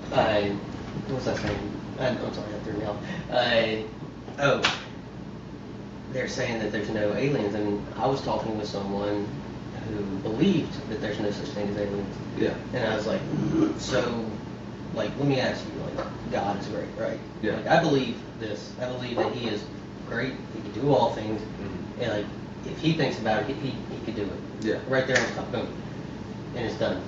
[SPEAKER 5] what was I saying? I'm sorry, I threw me off. They're saying that there's no aliens, and I was talking with someone who believed that there's no such thing as aliens.
[SPEAKER 4] Yeah.
[SPEAKER 5] And I was like, so, like, let me ask you, like, God is great, right?
[SPEAKER 4] Yeah.
[SPEAKER 5] Like, I believe this. I believe that He is great. He can do all things.
[SPEAKER 4] Mhm.
[SPEAKER 5] And, like, if He thinks about it, he could do it.
[SPEAKER 4] Yeah.
[SPEAKER 5] Right there on top, boom. And it's done.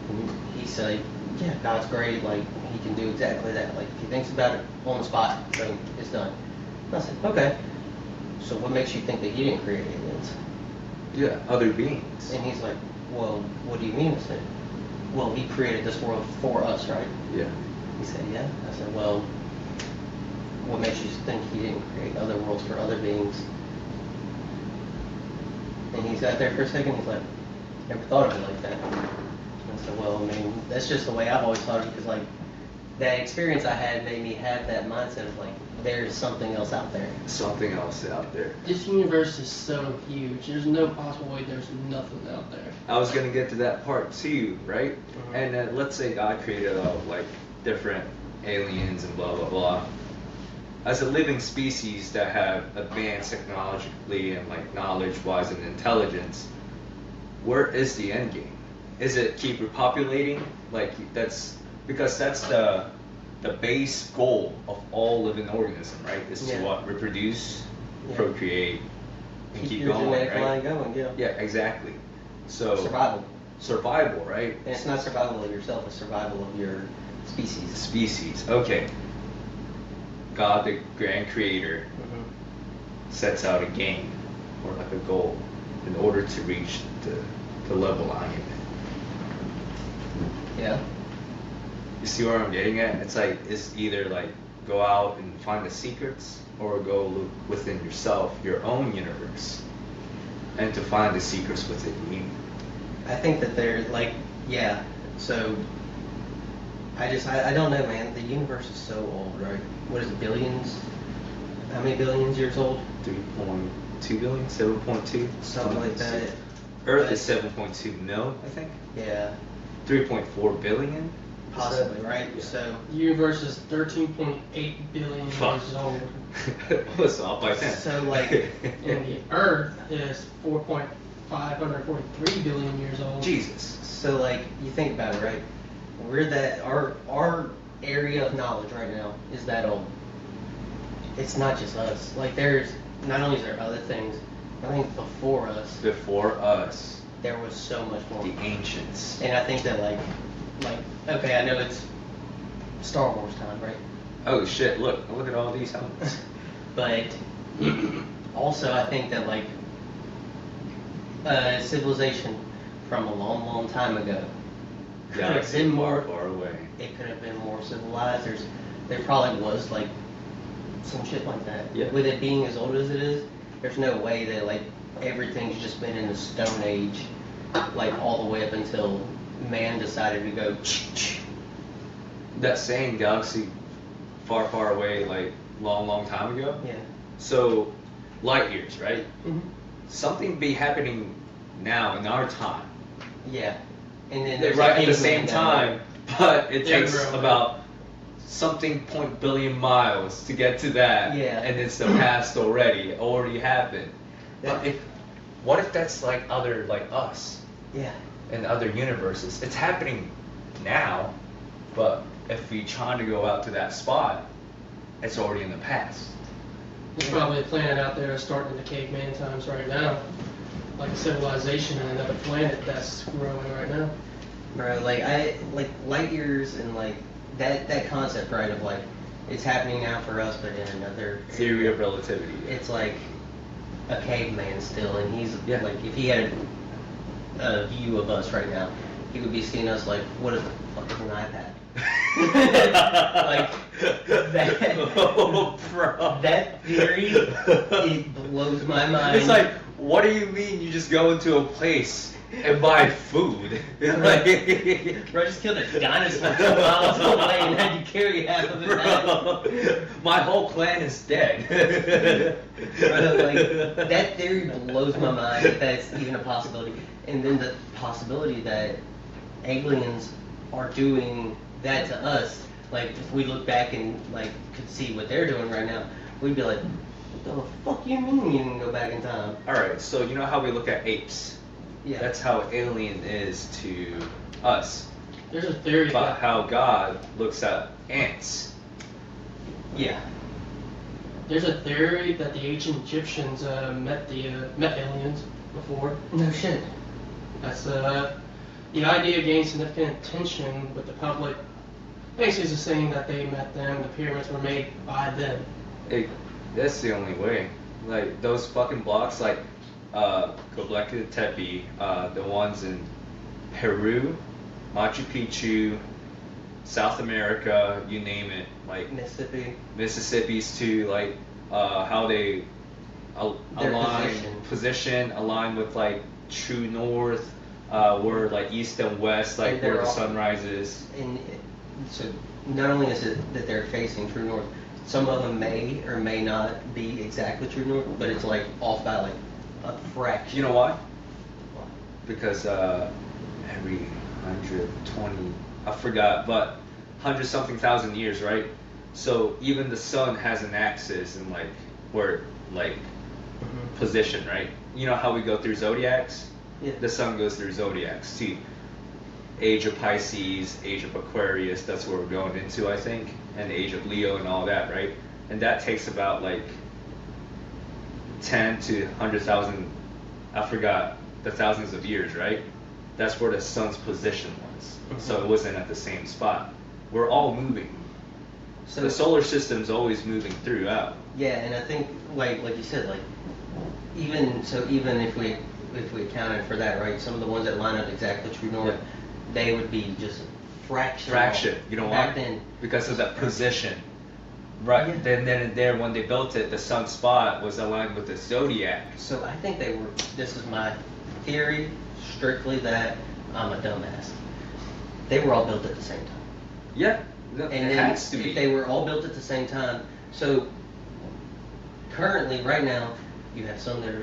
[SPEAKER 5] And he said, yeah, God's great. Like, He can do exactly that. Like, if He thinks about it on the spot, boom, it's done. And I said, okay. So what makes you think that He didn't create aliens?
[SPEAKER 4] Yeah, other beings.
[SPEAKER 5] And he's like, well, what do you mean? I said, well, He created this world for us, right?
[SPEAKER 4] Yeah.
[SPEAKER 5] He said, yeah. I said, well, what makes you think He didn't create other worlds for other beings? And he sat there for a second, he's like, never thought of it like that. And I said, well, I mean, that's just the way I've always thought of it, because, like, that experience I had made me have that mindset of, like, there's something else out there.
[SPEAKER 4] Something else out there.
[SPEAKER 6] This universe is so huge. There's no possible way there's nothing out there.
[SPEAKER 4] I was gonna get to that part too, right?
[SPEAKER 5] Mhm.
[SPEAKER 4] And let's say God created like different aliens and blah blah blah. As a living species that have advanced technologically and like knowledge-wise and intelligence, where is the end game? Is it keep repopulating? Like that's because that's the base goal of all living organism, right? Is to
[SPEAKER 5] Yeah.
[SPEAKER 4] what? Reproduce,
[SPEAKER 5] Yeah.
[SPEAKER 4] procreate, and keep
[SPEAKER 5] your
[SPEAKER 4] going,
[SPEAKER 5] genetic
[SPEAKER 4] right?
[SPEAKER 5] line going, yeah.
[SPEAKER 4] Yeah, exactly. So
[SPEAKER 5] Survival.
[SPEAKER 4] survival, right?
[SPEAKER 5] And it's not survival of yourself, it's survival of your species.
[SPEAKER 4] Species. Okay. God, the grand creator,
[SPEAKER 5] Mm-hmm.
[SPEAKER 4] sets out a game or like a goal in order to reach the level I'm in.
[SPEAKER 5] Yeah.
[SPEAKER 4] You see where I'm getting at? It's like it's either like go out and find the secrets or go look within yourself, your own universe, and to find the secrets within you.
[SPEAKER 5] I think that they're like, yeah. So I don't know, man. The universe is so old, right? What is it, billions? How many billions years old?
[SPEAKER 4] 3.2 billion, 7.2,
[SPEAKER 5] Something like that.
[SPEAKER 4] Earth is 7.2 mil, I think.
[SPEAKER 5] Yeah,
[SPEAKER 4] 3.4 billion.
[SPEAKER 5] possibly, right?
[SPEAKER 4] Yeah.
[SPEAKER 5] So
[SPEAKER 6] The universe is 13.8 billion
[SPEAKER 4] Fuck.
[SPEAKER 6] years old.
[SPEAKER 4] What's off by 10?
[SPEAKER 5] So, like,
[SPEAKER 6] And the Earth is 4.543 billion years old.
[SPEAKER 4] Jesus.
[SPEAKER 5] So, like, you think about it, right? We're that our area of knowledge right now is that it's not just us. Like there's not only is there other things, I think before us there was so much more.
[SPEAKER 4] The ancients.
[SPEAKER 5] And I think that like okay, I know it's Star Wars time, right?
[SPEAKER 4] Oh shit! Look at all these helmets.
[SPEAKER 5] But also I think that like civilization from a long, long time ago could have
[SPEAKER 4] Galaxy
[SPEAKER 5] been more
[SPEAKER 4] far away.
[SPEAKER 5] It could have been more civilized. There probably was like some shit like that.
[SPEAKER 4] Yeah.
[SPEAKER 5] With it being as old as it is, there's no way that like everything's just been in the Stone Age, like all the way up until man decided to go.
[SPEAKER 4] That saying, galaxy far, far away, like long time ago.
[SPEAKER 5] Yeah.
[SPEAKER 4] So, light years, right?
[SPEAKER 5] Mm-hmm.
[SPEAKER 4] Something be happening now in our time.
[SPEAKER 5] Yeah. And then
[SPEAKER 4] They're
[SPEAKER 5] there's
[SPEAKER 4] right at the
[SPEAKER 5] a
[SPEAKER 4] same
[SPEAKER 5] caveman down
[SPEAKER 4] time, but it
[SPEAKER 6] Yeah,
[SPEAKER 4] takes
[SPEAKER 6] bro.
[SPEAKER 4] about something point billion miles to get to that.
[SPEAKER 5] Yeah.
[SPEAKER 4] And it's the past already. It already happened.
[SPEAKER 5] Yeah.
[SPEAKER 4] But what if that's like other like us
[SPEAKER 5] there. Yeah.
[SPEAKER 4] in other universes? It's happening now, but if we try to go out to that spot, it's already in the past.
[SPEAKER 6] There's probably a planet out there starting in the caveman times right now, like a civilization in another planet that's growing right now.
[SPEAKER 5] Bro, like light years and like that concept, right, of like it's happening now for us, but in another
[SPEAKER 4] Theory of relativity.
[SPEAKER 5] it's like a caveman still, and he's
[SPEAKER 4] Yeah.
[SPEAKER 5] like if he had a view of us right now, he would be seeing us like, what is the fuck is an iPad? Like that.
[SPEAKER 4] Oh, bro.
[SPEAKER 5] That theory, it blows my mind.
[SPEAKER 4] It's like, what do you mean you just go into a place and buy food? Like,
[SPEAKER 5] Bro, just killed a dinosaur 2 miles away and had you carry half of it back.
[SPEAKER 4] bro, my whole clan is dead.
[SPEAKER 5] Bro, like, that theory blows my mind if that's even a possibility. And then the possibility that aliens are doing that to us, like if we look back and like could see what they're doing right now, we'd be like, what the fuck you mean you can go back in time?
[SPEAKER 4] Alright, so you know how we look at apes?
[SPEAKER 5] Yeah.
[SPEAKER 4] That's how alien is to us.
[SPEAKER 6] There's a theory
[SPEAKER 4] But
[SPEAKER 6] that
[SPEAKER 4] how God looks at ants.
[SPEAKER 5] Yeah.
[SPEAKER 6] there's a theory that the ancient Egyptians met aliens before.
[SPEAKER 5] No shit.
[SPEAKER 6] That's the idea gained significant attention with the public. Basically, it's just saying that they met them. The pyramids were made by them.
[SPEAKER 4] That's the only way. Like those fucking blocks, like Göbekli Tepe, the ones in Peru, Machu Picchu, South America, you name it. Like Mississippi's too. Like how they
[SPEAKER 5] Their
[SPEAKER 4] align
[SPEAKER 5] position.
[SPEAKER 4] align with like true north, where like east and west, like
[SPEAKER 5] And
[SPEAKER 4] where
[SPEAKER 5] they're
[SPEAKER 4] the
[SPEAKER 5] all-
[SPEAKER 4] sun rises.
[SPEAKER 5] And so not only is it that they're facing true north, some of them may or may not be exactly true north, but it's like off by like a fraction.
[SPEAKER 4] You know why? Because every 120, I forgot, but 100 something thousand years, right? So even the sun has an axis and like where like
[SPEAKER 5] Mhm.
[SPEAKER 4] position, right? You know how we go through zodiacs?
[SPEAKER 5] Yeah.
[SPEAKER 4] The sun goes through zodiacs too. Age of Pisces, age of Aquarius, that's where we're going into, I think, and the age of Leo and all that, right? And that takes about like 10 to 100,000, I forgot, the thousands of years, right? That's where the sun's position was. So it wasn't at the same spot. We're all moving.
[SPEAKER 5] So
[SPEAKER 4] The solar system's always moving throughout.
[SPEAKER 5] yeah, and I think like you said, like even if we accounted for that, right, some of the ones that line up exactly true north,
[SPEAKER 4] Yeah.
[SPEAKER 5] they would be just fraction.
[SPEAKER 4] Fraction. You know why?
[SPEAKER 5] Back then.
[SPEAKER 4] Because of that position. Right.
[SPEAKER 5] Yeah.
[SPEAKER 4] Then and there, when they built it, the sun spot was aligned with the zodiac.
[SPEAKER 5] So I think they were. This is my theory, strictly that I'm a dumbass. They were all built at the same time.
[SPEAKER 4] Yeah.
[SPEAKER 5] And
[SPEAKER 4] It
[SPEAKER 5] then
[SPEAKER 4] has to
[SPEAKER 5] if
[SPEAKER 4] be.
[SPEAKER 5] they were all built at the same time, so currently, right now, you have some that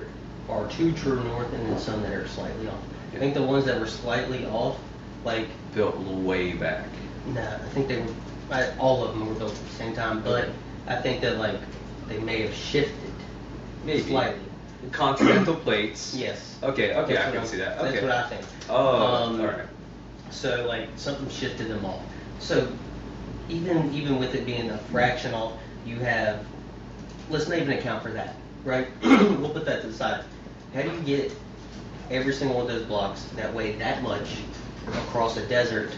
[SPEAKER 5] are too true north and then some that are slightly off. I think the ones that were slightly off, like,
[SPEAKER 4] built way back.
[SPEAKER 5] nah, I think they were, all of them were built at the same time, but
[SPEAKER 4] Okay.
[SPEAKER 5] I think that, like, they may have shifted
[SPEAKER 4] Maybe.
[SPEAKER 5] slightly.
[SPEAKER 4] Continental plates.
[SPEAKER 5] Yes.
[SPEAKER 4] Okay,
[SPEAKER 5] That's
[SPEAKER 4] I
[SPEAKER 5] what
[SPEAKER 4] can
[SPEAKER 5] I'm-
[SPEAKER 4] see that.
[SPEAKER 5] That's
[SPEAKER 4] Okay.
[SPEAKER 5] what I think.
[SPEAKER 4] Oh, alright.
[SPEAKER 5] So, like, something shifted them all. So, even with it being a fraction off, you have, let's not even account for that, right? We'll put that to the side. How do you get every single one of those blocks that weigh that much across a desert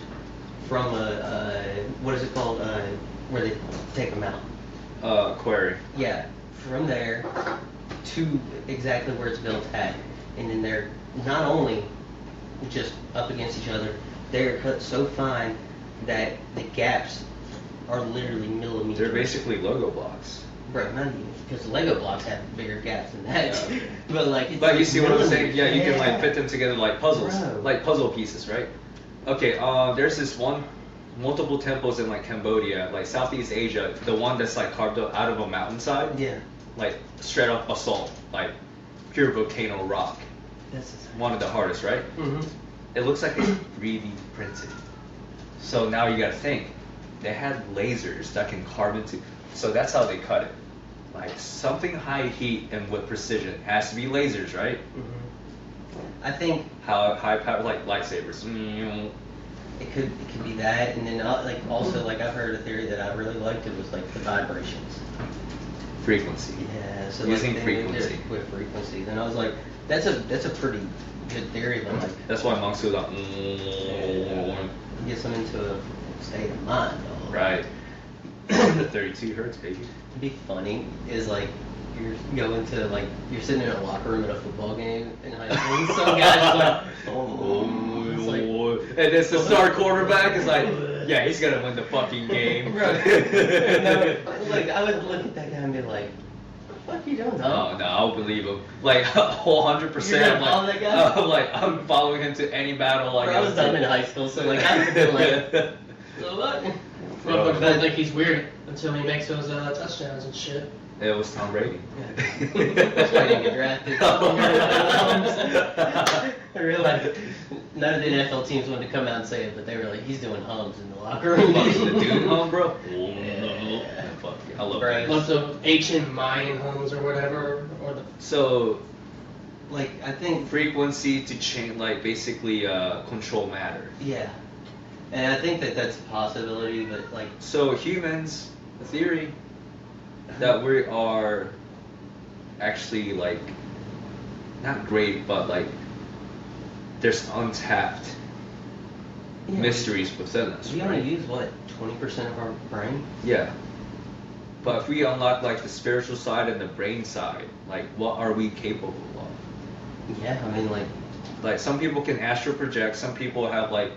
[SPEAKER 5] from what is it called, where they take them out?
[SPEAKER 4] Quarry.
[SPEAKER 5] Yeah, from there to exactly where it's built at. And then they're not only just up against each other, they're cut so fine that the gaps are literally millimeters.
[SPEAKER 4] They're basically Lego blocks.
[SPEAKER 5] Bro, not even, because Lego blocks have bigger gaps than that.
[SPEAKER 4] Yeah.
[SPEAKER 5] But like, it's
[SPEAKER 4] But you
[SPEAKER 5] like
[SPEAKER 4] see what I'm saying? Yeah, you can like
[SPEAKER 5] yeah.
[SPEAKER 4] fit them together like puzzles,
[SPEAKER 5] Bro.
[SPEAKER 4] like puzzle pieces, right? Okay, there's this multiple temples in like Cambodia, like Southeast Asia, the one that's like carved out of a mountainside,
[SPEAKER 5] Yeah,
[SPEAKER 4] like straight up basalt, like pure volcano rock.
[SPEAKER 5] that's insane.
[SPEAKER 4] One of the hardest, right?
[SPEAKER 5] Mm-hmm.
[SPEAKER 4] It looks like it's 3D printed. So now you gotta think, they had lasers that can carve into, so that's how they cut it. Like something high heat and with precision has to be lasers, right?
[SPEAKER 5] Mm-hmm. I think
[SPEAKER 4] How high power, like lightsabers.
[SPEAKER 5] it could be that, and then like also like I've heard a theory that I really liked. It was like the vibrations.
[SPEAKER 4] Frequency.
[SPEAKER 5] Yeah, so
[SPEAKER 4] Using
[SPEAKER 5] like, they
[SPEAKER 4] frequency.
[SPEAKER 5] did it with frequencies, and I was like, that's a pretty good theory, but like
[SPEAKER 4] That's why monks do that.
[SPEAKER 5] it gets them into a state of mind. Dog.
[SPEAKER 4] Right. 32 hertz, baby.
[SPEAKER 5] It'd be funny is like you're going to like you're sitting in a locker room at a football game in high school, and some guy's like, it's like,
[SPEAKER 4] And it's the star quarterback is like, yeah, he's gonna win the fucking game.
[SPEAKER 5] Bro. No, like I would look at that guy and be like, what you doing,
[SPEAKER 4] No,
[SPEAKER 5] dog?
[SPEAKER 4] no, I'll believe him. Like, whole 100%.
[SPEAKER 5] You're gonna follow that guy?
[SPEAKER 4] I'm like, I'm following him to any battle. Like,
[SPEAKER 5] Bro, I was dumb in high school, so like I would have been like, so what?
[SPEAKER 6] Motherfuckers don't think he's weird until he makes those touchdowns and shit.
[SPEAKER 4] It was Tom Brady.
[SPEAKER 5] That's why I didn't get drafted. I realized none of the NFL teams wanted to come out and say it, but they were like, he's doing hums in the locker room.
[SPEAKER 4] The dude home, bro.
[SPEAKER 5] Yeah.
[SPEAKER 4] Fuck, I love
[SPEAKER 5] Bro.
[SPEAKER 4] that.
[SPEAKER 6] Bunch of ancient Mayan homes or whatever, or the
[SPEAKER 4] So,
[SPEAKER 5] Like, I think,
[SPEAKER 4] frequency to change, like, basically control matter.
[SPEAKER 5] yeah. And I think that that's a possibility, but like,
[SPEAKER 4] So humans, the theory that we are actually like not great, but like there's untapped
[SPEAKER 5] you know,
[SPEAKER 4] mysteries within us,
[SPEAKER 5] we
[SPEAKER 4] right?
[SPEAKER 5] only use what, 20% of our brain?
[SPEAKER 4] Yeah. But if we unlock like the spiritual side and the brain side, like what are we capable of?
[SPEAKER 5] Yeah, I mean, like,
[SPEAKER 4] Like some people can astral project, some people have like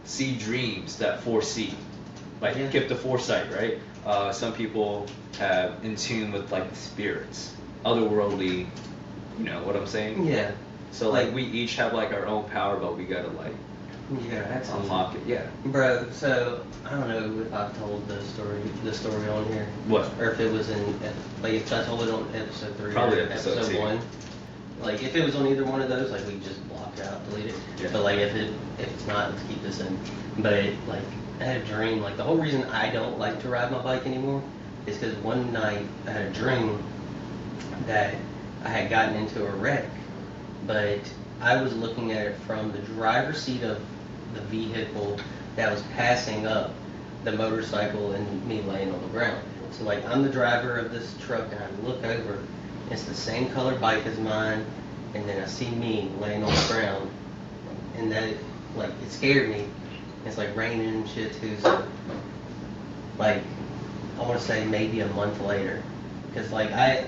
[SPEAKER 4] see dreams that foresee, like
[SPEAKER 5] Yeah.
[SPEAKER 4] give the foresight, right? Some people have in tune with like the spirits, otherworldly, you know what I'm saying?
[SPEAKER 5] yeah,
[SPEAKER 4] So like we each have like our own power, but we gotta like
[SPEAKER 5] yeah, that's
[SPEAKER 4] unlock it. Yeah.
[SPEAKER 5] Bro, so I don't know if I've told the story on here,
[SPEAKER 4] What?
[SPEAKER 5] or if it was in, like, if I told it on episode 3
[SPEAKER 4] Probably
[SPEAKER 5] or
[SPEAKER 4] episode
[SPEAKER 5] episode
[SPEAKER 4] 2.
[SPEAKER 5] 1. Like, if it was on either one of those, like, we just block it out, delete it.
[SPEAKER 4] Yeah.
[SPEAKER 5] But like, if it's not, let's keep this in. But like, I had a dream. Like, the whole reason I don't like to ride my bike anymore is because one night I had a dream that I had gotten into a wreck, but I was looking at it from the driver's seat of the vehicle that was passing up the motorcycle and me laying on the ground. So like, I'm the driver of this truck and I look over, it's the same color bike as mine, and then I see me laying on the ground, and that, like, it scared me. It's like raining and shit too, so like, I want to say maybe a month later, because like I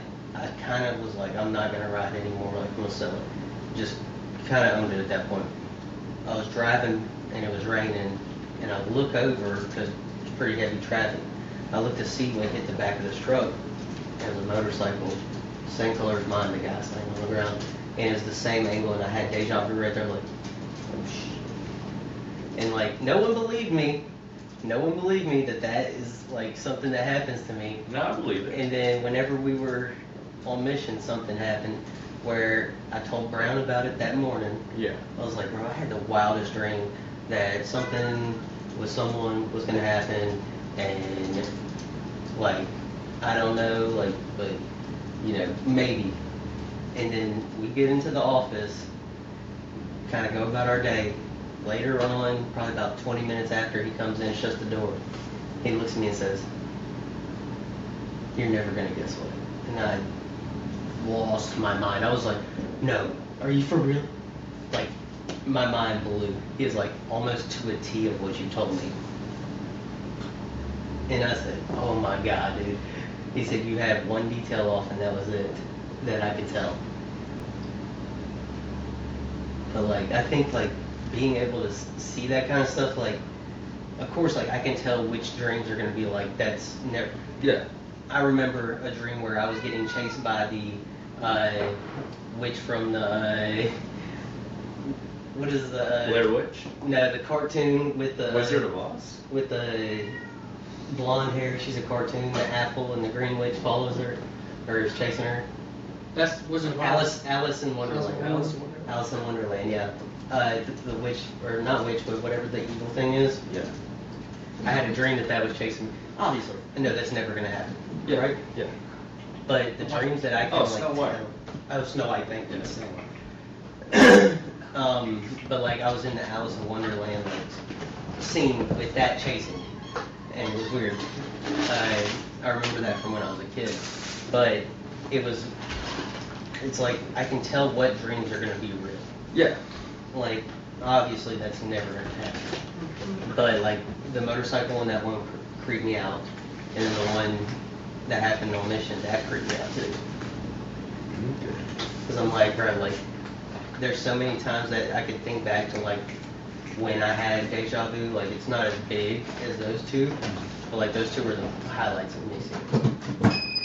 [SPEAKER 5] kind of was like, I'm not gonna ride anymore, like I'm gonna sell it. Just kind of owned it at that point. I was driving and it was raining, and I look over because it's pretty heavy traffic. I looked to see when it hit the back of this truck. It was a motorcycle, same color as mine. The guy's laying on the ground, and it was the same angle. And I had deja vu right there, like, oh shit. And like, no one believed me. No one believed me that is like something that happens to me.
[SPEAKER 4] No, I believe it.
[SPEAKER 5] And then whenever we were on mission, something happened where I told Brown about it that morning.
[SPEAKER 4] Yeah.
[SPEAKER 5] I was like, bro, I had the wildest dream that something with someone was gonna happen, and like, I don't know, like, but you know, maybe. And then we get into the office, kind of go about our day. Later on, probably about 20 minutes after, he comes in, shuts the door. He looks at me and says, "You're never gonna guess what." And I lost my mind. I was like, "No, are you for real?" Like, my mind blew. He was like, "Almost to a T of what you told me." And I said, "Oh my God, dude." He said, "You had one detail off and that was it that I could tell." But like, I think like being able to see that kind of stuff, like, of course, like I can tell which dreams are gonna be like, that's never.
[SPEAKER 4] Yeah.
[SPEAKER 5] I remember a dream where I was getting chased by the witch from the what is the
[SPEAKER 4] Blair Witch?
[SPEAKER 5] No, the cartoon with the
[SPEAKER 4] Wizard of Oz?
[SPEAKER 5] with the blonde hair. She's a cartoon. The apple and the green witch follows her, or is chasing her.
[SPEAKER 6] That's Wizard of Oz.
[SPEAKER 5] Alice in Wonderland.
[SPEAKER 6] Alice in Wonderland.
[SPEAKER 5] Alice in Wonderland. Yeah. The witch, or not witch, but whatever the evil thing is.
[SPEAKER 4] Yeah.
[SPEAKER 5] I had a dream that was chasing me. Obviously, I know that's never gonna happen.
[SPEAKER 4] Yeah.
[SPEAKER 5] Right?
[SPEAKER 4] Yeah.
[SPEAKER 5] But the dreams that I can
[SPEAKER 4] Oh,
[SPEAKER 5] like
[SPEAKER 4] Snow White.
[SPEAKER 5] Oh, Snow White, thank you. But like I was in the Alice in Wonderland like scene with that chasing me, and it was weird. I remember that from when I was a kid, but it's like I can tell what dreams are gonna be real.
[SPEAKER 4] Yeah.
[SPEAKER 5] Like obviously that's never gonna happen, but like the motorcycle and that one creeped me out, and then the one that happened on Mission, that creeped me out too. Because I'm like, bro, like, there's so many times that I could think back to, like, when I had deja vu. Like, it's not as big as those two, but, like, those two were the highlights of me seeing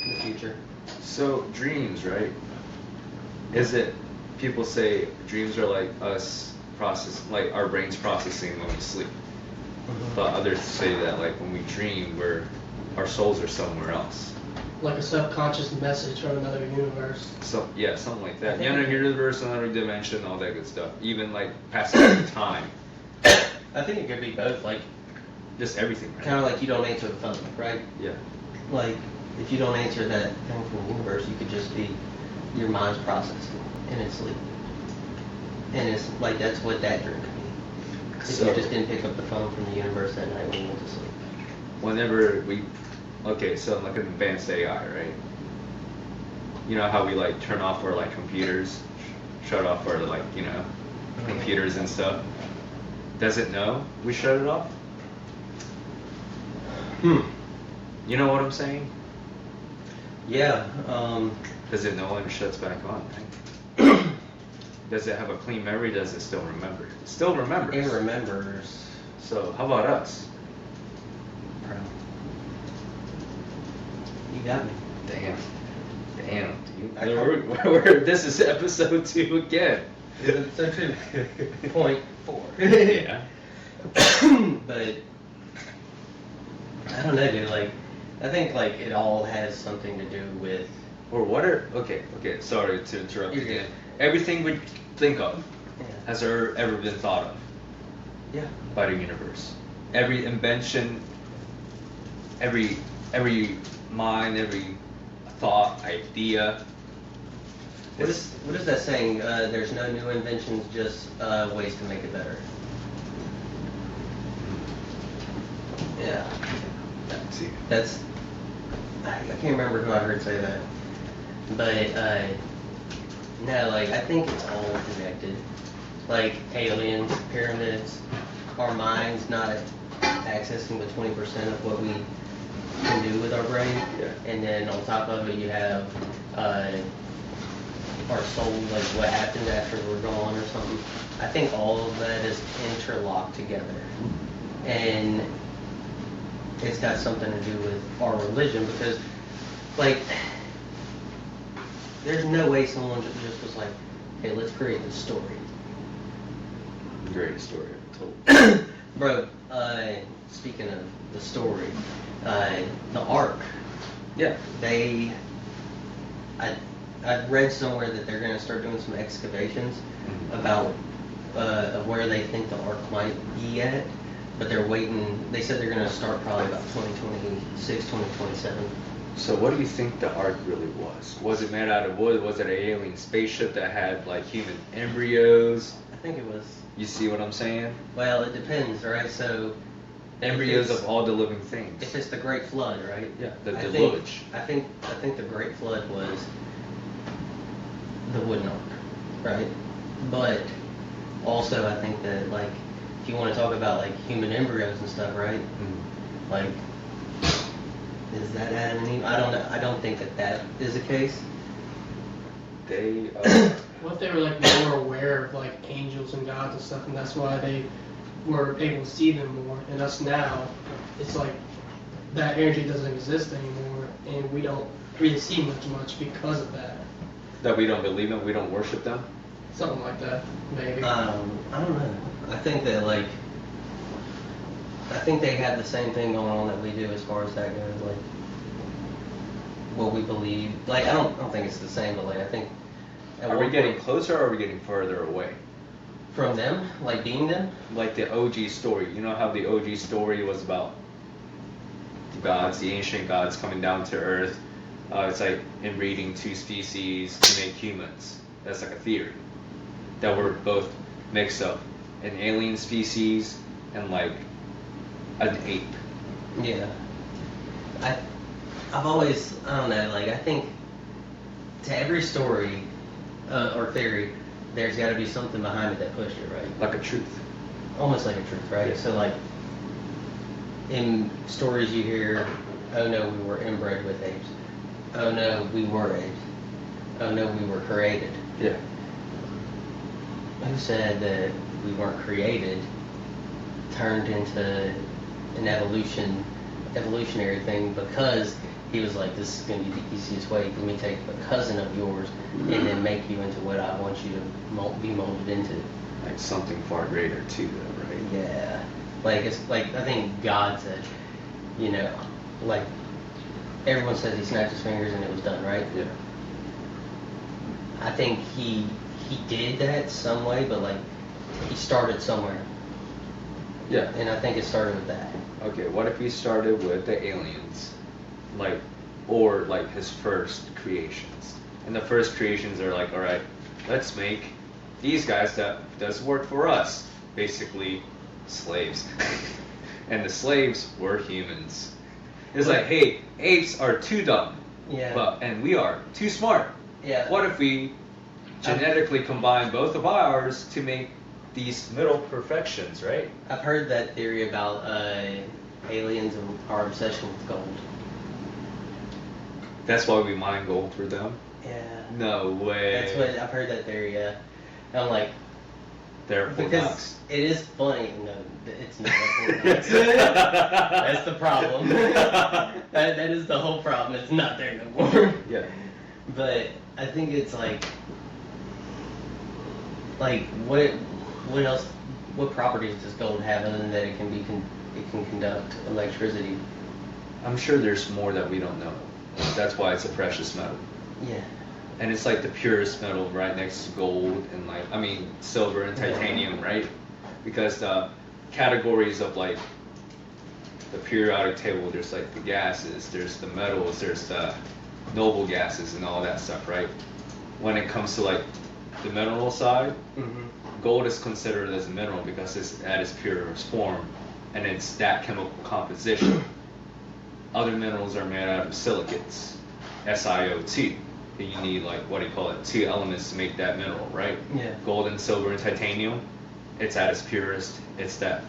[SPEAKER 5] the future.
[SPEAKER 4] So, dreams, right? Is it, people say dreams are like us like our brains processing when we sleep. But others say that, like, when we dream, our souls are somewhere else.
[SPEAKER 6] Like a subconscious message from another universe.
[SPEAKER 4] So yeah, something like that. Another universe, another dimension, all that good stuff. Even like passing through time.
[SPEAKER 5] I think it could be both, like,
[SPEAKER 4] Just everything, right?
[SPEAKER 5] kind of like you don't answer the phone, right?
[SPEAKER 4] Yeah.
[SPEAKER 5] Like, if you don't answer that thing from the universe, you could just be your mind's processing and it's sleep. And it's like that's what that dream could be. If
[SPEAKER 4] So-
[SPEAKER 5] you just didn't pick up the phone from the universe that night when you went to sleep.
[SPEAKER 4] Whenever so like an advanced AI, right? You know how we like turn off our like computers, shut off our like, computers and stuff? Does it know we shut it off? You know what I'm saying?
[SPEAKER 5] Yeah.
[SPEAKER 4] Does it know when it shuts back on, right? Does it have a clean memory? Does it still remember? It still remembers.
[SPEAKER 5] It remembers.
[SPEAKER 4] So how about us?
[SPEAKER 5] You got me.
[SPEAKER 4] Damn, dude. This is episode 2 again.
[SPEAKER 5] So true. Point 4.
[SPEAKER 4] Yeah.
[SPEAKER 5] But I don't know, dude. Like, I think like it all has something to do with.
[SPEAKER 4] Or what are okay? Sorry to interrupt
[SPEAKER 5] You're
[SPEAKER 4] again.
[SPEAKER 5] good.
[SPEAKER 4] Everything we think of
[SPEAKER 5] Yeah.
[SPEAKER 4] has ever been thought of
[SPEAKER 5] Yeah.
[SPEAKER 4] by the universe. Every invention, every mind, every thought, idea.
[SPEAKER 5] What is that saying? There's no new inventions, just ways to make it better. Yeah.
[SPEAKER 4] See.
[SPEAKER 5] That's. I can't remember who I heard say that, but no, like I think it's all connected. Like aliens, pyramids, our minds not accessing the 20% of what we can do with our brain,
[SPEAKER 4] Yeah.
[SPEAKER 5] and then on top of it you have our soul, like what happened after we're gone or something. I think all of that is interlocked together, and it's got something to do with our religion because, like, there's no way someone just was like, hey, let's create this story.
[SPEAKER 4] Greatest story ever told.
[SPEAKER 5] Bro, speaking of the story, the Ark,
[SPEAKER 4] Yeah.
[SPEAKER 5] I read somewhere that they're going to start doing some excavations about of where they think the Ark might be at, but they're waiting. They said they're going to start probably about 2026, 2027.
[SPEAKER 4] So what do you think the Ark really was? Was it made out of wood? Was it an alien spaceship that had like human embryos?
[SPEAKER 5] I think it was.
[SPEAKER 4] You see what I'm saying?
[SPEAKER 5] Well, it depends, right? So
[SPEAKER 4] Embryos of all the living things.
[SPEAKER 5] If it's the Great Flood, right?
[SPEAKER 4] Yeah, the
[SPEAKER 5] I
[SPEAKER 4] deluge.
[SPEAKER 5] think the Great Flood was the wooden ark, right? But also I think that like if you want to talk about like human embryos and stuff, right? Like is that Adam and Eve? I don't know. I don't think that is the case.
[SPEAKER 4] They
[SPEAKER 6] What if they were like more aware of like angels and gods and stuff, and that's why they were able to see them more? And us now, it's like that energy doesn't exist anymore, and we don't really see much because of that.
[SPEAKER 4] that we don't believe in, we don't worship them.
[SPEAKER 6] Something like that, maybe.
[SPEAKER 5] I don't know. I think that like I think they have the same thing going on that we do as far as that goes. Like what we believe. Like I don't think it's the same, but like I think. At
[SPEAKER 4] Are we
[SPEAKER 5] one
[SPEAKER 4] getting
[SPEAKER 5] point-
[SPEAKER 4] closer or are we getting further away?
[SPEAKER 5] from them? Like being them?
[SPEAKER 4] Like the OG story. You know how the OG story was about the gods, the ancient gods coming down to Earth. It's like inbreeding two species to make humans. That's like a theory. That we're both mixed up an alien species and like an ape.
[SPEAKER 5] Yeah. I've always I don't know. Like I think to every story or theory, there's got to be something behind it that pushed it, right?
[SPEAKER 4] Like a truth.
[SPEAKER 5] Almost like a truth, right?
[SPEAKER 4] Yeah.
[SPEAKER 5] So like in stories you hear, oh no, we were inbred with apes. Oh no, we were apes. Oh no, we were created.
[SPEAKER 4] Yeah.
[SPEAKER 5] Who said that we weren't created? Turned into an evolutionary thing because he was like, this is going to be the easiest way. Let me take a cousin of yours and then make you into what I want you to be molded into.
[SPEAKER 4] Like something far greater too, though, right?
[SPEAKER 5] Yeah. Like, it's like, I think God said, you know, like, everyone says he snapped his fingers and it was done, right?
[SPEAKER 4] Yeah.
[SPEAKER 5] I think he did that some way, but like, he started somewhere.
[SPEAKER 4] Yeah.
[SPEAKER 5] And I think it started with that.
[SPEAKER 4] Okay, what if he started with the aliens? Like, or like his first creations. And the first creations are like, alright, let's make these guys that does work for us. Basically, slaves. And the slaves were humans. It's like, hey, apes are too dumb.
[SPEAKER 5] Yeah.
[SPEAKER 4] And we are too smart.
[SPEAKER 5] Yeah.
[SPEAKER 4] What if we genetically combine both of ours to make these middle perfections, right?
[SPEAKER 5] I've heard that theory about aliens and our obsession with gold.
[SPEAKER 4] That's why we mine gold for them?
[SPEAKER 5] Yeah.
[SPEAKER 4] No way.
[SPEAKER 5] That's what I've heard that theory. Yeah. And I'm like,
[SPEAKER 4] Therefore,
[SPEAKER 5] because it is funny. No, it's not. That's the problem. that is the whole problem. It's not there no more.
[SPEAKER 4] Yeah.
[SPEAKER 5] But I think it's like what else? What properties does gold have other than that it can conduct electricity?
[SPEAKER 4] I'm sure there's more that we don't know. That's why it's a precious metal.
[SPEAKER 5] Yeah.
[SPEAKER 4] And it's like the purest metal right next to gold and like, I mean, silver and titanium, right? Because the categories of like the periodic table, there's like the gases, there's the metals, there's the noble gases and all that stuff, right? When it comes to like the mineral side, gold is considered as a mineral because it's at its purest form and it's that chemical composition. Other minerals are made out of silicates, SiO2. You need like, what do you call it, 2 elements to make that mineral, right?
[SPEAKER 5] Yeah.
[SPEAKER 4] Gold and silver and titanium, it's at its purest, it's that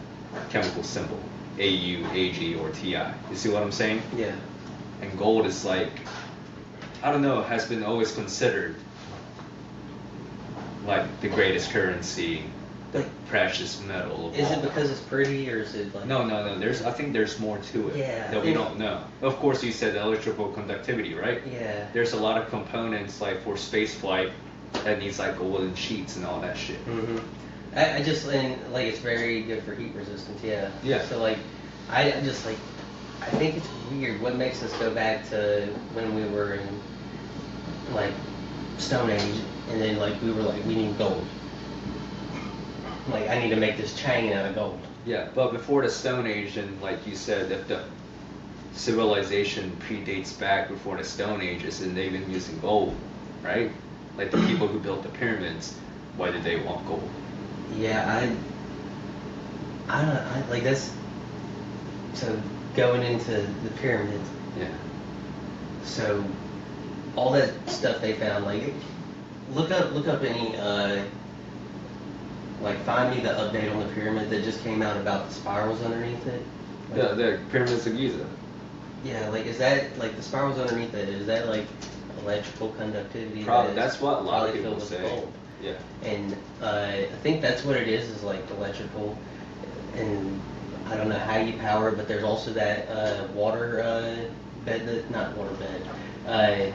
[SPEAKER 4] chemical symbol, Au, Ag, or Ti. You see what I'm saying?
[SPEAKER 5] Yeah.
[SPEAKER 4] And gold is like, I don't know, has been always considered like the greatest currency, the precious metal of
[SPEAKER 5] Is
[SPEAKER 4] all.
[SPEAKER 5] it because it's pretty or is it like?
[SPEAKER 4] No. I think there's more to it
[SPEAKER 5] Yeah,
[SPEAKER 4] that we don't know. Of course, you said electrical conductivity, right?
[SPEAKER 5] Yeah.
[SPEAKER 4] There's a lot of components like for space flight that needs like golden sheets and all that shit.
[SPEAKER 5] I just and like it's very good for heat resistance. Yeah.
[SPEAKER 4] Yeah.
[SPEAKER 5] So like, I just like, I think it's weird. What makes us go back to when we were in like Stone Age, and then like we were like we need gold. Like I need to make this chain out of gold.
[SPEAKER 4] Yeah, but before the Stone Age, and like you said, if the civilization predates back before the Stone Ages, and they've been using gold, right? Like the people who built the pyramids, why did they want gold?
[SPEAKER 5] Yeah, I don't like that's So going into the pyramids,
[SPEAKER 4] Yeah.
[SPEAKER 5] so all that stuff they found, like look up any like find me the update on the pyramid that just came out about the spirals underneath it. Like,
[SPEAKER 4] The pyramids of Giza.
[SPEAKER 5] yeah, like is that like the spirals underneath it? Is that like electrical conductivity?
[SPEAKER 4] Probably,
[SPEAKER 5] is
[SPEAKER 4] that's what a lot of
[SPEAKER 5] probably
[SPEAKER 4] people
[SPEAKER 5] filled with
[SPEAKER 4] say.
[SPEAKER 5] gold?
[SPEAKER 4] Yeah.
[SPEAKER 5] And I think that's what it is like electrical. And I don't know how you power it, but there's also that water bed, that not water bed.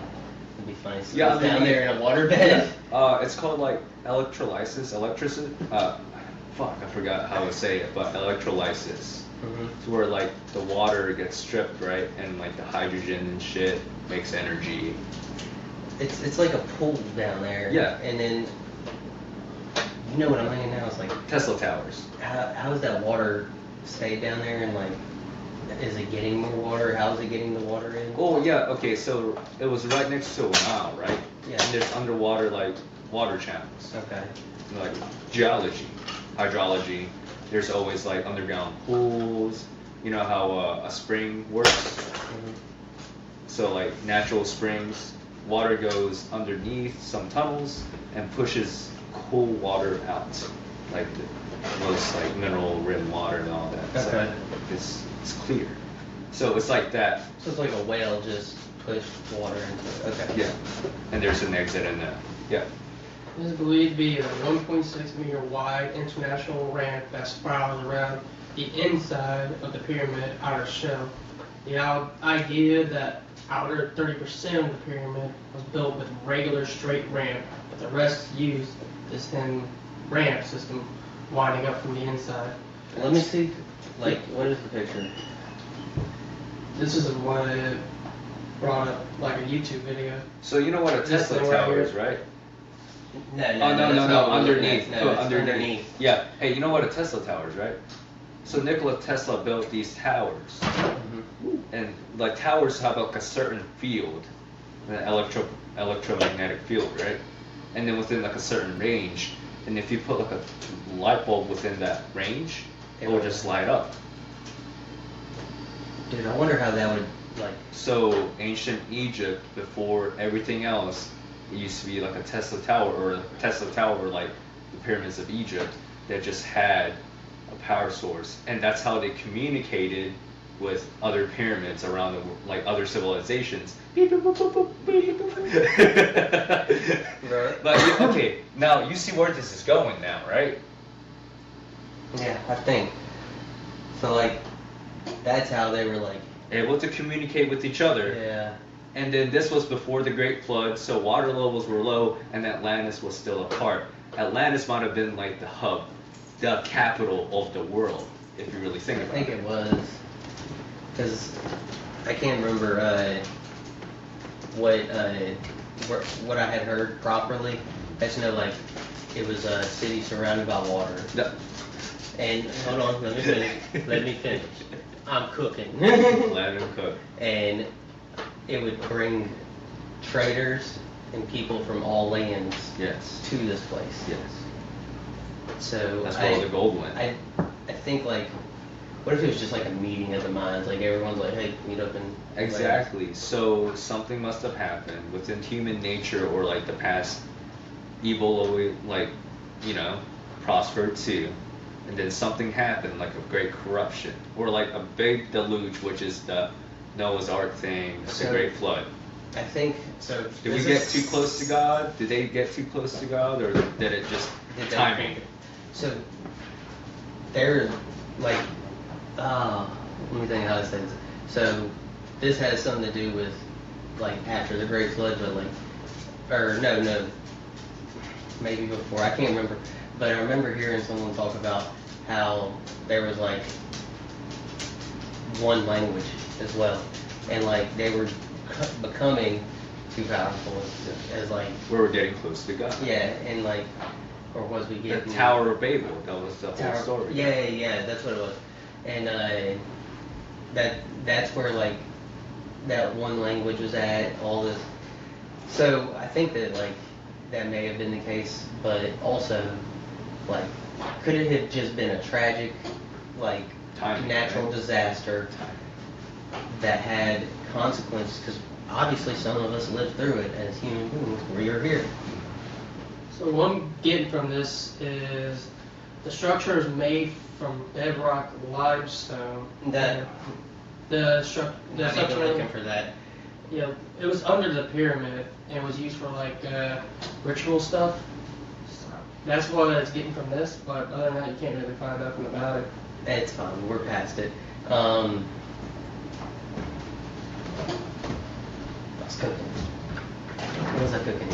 [SPEAKER 5] It'd be funny. So
[SPEAKER 4] Yeah,
[SPEAKER 5] it's down there in a water bed.
[SPEAKER 4] It's called like electricity. Fuck, I forgot how to say it, but electrolysis.
[SPEAKER 5] Mhm.
[SPEAKER 4] It's where like the water gets stripped, right, and like the hydrogen and shit makes energy.
[SPEAKER 5] It's like a pool down there.
[SPEAKER 4] Yeah.
[SPEAKER 5] And then you know what I'm thinking now? It's like
[SPEAKER 4] Tesla towers.
[SPEAKER 5] how is that water stayed down there, and like is it getting more water? How is it getting the water in?
[SPEAKER 4] Oh yeah, okay, so it was right next to a Nile, right?
[SPEAKER 5] Yeah.
[SPEAKER 4] And there's underwater like water channels.
[SPEAKER 5] Okay.
[SPEAKER 4] Like geology, hydrology. There's always like underground pools. You know how a spring works?
[SPEAKER 5] Mhm.
[SPEAKER 4] So like natural springs, water goes underneath some tunnels and pushes cool water out, like the most like mineral rim water and all that.
[SPEAKER 5] Okay.
[SPEAKER 4] So it's clear. So it's like that.
[SPEAKER 5] So it's like a whale just pushed water into it. Okay.
[SPEAKER 4] Yeah. And there's an exit in there. Yeah.
[SPEAKER 6] This is believed to be a 1.6 meter wide international ramp that spirals around the inside of the pyramid outer shell. The idea that outer 30% of the pyramid was built with regular straight ramp, but the rest used this thin ramp system winding up from the inside.
[SPEAKER 5] Let me see. Like, what is the picture?
[SPEAKER 6] This is one I brought up, like a YouTube video.
[SPEAKER 4] So you know what a
[SPEAKER 6] This
[SPEAKER 4] Tesla
[SPEAKER 6] thing right
[SPEAKER 4] tower
[SPEAKER 6] here.
[SPEAKER 4] is, right?
[SPEAKER 5] No,
[SPEAKER 4] Oh no
[SPEAKER 5] that's
[SPEAKER 4] no
[SPEAKER 5] not
[SPEAKER 4] no
[SPEAKER 5] what we're looking
[SPEAKER 4] underneath.
[SPEAKER 5] at. No, it's
[SPEAKER 4] underneath. Yeah. Hey, you know what a Tesla tower is, right? So Nikola Tesla built these towers,
[SPEAKER 5] Mhm.
[SPEAKER 4] and like towers have like a certain field, an electromagnetic field, right? And then within like a certain range, and if you put like a light bulb within that range, it will just light up.
[SPEAKER 5] Dude, I wonder how that would like.
[SPEAKER 4] So ancient Egypt, before everything else, it used to be like a Tesla tower, or a Tesla tower like the pyramids of Egypt, that just had a power source, and that's how they communicated with other pyramids around the like other civilizations. Beep, boop, boop, boop, beep, boop.
[SPEAKER 5] Right.
[SPEAKER 4] But okay, now you see where this is going now, right?
[SPEAKER 5] Yeah, I think. So like, that's how they were like.
[SPEAKER 4] Able to communicate with each other.
[SPEAKER 5] Yeah.
[SPEAKER 4] And then this was before the Great Flood, so water levels were low, and Atlantis was still apart. Atlantis might have been like the hub, the capital of the world, if you really think
[SPEAKER 5] I
[SPEAKER 4] about
[SPEAKER 5] think
[SPEAKER 4] it.
[SPEAKER 5] it was. Because I can't remember what I had heard properly. I just know like it was a city surrounded by water.
[SPEAKER 4] No.
[SPEAKER 5] And hold on, let me finish. Let me finish. I'm cooking.
[SPEAKER 4] Let him cook.
[SPEAKER 5] And it would bring traders and people from all lands
[SPEAKER 4] Yes.
[SPEAKER 5] to this place.
[SPEAKER 4] Yes.
[SPEAKER 5] So
[SPEAKER 4] That's where all the gold went.
[SPEAKER 5] I think like, what if it was just like a meeting of the minds? Like everyone's like, hey, meet up and.
[SPEAKER 4] Exactly. So something must have happened within human nature, or like the past evil always like, prospered too. And then something happened, like a great corruption, or like a big deluge, which is the Noah's Ark thing, the
[SPEAKER 5] So-
[SPEAKER 4] Great Flood.
[SPEAKER 5] I think so.
[SPEAKER 4] Did we get too close to God? Did they get too close to God, or did it just
[SPEAKER 5] Did they-
[SPEAKER 4] timing?
[SPEAKER 5] So they're like, let me think how to say this. So this has something to do with like after the Great Flood, but like, or no, maybe before. I can't remember. But I remember hearing someone talk about how there was like one language as well, and like they were becoming too powerful as like,
[SPEAKER 4] We were getting close to God.
[SPEAKER 5] yeah, and like, or was we
[SPEAKER 4] The
[SPEAKER 5] getting
[SPEAKER 4] Tower of Babel. That was the whole story.
[SPEAKER 5] Yeah, that's what it was. And that's where like that one language was at, all this. So I think that like that may have been the case, but also like could it have just been a tragic like natural disaster that had consequences, because obviously some of us lived through it as human beings. We are here.
[SPEAKER 6] So what I'm getting from this is the structure is made from bedrock limestone.
[SPEAKER 5] That
[SPEAKER 6] The
[SPEAKER 5] I'm
[SPEAKER 6] structure.
[SPEAKER 5] not even looking for that.
[SPEAKER 6] Yeah, it was under the pyramid and was used for like ritual stuff. That's what it's getting from this, but other than that, you can't really find nothing about it.
[SPEAKER 5] It's fine. We're past it. What's cooking? What was I cooking?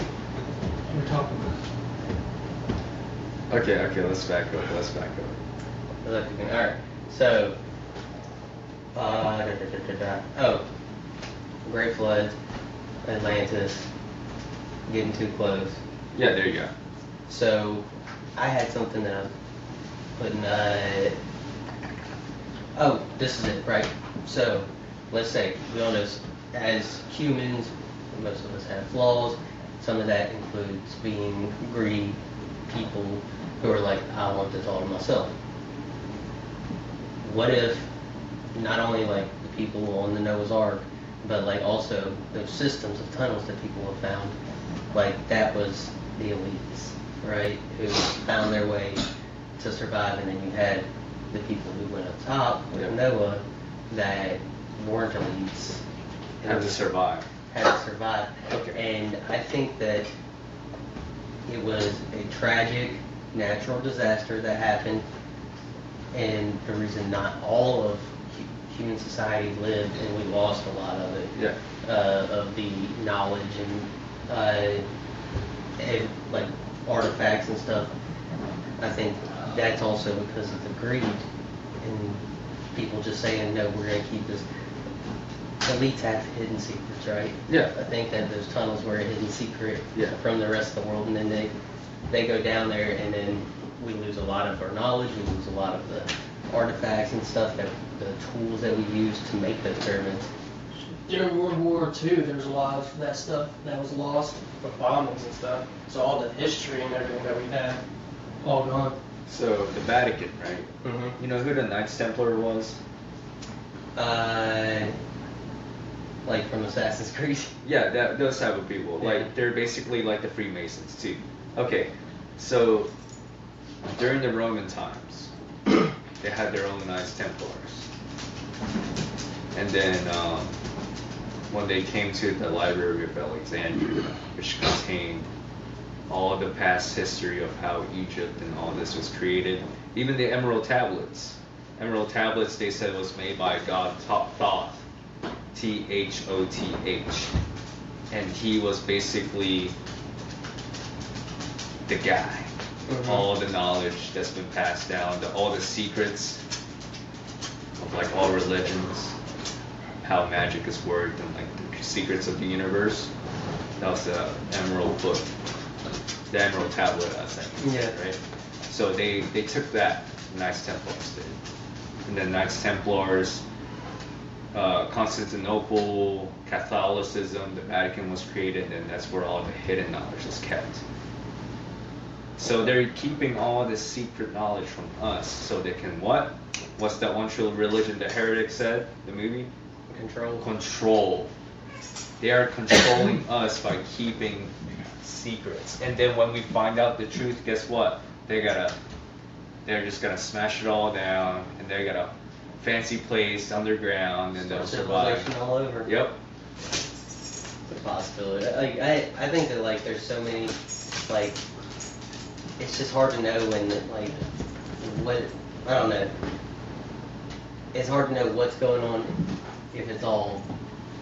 [SPEAKER 6] We're talking about.
[SPEAKER 4] Okay, let's back up.
[SPEAKER 5] What was I cooking? All right. So, oh, Great Flood, Atlantis, getting too close.
[SPEAKER 4] Yeah, there you go.
[SPEAKER 5] So, I had something that I'm putting, oh, this is it, right? So, let's say, we all know, as humans, most of us have flaws. Some of that includes being greedy people who are like, I want this all to myself. What if not only like the people on the Noah's Ark, but like also those systems of tunnels that people have found, like that was the elites, right? Who found their way to survive, and then you had the people who went up top with Noah that weren't elites.
[SPEAKER 4] Have to survive.
[SPEAKER 5] Had to survive.
[SPEAKER 4] Okay.
[SPEAKER 5] And I think that it was a tragic natural disaster that happened, and the reason not all of human society lived, and we lost a lot of it, of the knowledge and like artifacts and stuff. I think that's also because of the greed and people just saying, no, we're going to keep this. Elites have hidden secrets, right?
[SPEAKER 4] Yeah.
[SPEAKER 5] I think that those tunnels were a hidden secret from the rest of the world, and then they go down there, and then we lose a lot of our knowledge, we lose a lot of the artifacts and stuff, that the tools that we use to make those pyramids.
[SPEAKER 6] During World War II, there was a lot of that stuff that was lost with bombings and stuff. So all the history and everything that we had, all gone.
[SPEAKER 4] So the Vatican, right?
[SPEAKER 5] Mm-hmm.
[SPEAKER 4] You know who the Knights Templar was?
[SPEAKER 5] Like from Assassin's Creed.
[SPEAKER 4] Yeah, those type of people.
[SPEAKER 5] Yeah.
[SPEAKER 4] Like they're basically like the Freemasons too. Okay, so during the Roman times, they had their own Knights Templars, and then when they came to the Library of Alexandria, which contained all the past history of how Egypt and all this was created, even the Emerald Tablets. Emerald Tablets, they said, was made by a god Thoth. Thoth, and he was basically the guy.
[SPEAKER 5] Mm-hmm.
[SPEAKER 4] All the knowledge that's been passed down, all the secrets of like all religions, how magic is worked, and like the secrets of the universe. That was the Emerald book, the Emerald Tablet, I think.
[SPEAKER 5] Yeah.
[SPEAKER 4] Right. So they took that, the Knights Templars did, and the Knights Templars. Constantinople, Catholicism, the Vatican was created, and that's where all the hidden knowledge is kept. So they're keeping all this secret knowledge from us, so they can what? What's that one true religion that Heretic said, the movie? Control. They are controlling us by keeping secrets. And then when we find out the truth, guess what? They're just gonna smash it all down, and they're gonna fancy place underground, and they'll survive.
[SPEAKER 5] Civilization all over.
[SPEAKER 4] Yep.
[SPEAKER 5] It's a possibility. Like I think that like there's so many, like it's just hard to know when like what, I don't know. It's hard to know what's going on if it's all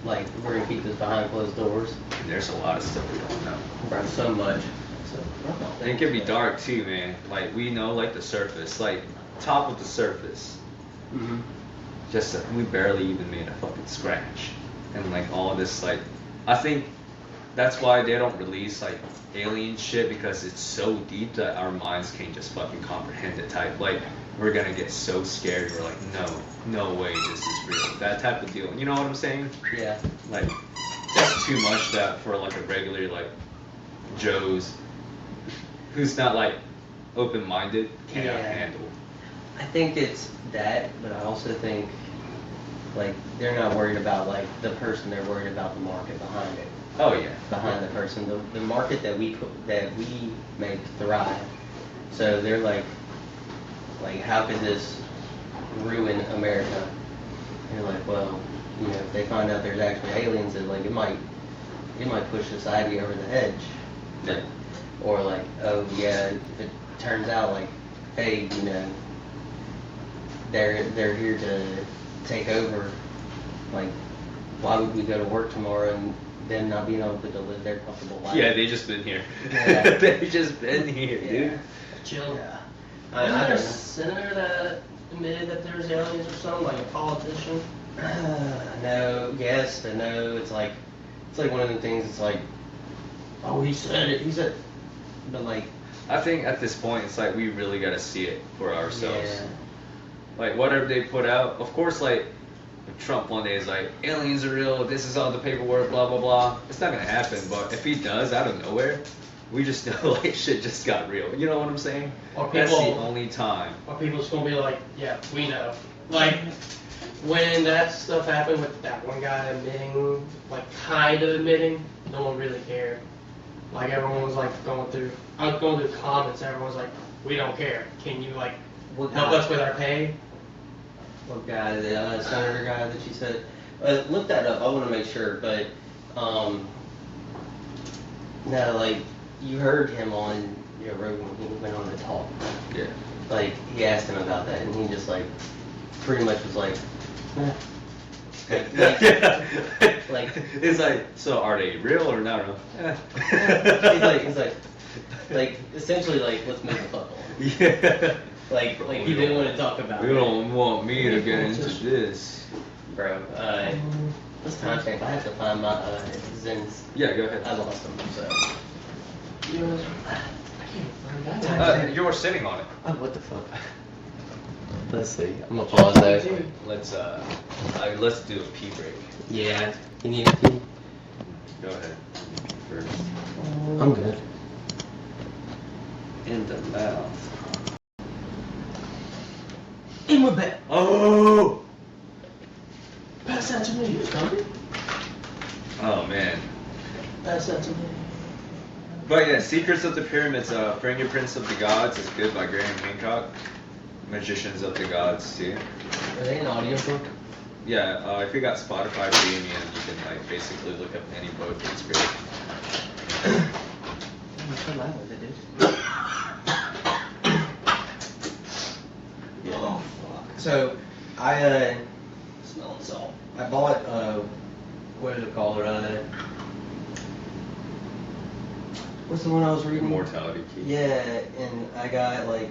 [SPEAKER 5] like we're gonna keep this behind closed doors.
[SPEAKER 4] And there's a lot of stuff we don't know.
[SPEAKER 5] Bro, so much. So,
[SPEAKER 4] And it can be dark too, man. Like we know like the surface, like top of the surface.
[SPEAKER 5] Mm-hmm.
[SPEAKER 4] Just we barely even made a fucking scratch, and like all this like, I think that's why they don't release like alien shit, because it's so deep that our minds can't just fucking comprehend it. Type like we're gonna get so scared, we're like no way this is real, that type of deal. You know what I'm saying?
[SPEAKER 5] Yeah.
[SPEAKER 4] Like that's too much that for like a regular like Joe's who's not like open-minded can't handle.
[SPEAKER 5] I think it's that, but I also think like they're not worried about like the person, they're worried about the market behind it.
[SPEAKER 4] Oh yeah.
[SPEAKER 5] Behind the person, the market that we make thrive. So they're like how could this ruin America? And you're like, well, you know, if they find out there's actually aliens, then like it might push society over the edge.
[SPEAKER 4] Yeah.
[SPEAKER 5] Or like, oh yeah, if it turns out like, hey, you know, they're here to take over. Like, why would we go to work tomorrow and them not being able to live their comfortable life?
[SPEAKER 4] Yeah, they just been here.
[SPEAKER 5] Yeah.
[SPEAKER 4] They just been here, dude.
[SPEAKER 6] Chill.
[SPEAKER 5] Yeah.
[SPEAKER 6] Wasn't
[SPEAKER 5] I
[SPEAKER 6] there a
[SPEAKER 5] don't know.
[SPEAKER 6] senator that admitted that there's aliens or something, like a politician?
[SPEAKER 5] No, yes, but no. It's like one of the things. It's like,
[SPEAKER 6] Oh, he said it.
[SPEAKER 5] he said, but like,
[SPEAKER 4] I think at this point, it's like we really gotta see it for ourselves.
[SPEAKER 5] yeah,
[SPEAKER 4] Like whatever they put out, of course, like if Trump one day is like aliens are real, this is all the paperwork, blah blah blah. It's not gonna happen. But if he does out of nowhere, we just know like shit just got real. You know what I'm saying?
[SPEAKER 6] Or
[SPEAKER 4] That's the
[SPEAKER 6] people-
[SPEAKER 4] only time.
[SPEAKER 6] Or people's gonna be like, yeah, we know. Like, when that stuff happened with that one guy admitting, like kind of admitting, no one really cared. Like everyone was like I was going through comments, everyone was like, we don't care. Can you like
[SPEAKER 5] what
[SPEAKER 6] help us with our pay?
[SPEAKER 5] What guy, the senator guy that you said? Look that up. I want to make sure, but no, like you heard him on Joe Rogan when he went on the talk.
[SPEAKER 4] Yeah.
[SPEAKER 5] Like he asked him about that, and he just like pretty much was like, eh. Like
[SPEAKER 4] It's like, so are they real or not real?
[SPEAKER 5] he's like essentially like let's move the fuck on.
[SPEAKER 4] Yeah.
[SPEAKER 5] Like he didn't want to talk about
[SPEAKER 4] You
[SPEAKER 5] it.
[SPEAKER 4] don't want me to get into this.
[SPEAKER 5] Bro, this time check. I have to find my Zens.
[SPEAKER 4] Yeah, go ahead.
[SPEAKER 5] I lost them, so.
[SPEAKER 6] You know, I can't find that.
[SPEAKER 4] You were sitting on it.
[SPEAKER 5] Oh, what the fuck? Let's see. I'm gonna pause that.
[SPEAKER 4] Let's do a pee break.
[SPEAKER 5] Yeah. You need a pee?
[SPEAKER 4] Go ahead. First.
[SPEAKER 5] I'm good.
[SPEAKER 4] In the mouth.
[SPEAKER 6] In with that.
[SPEAKER 4] Oh!
[SPEAKER 6] Pass that to me.
[SPEAKER 4] Oh man.
[SPEAKER 6] Pass that to me.
[SPEAKER 4] But yeah, Secrets of the Pyramids, Fingerprints of the Gods is good by Graham Hancock. Magicians of the Gods too.
[SPEAKER 5] Are they an audiobook?
[SPEAKER 4] Yeah, if you got Spotify Premium, you can like basically look up any book. It's great.
[SPEAKER 5] What's so loud with it, dude? Yeah. Oh fuck. So, I smelling salt. I bought what is it called? What's the one I was reading?
[SPEAKER 4] Immortality Key.
[SPEAKER 5] Yeah, and I got like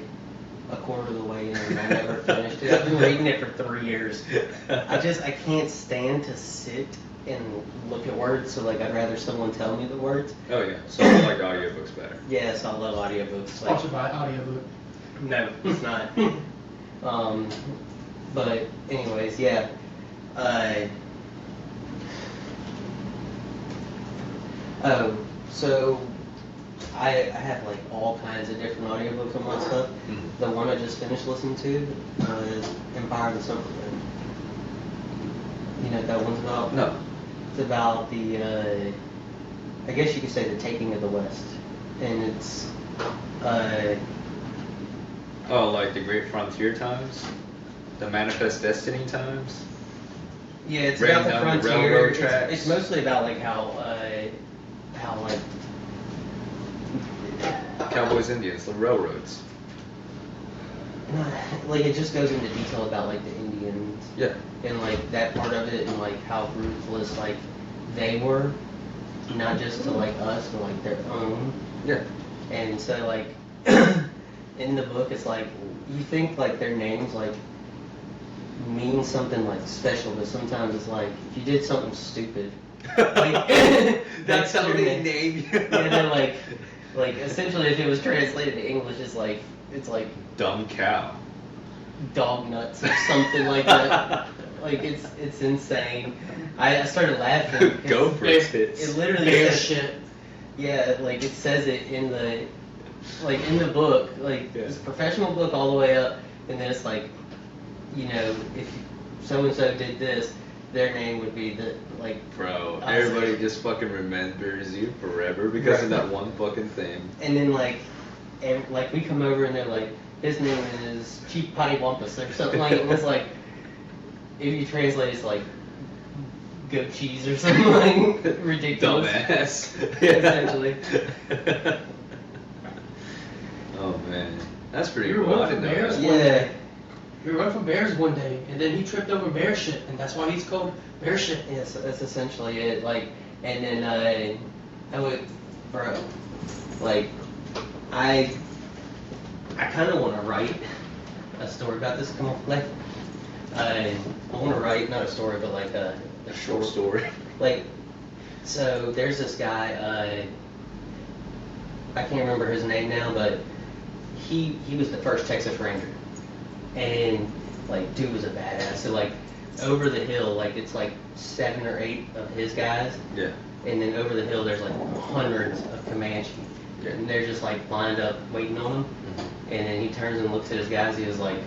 [SPEAKER 5] a quarter of the way in and I never finished it. I've been reading it for 3 years. I can't stand to sit and look at words, so like I'd rather someone tell me the words.
[SPEAKER 4] Oh yeah, so I like audiobooks better.
[SPEAKER 5] Yes, I love audiobooks.
[SPEAKER 6] Sponsored by audiobook.
[SPEAKER 5] No, it's not. But anyways, yeah. So I have like all kinds of different audiobooks on my stuff.
[SPEAKER 4] Mhm.
[SPEAKER 5] The one I just finished listening to was Empire of the Superman. You know what that one's about?
[SPEAKER 4] No.
[SPEAKER 5] It's about the, I guess you could say the taking of the West. And it's,
[SPEAKER 4] Oh, like the Great Frontier times? The Manifest Destiny times?
[SPEAKER 5] yeah, it's
[SPEAKER 4] Ran
[SPEAKER 5] about the
[SPEAKER 4] down the
[SPEAKER 5] frontier.
[SPEAKER 4] railroad
[SPEAKER 5] It's,
[SPEAKER 4] tracks.
[SPEAKER 5] it's mostly about like how like,
[SPEAKER 4] Cowboys, Indians, the railroads.
[SPEAKER 5] like it just goes into detail about like the Indians
[SPEAKER 4] Yeah.
[SPEAKER 5] and like that part of it and like how ruthless like they were, not just to like us but like their own.
[SPEAKER 4] Yeah.
[SPEAKER 5] And so like in the book it's like you think like their names like mean something like special, but sometimes it's like if you did something stupid, like
[SPEAKER 4] That's how
[SPEAKER 5] your
[SPEAKER 4] they
[SPEAKER 5] name.
[SPEAKER 4] name you.
[SPEAKER 5] Yeah, they're like essentially if it was translated to English it's like
[SPEAKER 4] Dumb cow.
[SPEAKER 5] dog nuts or something like that. Like it's insane. I started laughing. because
[SPEAKER 4] Go for
[SPEAKER 6] Bear-
[SPEAKER 4] tits.
[SPEAKER 5] It literally
[SPEAKER 6] Bear
[SPEAKER 5] says,
[SPEAKER 6] shit.
[SPEAKER 5] yeah, like it says it in the book, like
[SPEAKER 4] Yeah.
[SPEAKER 5] this professional book all the way up, And then it's like, you know, if so and so did this, their name would be the like.
[SPEAKER 4] Bro,
[SPEAKER 5] I was
[SPEAKER 4] everybody
[SPEAKER 5] like-
[SPEAKER 4] just fucking remembers you forever because of
[SPEAKER 5] Right.
[SPEAKER 4] that one fucking thing.
[SPEAKER 5] And then like we come over and they're like, his name is Chief Potty Wampus or something like. And it's like, if you translate, it's like goat cheese or something like ridiculous.
[SPEAKER 4] Dumbass.
[SPEAKER 5] Essentially.
[SPEAKER 4] Oh man, that's pretty
[SPEAKER 6] You were
[SPEAKER 4] cool.
[SPEAKER 6] one
[SPEAKER 4] I
[SPEAKER 6] for
[SPEAKER 4] didn't know
[SPEAKER 6] bears?
[SPEAKER 4] that.
[SPEAKER 5] Yeah.
[SPEAKER 6] We were running from bears one day, and then he tripped over bear shit, and that's why he's called bear shit.
[SPEAKER 5] Yes, that's essentially it. Like, and then I would, bro, like, I kind of want to write a story about this. Come on, like, I want to write not a story, but like a
[SPEAKER 4] Short story.
[SPEAKER 5] Like, so there's this guy. I can't remember his name now, but he was the first Texas Ranger, and like, dude was a badass. So like, over the hill, like it's like 7 or 8 of his guys,
[SPEAKER 4] Yeah.
[SPEAKER 5] and then over the hill there's like hundreds of Comanche,
[SPEAKER 4] Yeah.
[SPEAKER 5] and they're just like lined up waiting on him. And then he turns and looks at his guys. He was like,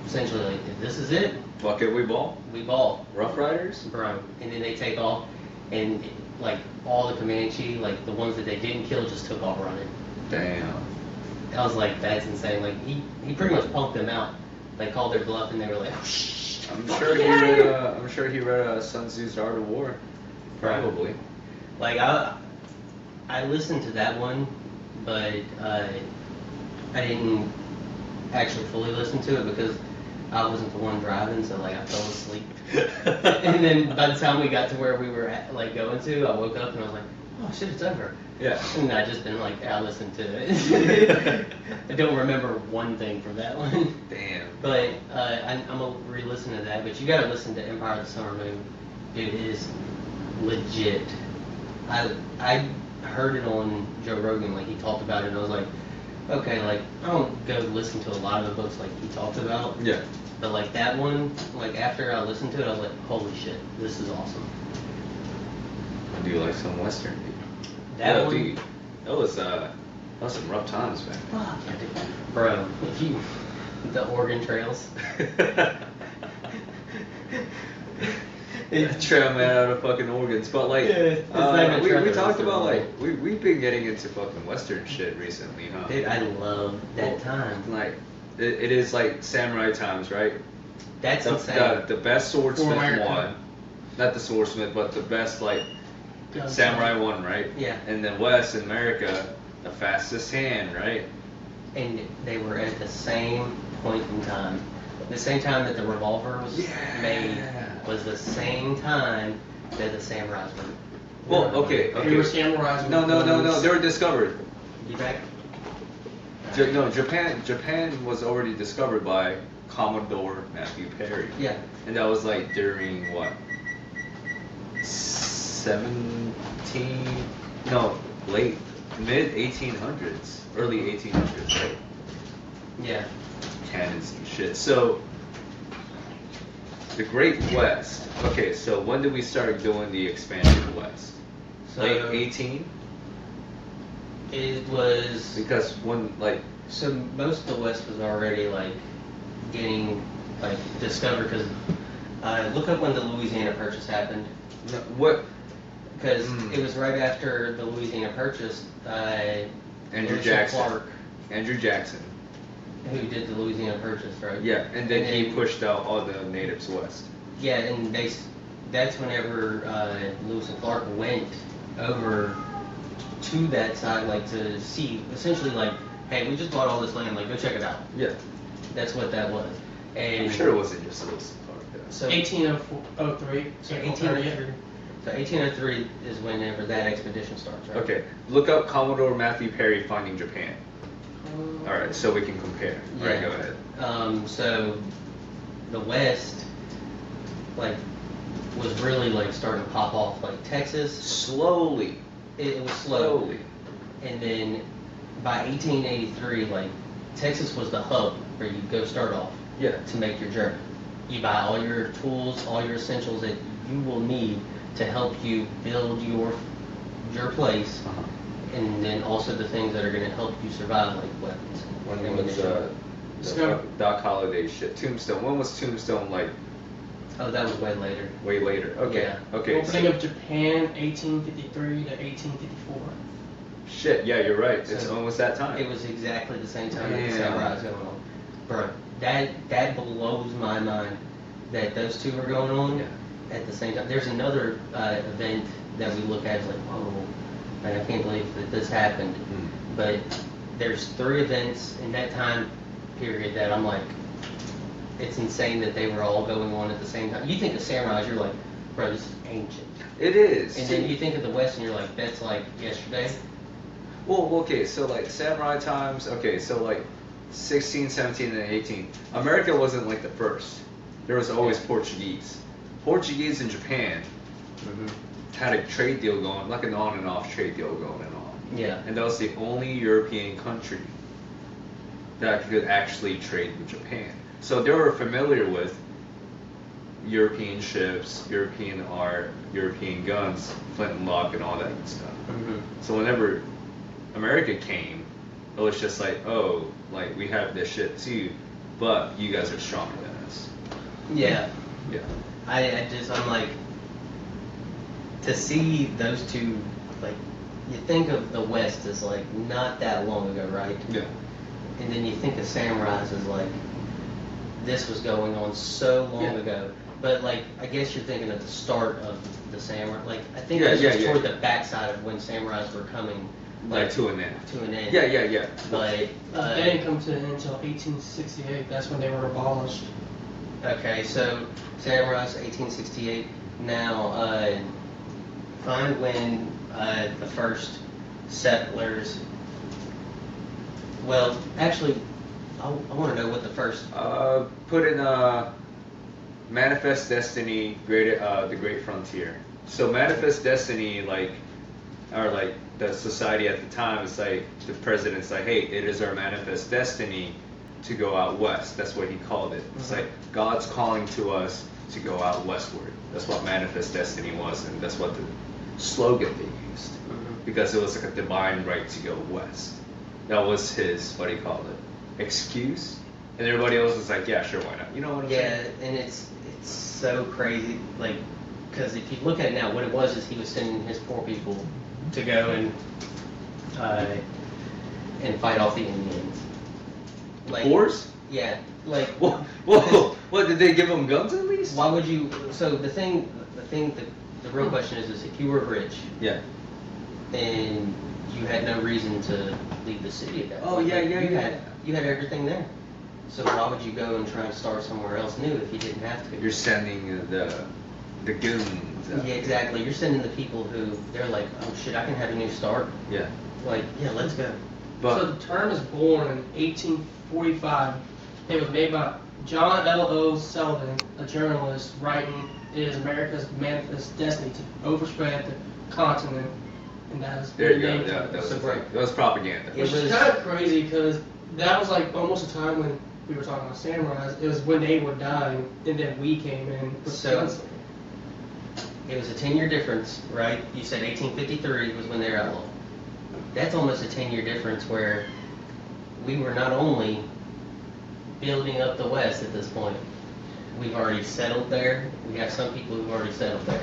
[SPEAKER 5] essentially like, if this is it,
[SPEAKER 4] Fuck it, we ball.
[SPEAKER 5] we ball.
[SPEAKER 4] Rough Riders.
[SPEAKER 5] Bro, and then they take off, and like all the Comanche, like the ones that they didn't kill, just took off running.
[SPEAKER 4] Damn.
[SPEAKER 5] I was like, that's insane. Like he pretty much pumped them out. They called their bluff, and they were like, oh, shh.
[SPEAKER 4] I'm
[SPEAKER 5] fuck
[SPEAKER 4] sure he
[SPEAKER 5] yeah.
[SPEAKER 4] read. I'm sure he read Sun Tzu's Art of War. Probably.
[SPEAKER 5] Like I listened to that one, but I didn't actually fully listen to it because I wasn't the one driving, so like I fell asleep. And then by the time we got to where we were at, like going to, I woke up and I was like, oh shit, it's over.
[SPEAKER 4] Yeah.
[SPEAKER 5] And I just been like, I listened to it. I don't remember one thing from that one.
[SPEAKER 4] Damn.
[SPEAKER 5] But I'm gonna re-listen to that. But you gotta listen to Empire of the Summer Moon. Dude, it is legit. I heard it on Joe Rogan, like he talked about it, and I was like, okay, like I don't go listen to a lot of the books like he talked about.
[SPEAKER 4] Yeah.
[SPEAKER 5] But like that one, like after I listened to it, I was like, holy shit, this is awesome.
[SPEAKER 4] I do like some Western.
[SPEAKER 5] That one,
[SPEAKER 4] dude, that was some rough times, man.
[SPEAKER 5] fuck, yeah, dude. Bro, if you the Oregon trails.
[SPEAKER 4] Trail man out of fucking organs, but like,
[SPEAKER 5] Yeah, it's not even
[SPEAKER 4] we
[SPEAKER 5] trail,
[SPEAKER 4] talked
[SPEAKER 5] it's
[SPEAKER 4] about
[SPEAKER 5] like-
[SPEAKER 4] like we've been getting into fucking Western shit recently, huh?
[SPEAKER 5] Dude, I love that time.
[SPEAKER 4] Like, it is like samurai times, right?
[SPEAKER 5] That's
[SPEAKER 4] The,
[SPEAKER 5] insane.
[SPEAKER 4] the best swordsmith
[SPEAKER 6] America.
[SPEAKER 4] won, not the swordsmith, but the best like
[SPEAKER 6] Guns.
[SPEAKER 4] samurai won, right?
[SPEAKER 5] Yeah.
[SPEAKER 4] And then West in America, the fastest hand, right?
[SPEAKER 5] And they were at the same point in time. The same time that the revolver was made was the same time that the samurais were.
[SPEAKER 4] Well, okay,
[SPEAKER 6] They were
[SPEAKER 4] okay.
[SPEAKER 6] samurais. with
[SPEAKER 4] No,
[SPEAKER 6] guns.
[SPEAKER 4] they were discovered.
[SPEAKER 5] You back?
[SPEAKER 4] No, Japan was already discovered by Commodore Matthew Perry.
[SPEAKER 5] Yeah.
[SPEAKER 4] And that was like during what? 17? No, mid 1800s, early 1800s, right?
[SPEAKER 5] Yeah.
[SPEAKER 4] Cannons and shit. So, the Great West. Okay, so when did we start doing the expansion west?
[SPEAKER 5] So
[SPEAKER 4] Late 18?
[SPEAKER 5] it was
[SPEAKER 4] Because when, like,
[SPEAKER 5] so most of the West was already like getting like discovered because look up when the Louisiana Purchase happened.
[SPEAKER 4] what?
[SPEAKER 5] Because
[SPEAKER 4] Mm.
[SPEAKER 5] it was right after the Louisiana Purchase.
[SPEAKER 4] Andrew
[SPEAKER 5] Lewis
[SPEAKER 4] Jackson.
[SPEAKER 5] Clark,
[SPEAKER 4] Andrew Jackson.
[SPEAKER 5] who did the Louisiana Purchase, right?
[SPEAKER 4] Yeah, and then he
[SPEAKER 5] then-
[SPEAKER 4] pushed out all the natives west.
[SPEAKER 5] Yeah, and that's whenever Lewis and Clark went over to that side, like to see, essentially like, hey, we just bought all this land, like go check it out.
[SPEAKER 4] Yeah.
[SPEAKER 5] That's what that was. And
[SPEAKER 4] I'm sure it wasn't just Lewis and Clark, though.
[SPEAKER 5] So
[SPEAKER 6] 1803. So
[SPEAKER 5] 1803. So 1803 is whenever that expedition starts, right?
[SPEAKER 4] Okay, look up Commodore Matthew Perry finding Japan. Alright, so we can compare. Alright, go ahead.
[SPEAKER 5] So the West, like, was really like starting to pop off. Like Texas,
[SPEAKER 4] Slowly.
[SPEAKER 5] it was slow. And then by 1883, like Texas was the hub where you go start off
[SPEAKER 4] Yeah.
[SPEAKER 5] to make your journey. You buy all your tools, all your essentials that you will need to help you build your place,
[SPEAKER 4] Uh-huh.
[SPEAKER 5] and then also the things that are going to help you survive, like weapons.
[SPEAKER 4] When was
[SPEAKER 5] ammunition.
[SPEAKER 4] Doc Holliday shit. Tombstone. When was Tombstone like?
[SPEAKER 5] Oh, that was way later.
[SPEAKER 4] Way later. Okay.
[SPEAKER 5] Yeah.
[SPEAKER 4] Okay.
[SPEAKER 6] Opening of Japan, 1853 to 1854.
[SPEAKER 4] Shit. Yeah, you're right. It's
[SPEAKER 5] So,
[SPEAKER 4] almost that time.
[SPEAKER 5] It was exactly the same time that the
[SPEAKER 4] Damn.
[SPEAKER 5] samurai was going on. Bro, that blows my mind that those two are going on at the same time. There's another event that we look at as like, whoa, man, I can't believe that this happened. But there's 3 events in that time period that I'm like, it's insane that they were all going on at the same time. You think of samurais, you're like, bro, this is ancient.
[SPEAKER 4] It is.
[SPEAKER 5] And then you think of the West and you're like, that's like yesterday.
[SPEAKER 4] Well, okay, so like samurai times, okay, so like 16, 17, and 18. America wasn't like the first. There was always Portuguese. Portuguese and Japan had a trade deal going, like an on and off trade deal going on.
[SPEAKER 5] Yeah.
[SPEAKER 4] And that was the only European country that could actually trade with Japan. So they were familiar with European ships, European art, European guns, flintlock, and all that stuff. So whenever America came, it was just like, oh, like we have this shit too, but you guys are stronger than us.
[SPEAKER 5] Yeah.
[SPEAKER 4] Yeah.
[SPEAKER 5] I'm like, to see those two, like, you think of the West as like not that long ago, right?
[SPEAKER 4] Yeah.
[SPEAKER 5] And then you think of samurais as like, this was going on so long ago. But like, I guess you're thinking at the start of the samurai. Like, I think it was just toward the backside of when samurais were coming.
[SPEAKER 4] Like to an end.
[SPEAKER 5] To an end.
[SPEAKER 4] Yeah.
[SPEAKER 5] But
[SPEAKER 6] They didn't come to an end until 1868. That's when they were abolished.
[SPEAKER 5] okay, so samurais 1868. Now, find when the first settlers. Well, actually, I want to know what the first.
[SPEAKER 4] Put in Manifest Destiny, the Great Frontier. So Manifest Destiny, like, or like the society at the time is like the president's like, hey, it is our manifest destiny to go out west. That's what he called it. It's like God's calling to us to go out westward. That's what manifest destiny was, and that's what the slogan they used because it was like a divine right to go west. That was his, what he called it, excuse. And everybody else was like, yeah, sure, why not? You know what I'm saying?
[SPEAKER 5] Yeah, and it's so crazy, like, because if you look at it now, what it was is he was sending his poor people to go and fight off the Indians. Like,
[SPEAKER 4] Wars?
[SPEAKER 5] Yeah, like.
[SPEAKER 4] Whoa! What did they give them guns at least?
[SPEAKER 5] Why would you? So the real question is if you were rich.
[SPEAKER 4] Yeah.
[SPEAKER 5] And you had no reason to leave the city at that point.
[SPEAKER 4] Oh yeah.
[SPEAKER 5] You had everything there. So why would you go and try and start somewhere else new if you didn't have to?
[SPEAKER 4] You're sending the goons.
[SPEAKER 5] Yeah, exactly. You're sending the people who they're like, oh shit, I can have a new start.
[SPEAKER 4] Yeah.
[SPEAKER 5] Like, yeah, let's go.
[SPEAKER 4] But
[SPEAKER 6] So the term is born in 1845. It was made by John L.O. Sullivan, a journalist, writing, "It is America's manifest destiny to overspread the continent," and that is
[SPEAKER 4] there you
[SPEAKER 6] the
[SPEAKER 4] go.
[SPEAKER 6] name.
[SPEAKER 4] That was propaganda.
[SPEAKER 5] It
[SPEAKER 6] Which
[SPEAKER 5] was-
[SPEAKER 6] is kind of crazy because that was like almost a time when we were talking about samurais. It was when they were dying, and then we came in with
[SPEAKER 5] So-
[SPEAKER 6] guns.
[SPEAKER 5] It was a 10-year difference, right? You said 1853 was when they were outlawed. That's almost a 10-year difference where we were not only building up the West at this point, we've already settled there. We have some people who've already settled there.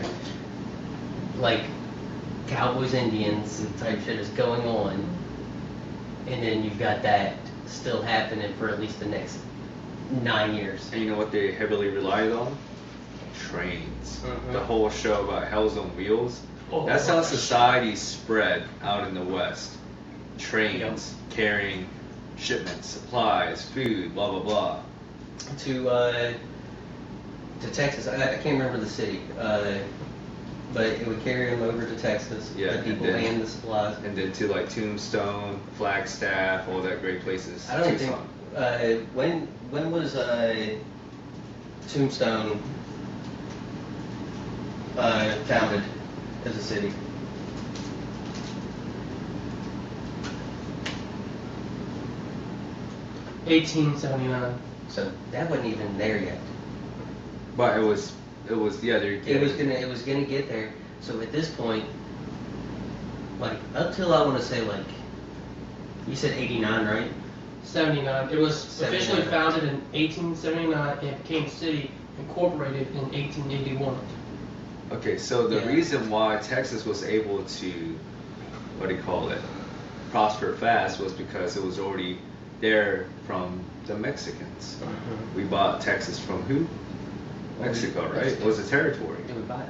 [SPEAKER 5] Like, Cowboys, Indians type shit is going on. And then you've got that still happening for at least the next 9 years.
[SPEAKER 4] And you know what they heavily relied on? Trains. The whole show about Hells on Wheels.
[SPEAKER 6] Oh,
[SPEAKER 4] That's how
[SPEAKER 6] gosh.
[SPEAKER 4] society spread out in the West. Trains carrying shipments, supplies, food, blah blah blah.
[SPEAKER 5] To Texas. I can't remember the city, but it would carry them over to Texas.
[SPEAKER 4] Yeah,
[SPEAKER 5] the people
[SPEAKER 4] and then-
[SPEAKER 5] and the supplies.
[SPEAKER 4] And then to like Tombstone, Flagstaff, all that great places.
[SPEAKER 5] I don't think.
[SPEAKER 4] Tucson.
[SPEAKER 5] When was Tombstone founded as a city?
[SPEAKER 6] $1879.
[SPEAKER 5] So that wasn't even there yet.
[SPEAKER 4] But it was yeah.
[SPEAKER 5] It was gonna get there. So at this point, like up till I want to say like, you said 89, right?
[SPEAKER 6] 79. It was officially
[SPEAKER 5] 79.
[SPEAKER 6] founded in 1879 and became city incorporated in 1881.
[SPEAKER 4] Okay, so the
[SPEAKER 5] Yeah.
[SPEAKER 4] reason why Texas was able to, what do you call it, prosper fast was because it was already there from the Mexicans. We bought Texas from who? Mexico, right? It was a territory.
[SPEAKER 5] Did we buy it?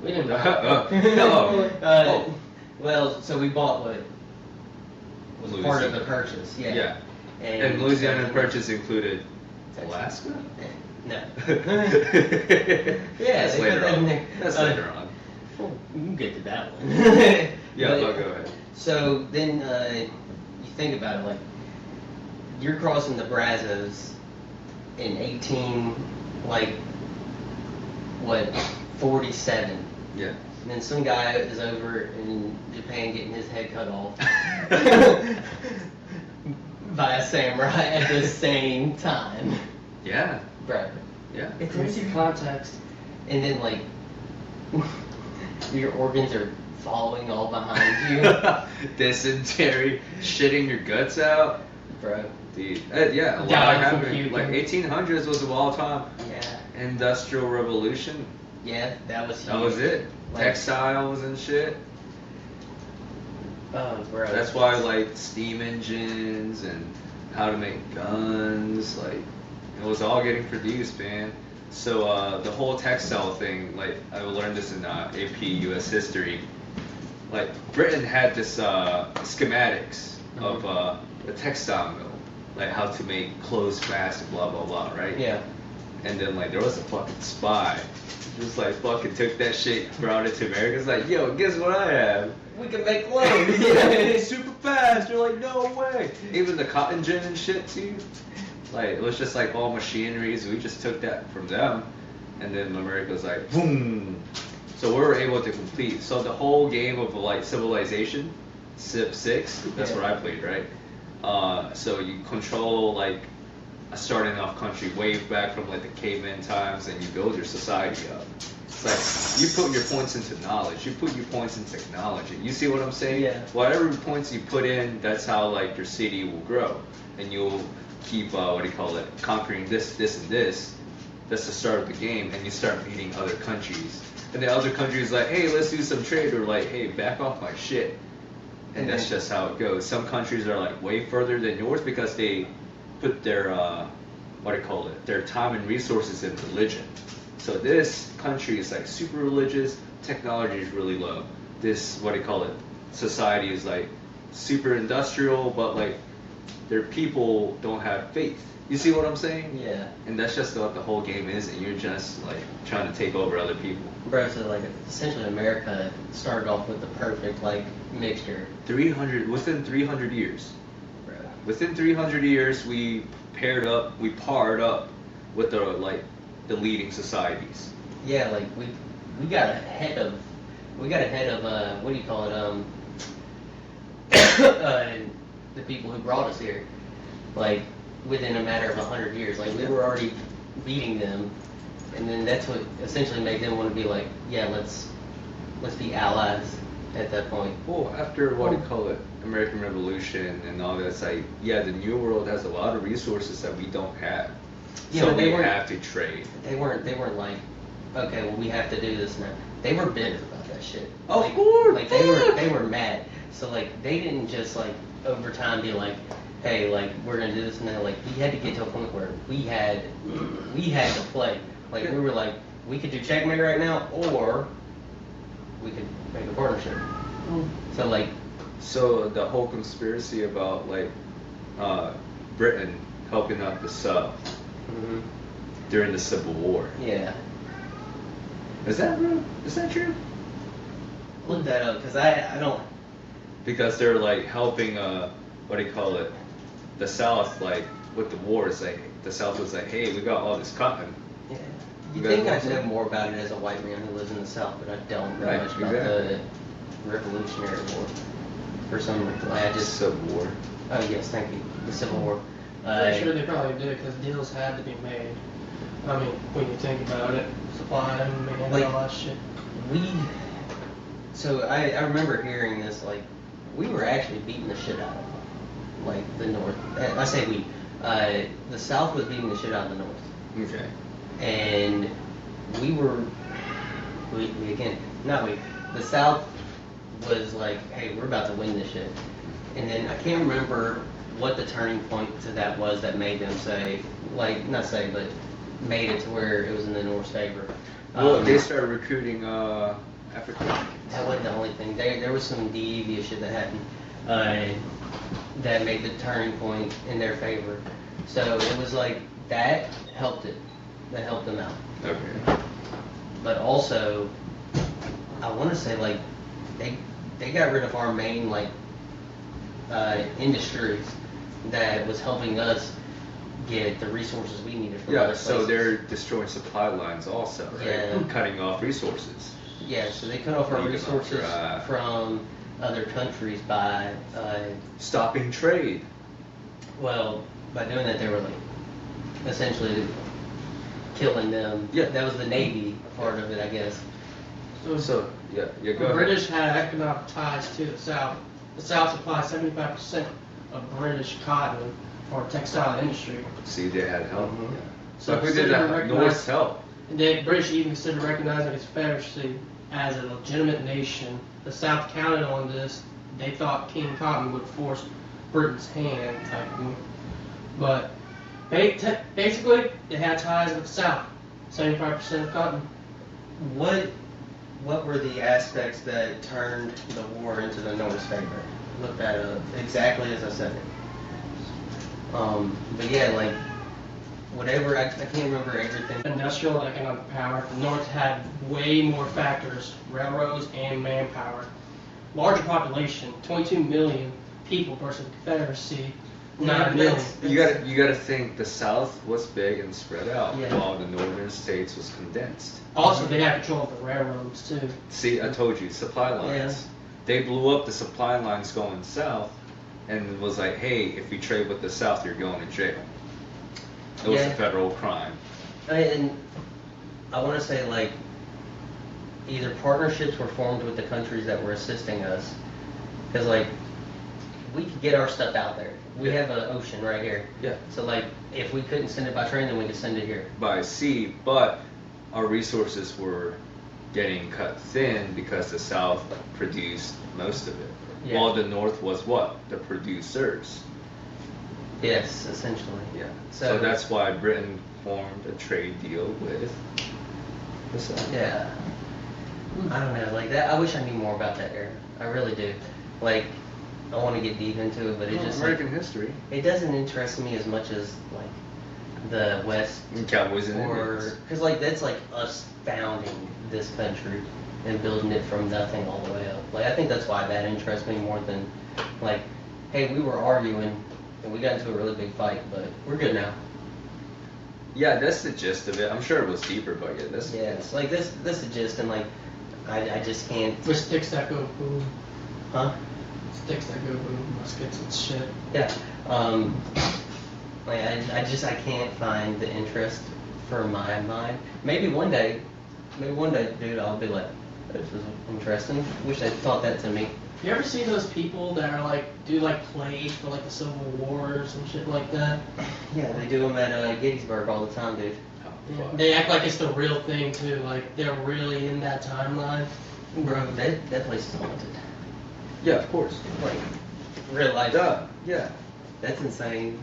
[SPEAKER 6] We didn't know.
[SPEAKER 4] No. Oh.
[SPEAKER 5] Well, so we bought what was part of the
[SPEAKER 4] Louisiana.
[SPEAKER 5] purchase, yeah.
[SPEAKER 4] Yeah. And Louisiana purchase included Alaska?
[SPEAKER 5] No.
[SPEAKER 4] That's
[SPEAKER 5] they
[SPEAKER 4] later
[SPEAKER 5] put that in
[SPEAKER 4] on.
[SPEAKER 5] there.
[SPEAKER 4] That's later on.
[SPEAKER 5] Well, you can get to that one.
[SPEAKER 4] Yeah,
[SPEAKER 5] But-
[SPEAKER 4] I'll go ahead.
[SPEAKER 5] So then you think about it, like you're crossing the Brazos in 47.
[SPEAKER 4] Yeah.
[SPEAKER 5] And then some guy is over in Japan getting his head cut off by a samurai at the same time.
[SPEAKER 4] Yeah.
[SPEAKER 5] Bro.
[SPEAKER 4] Yeah.
[SPEAKER 5] It's
[SPEAKER 6] Crazy context.
[SPEAKER 5] And then like your organs are following all behind you.
[SPEAKER 4] Dysentery, shitting your guts out.
[SPEAKER 5] Bro.
[SPEAKER 4] Dude, yeah, a lot
[SPEAKER 6] Dying from
[SPEAKER 4] happened.
[SPEAKER 6] puking.
[SPEAKER 4] Like 1800s was a wild time.
[SPEAKER 5] Yeah.
[SPEAKER 4] Industrial Revolution,
[SPEAKER 5] Yeah, that was huge.
[SPEAKER 4] that was it.
[SPEAKER 5] Like-
[SPEAKER 4] Textiles and shit.
[SPEAKER 5] Oh, bro.
[SPEAKER 4] That's why like steam engines and how to make guns, like it was all getting produced, man. So the whole textile thing, like I learned this in AP US history. Like Britain had this schematics of the textile mill, like how to make clothes fast and blah blah blah, right?
[SPEAKER 5] Yeah.
[SPEAKER 4] And then like there was a fucking spy, just like fucking took that shit, brought it to America. It's like, yo, guess what I have?
[SPEAKER 5] We can make clothes.
[SPEAKER 4] It's super fast. You're like, no way. Even the cotton gin and shit too. Like it was just like all machineries. We just took that from them, and then America's like, boom. So we were able to complete. So the whole game of like civilization, Civ 6. That's
[SPEAKER 5] Yeah.
[SPEAKER 4] what I played, right? So you control like a starting off country way back from like the caveman times, and you build your society up. It's like you put your points into knowledge, you put your points in technology. You see what I'm saying?
[SPEAKER 5] Yeah.
[SPEAKER 4] Whatever points you put in, that's how like your city will grow, and you'll keep conquering this, this, and this. That's the start of the game, and you start meeting other countries, and the other countries like, hey, let's do some trade, or like, hey, back off my shit. And that's just how it goes. Some countries are like way further than yours because they put their their time and resources in religion. So this country is like super religious, technology is really low. This society is like super industrial, but like their people don't have faith. You see what I'm saying?
[SPEAKER 5] Yeah.
[SPEAKER 4] And that's just what the whole game is, and you're just like trying to take over other people.
[SPEAKER 5] Bro, so like essentially America started off with the perfect like mixture.
[SPEAKER 4] Within 300 years.
[SPEAKER 5] Bro.
[SPEAKER 4] Within 300 years, we parred up with the leading societies.
[SPEAKER 5] Yeah, like we got ahead of what do you call it, the people who brought us here, like within a matter of 100 years, like we were already beating them, and then that's what essentially made them want to be like, yeah, let's be allies at that point.
[SPEAKER 4] Well, after American Revolution and all that, it's like, yeah, the New World has a lot of resources that we don't have.
[SPEAKER 5] Yeah,
[SPEAKER 4] so
[SPEAKER 5] but they
[SPEAKER 4] we
[SPEAKER 5] weren't-
[SPEAKER 4] have to trade.
[SPEAKER 5] They weren't like, okay, well we have to do this now. They were bitter about that shit.
[SPEAKER 4] Of
[SPEAKER 5] Like-
[SPEAKER 4] course,
[SPEAKER 5] Like they were mad. So like they didn't just like over time be like, hey, like we're gonna do this now. Like we had to get to a point where we had to play. Like we were like, we could do checkmate right now, or we could make a partnership. So like,
[SPEAKER 4] So the whole conspiracy about Britain helping out the South during the Civil War.
[SPEAKER 5] yeah,
[SPEAKER 4] Is that real? Is that true?
[SPEAKER 5] look that up because I don't.
[SPEAKER 4] Because they're like helping the South with the wars. Like the South was like, hey, we got all this cotton.
[SPEAKER 5] Yeah.
[SPEAKER 4] You
[SPEAKER 5] You
[SPEAKER 4] guys
[SPEAKER 5] think
[SPEAKER 4] know
[SPEAKER 5] I'd know
[SPEAKER 4] something?
[SPEAKER 5] more about it as a white man who lives in the South, but I don't know
[SPEAKER 4] Right,
[SPEAKER 5] much about
[SPEAKER 4] exactly.
[SPEAKER 5] the Revolutionary War. For some reason, I just.
[SPEAKER 4] Civil War.
[SPEAKER 5] Oh yes, thank you. The Civil War.
[SPEAKER 6] Pretty sure they probably did because deals had to be made. I mean, when you think about it, supply and demand and all that shit.
[SPEAKER 5] So I remember hearing this, like, we were actually beating the shit out of them. like the North. I say we. The South was beating the shit out of the North.
[SPEAKER 4] Okay.
[SPEAKER 5] And we were, we again, not we, the South was like, hey, we're about to win this shit. And then I can't remember what the turning point to that was that made them say, like, not say, but made it to where it was in the North's favor.
[SPEAKER 4] Well, they started recruiting African.
[SPEAKER 5] That wasn't the only thing. There was some devious shit that happened that made the turning point in their favor. So it was like, that helped it. That helped them out.
[SPEAKER 4] Okay.
[SPEAKER 5] But also, I want to say like they got rid of our main like industries that was helping us get the resources we needed from other
[SPEAKER 4] Yeah,
[SPEAKER 5] places.
[SPEAKER 4] so they're destroying supply lines also, right?
[SPEAKER 5] Yeah.
[SPEAKER 4] Cutting off resources.
[SPEAKER 5] Yeah, so they cut off our
[SPEAKER 4] Leaving them
[SPEAKER 5] resources
[SPEAKER 4] dry.
[SPEAKER 5] from other countries by
[SPEAKER 4] Stopping trade.
[SPEAKER 5] well, by doing that they were like essentially killing them.
[SPEAKER 4] Yeah.
[SPEAKER 5] That was the Navy part of it, I guess.
[SPEAKER 4] So, yeah,
[SPEAKER 6] The
[SPEAKER 4] go ahead.
[SPEAKER 6] British had economic ties to the South. The South supplied 75% of British cotton for textile industry.
[SPEAKER 4] See, they had help.
[SPEAKER 5] Mhm.
[SPEAKER 4] Yeah.
[SPEAKER 6] So
[SPEAKER 4] So who did
[SPEAKER 6] consider
[SPEAKER 4] that?
[SPEAKER 6] recognized-
[SPEAKER 4] North's help.
[SPEAKER 6] And the British even considered recognizing its Confederacy as a legitimate nation. The South counted on this. They thought King Cotton would force Britain's hand, type of thing. But basically, it had ties with the South. 75% of cotton.
[SPEAKER 5] What were the aspects that turned the war into the North's favor? Look that up exactly as I said it. But yeah, like whatever I can't remember everything.
[SPEAKER 6] Industrial and economic power. The North had way more factors, railroads and manpower. Larger population, 22 million people versus the Confederacy, 9 million.
[SPEAKER 4] You gotta think the South was big and spread out,
[SPEAKER 5] Yeah.
[SPEAKER 4] while the northern states was condensed.
[SPEAKER 6] Also, they had control of the railroads too.
[SPEAKER 4] See, I told you, supply lines.
[SPEAKER 5] Yeah.
[SPEAKER 4] They blew up the supply lines going south, and was like, hey, if you trade with the South, you're going to jail. It was
[SPEAKER 5] Yeah.
[SPEAKER 4] a federal crime.
[SPEAKER 5] And I want to say like either partnerships were formed with the countries that were assisting us, because like we could get our stuff out there. We
[SPEAKER 4] Yeah.
[SPEAKER 5] have an ocean right here.
[SPEAKER 4] Yeah.
[SPEAKER 5] So like if we couldn't send it by train, then we could send it here.
[SPEAKER 4] By sea, but our resources were getting cut thin because the South produced most of it.
[SPEAKER 5] Yeah.
[SPEAKER 4] While the North was what? The producers.
[SPEAKER 5] Yes, essentially.
[SPEAKER 4] Yeah.
[SPEAKER 5] So-
[SPEAKER 4] So that's why Britain formed a trade deal with the South.
[SPEAKER 5] Yeah. I don't know, like that. I wish I knew more about that era. I really do. Like, I want to get deep into it, but it just
[SPEAKER 4] American
[SPEAKER 5] like,
[SPEAKER 4] history.
[SPEAKER 5] it doesn't interest me as much as like the West
[SPEAKER 4] And Cowboys and
[SPEAKER 5] or
[SPEAKER 4] Indians.
[SPEAKER 5] because like that's like us founding this country and building it from nothing all the way up. Like I think that's why that interests me more than like, hey, we were arguing and we got into a really big fight, but we're good now.
[SPEAKER 4] Yeah, that's the gist of it. I'm sure it was deeper, but yeah, that's
[SPEAKER 5] Yeah, it's like this is just and like I just can't.
[SPEAKER 6] With sticks that go boom.
[SPEAKER 5] Huh?
[SPEAKER 6] Sticks that go boom. Muskets and shit.
[SPEAKER 5] Yeah. Like I can't find the interest for my mind. Maybe one day, dude, I'll be like, this is interesting. Wish they taught that to me.
[SPEAKER 6] You ever see those people that are like do like plays for like the Civil Wars and shit like that?
[SPEAKER 5] Yeah, they do them at Gettysburg all the time, dude.
[SPEAKER 4] fuck.
[SPEAKER 6] They act like it's the real thing too. Like they're really in that timeline.
[SPEAKER 5] Bro, that place is haunted.
[SPEAKER 4] Yeah, of course.
[SPEAKER 5] Like, real life.
[SPEAKER 4] Duh. Yeah.
[SPEAKER 5] That's insane.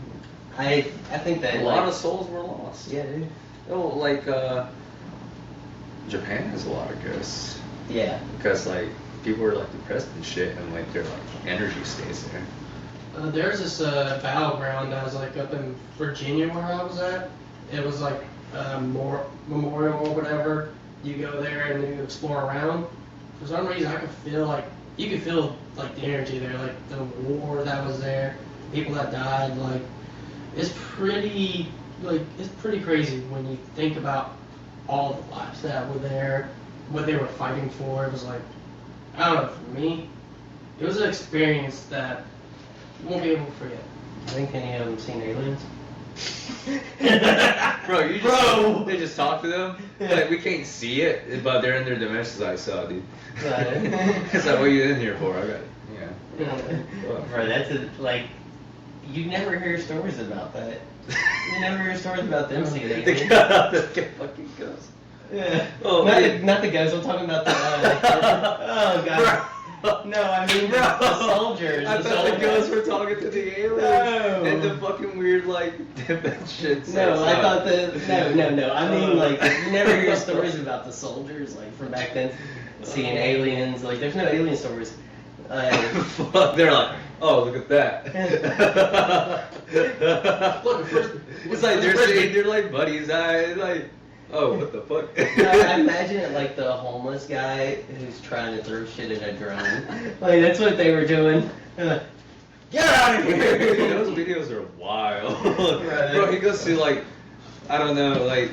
[SPEAKER 5] I think that
[SPEAKER 4] A lot of souls were lost.
[SPEAKER 5] yeah, dude.
[SPEAKER 4] Oh, like Japan has a lot of ghosts
[SPEAKER 5] Yeah.
[SPEAKER 4] because like people are like depressed and shit, and like their like energy stays there.
[SPEAKER 6] There's this battleground that was like up in Virginia where I was at. It was like memorial or whatever. You go there and you explore around. For some reason, I could feel like you could feel like the energy there, like the war that was there, people that died. Like it's pretty crazy when you think about all the lives that were there, what they were fighting for. It was like, I don't know, for me, it was an experience that you won't be able to forget.
[SPEAKER 5] I think any of them seen aliens.
[SPEAKER 4] Bro, you just, they just talk to them. Like we can't see it, but they're in their dimensions. I saw, dude.
[SPEAKER 5] Right.
[SPEAKER 4] It's like, what are you in here for? I got it. Yeah.
[SPEAKER 5] Bro, that's like You never hear stories about that. You never hear stories about them seeing
[SPEAKER 4] The
[SPEAKER 5] aliens.
[SPEAKER 4] fucking ghost.
[SPEAKER 5] Yeah.
[SPEAKER 4] Oh,
[SPEAKER 5] not,
[SPEAKER 4] man.
[SPEAKER 5] not the ghosts. I'm talking about the. Oh god. No, I mean the soldiers.
[SPEAKER 4] I
[SPEAKER 5] the
[SPEAKER 4] thought the
[SPEAKER 5] soldiers.
[SPEAKER 4] ghosts were talking to the aliens.
[SPEAKER 5] No.
[SPEAKER 4] And the fucking weird, like, dimensions.
[SPEAKER 5] No, I thought no. I mean, like, you never hear stories about the soldiers, like, from back then, seeing aliens. Like, there's no alien stories.
[SPEAKER 4] Fuck, they're like, oh, look at that.
[SPEAKER 6] Look, first,
[SPEAKER 4] It's like they're like buddies. Like, oh, what the fuck?
[SPEAKER 5] I imagine it like the homeless guy who's trying to throw shit at a drone. Like, that's what they were doing. Get out of here!
[SPEAKER 4] Those videos are wild.
[SPEAKER 5] Right.
[SPEAKER 4] Bro, he goes to, like, I don't know, like,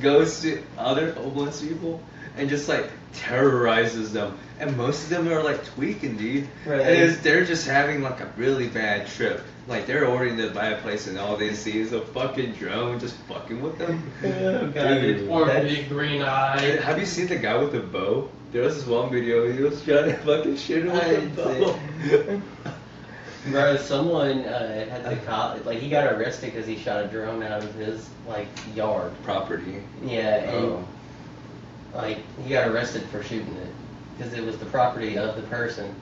[SPEAKER 4] goes to other homeless people and just, like, terrorizes them. And most of them are, like, tweaking, dude.
[SPEAKER 5] Right.
[SPEAKER 4] And they're just having, like, a really bad trip. Like, they're ordering the bad place and all they see is a fucking drone just fucking with them.
[SPEAKER 5] Oh, God.
[SPEAKER 4] Dude.
[SPEAKER 6] or big green eye.
[SPEAKER 4] Have you seen the guy with the bow? There was this one video, he was trying to fucking shoot him with the bow.
[SPEAKER 5] Bro, someone had the cop, like, he got arrested because he shot a drone out of his, like, yard.
[SPEAKER 4] Property.
[SPEAKER 5] Yeah, and,
[SPEAKER 4] Oh.
[SPEAKER 5] like, he got arrested for shooting it because it was the property of the person.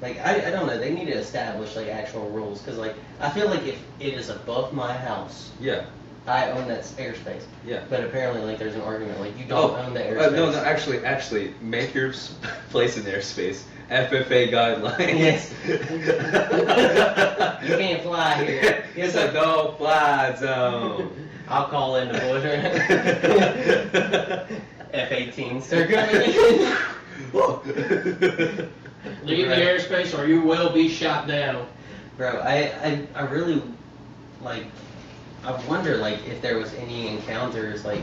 [SPEAKER 5] Like, I don't know, they need to establish, like, actual rules because, like, I feel like if it is above my house,
[SPEAKER 4] Yeah.
[SPEAKER 5] I own that airspace.
[SPEAKER 4] Yeah.
[SPEAKER 5] But apparently, like, there's an argument, like, you don't own the airspace.
[SPEAKER 4] No, actually, make your place in airspace. FFA guidelines.
[SPEAKER 5] Yes. You can't fly here.
[SPEAKER 4] It's a no-fly zone.
[SPEAKER 5] I'll call in the boys. F-18, start coming.
[SPEAKER 6] Leave the airspace or you will be shot down.
[SPEAKER 5] Bro, I really, like, I wonder, like, if there was any encounters, like,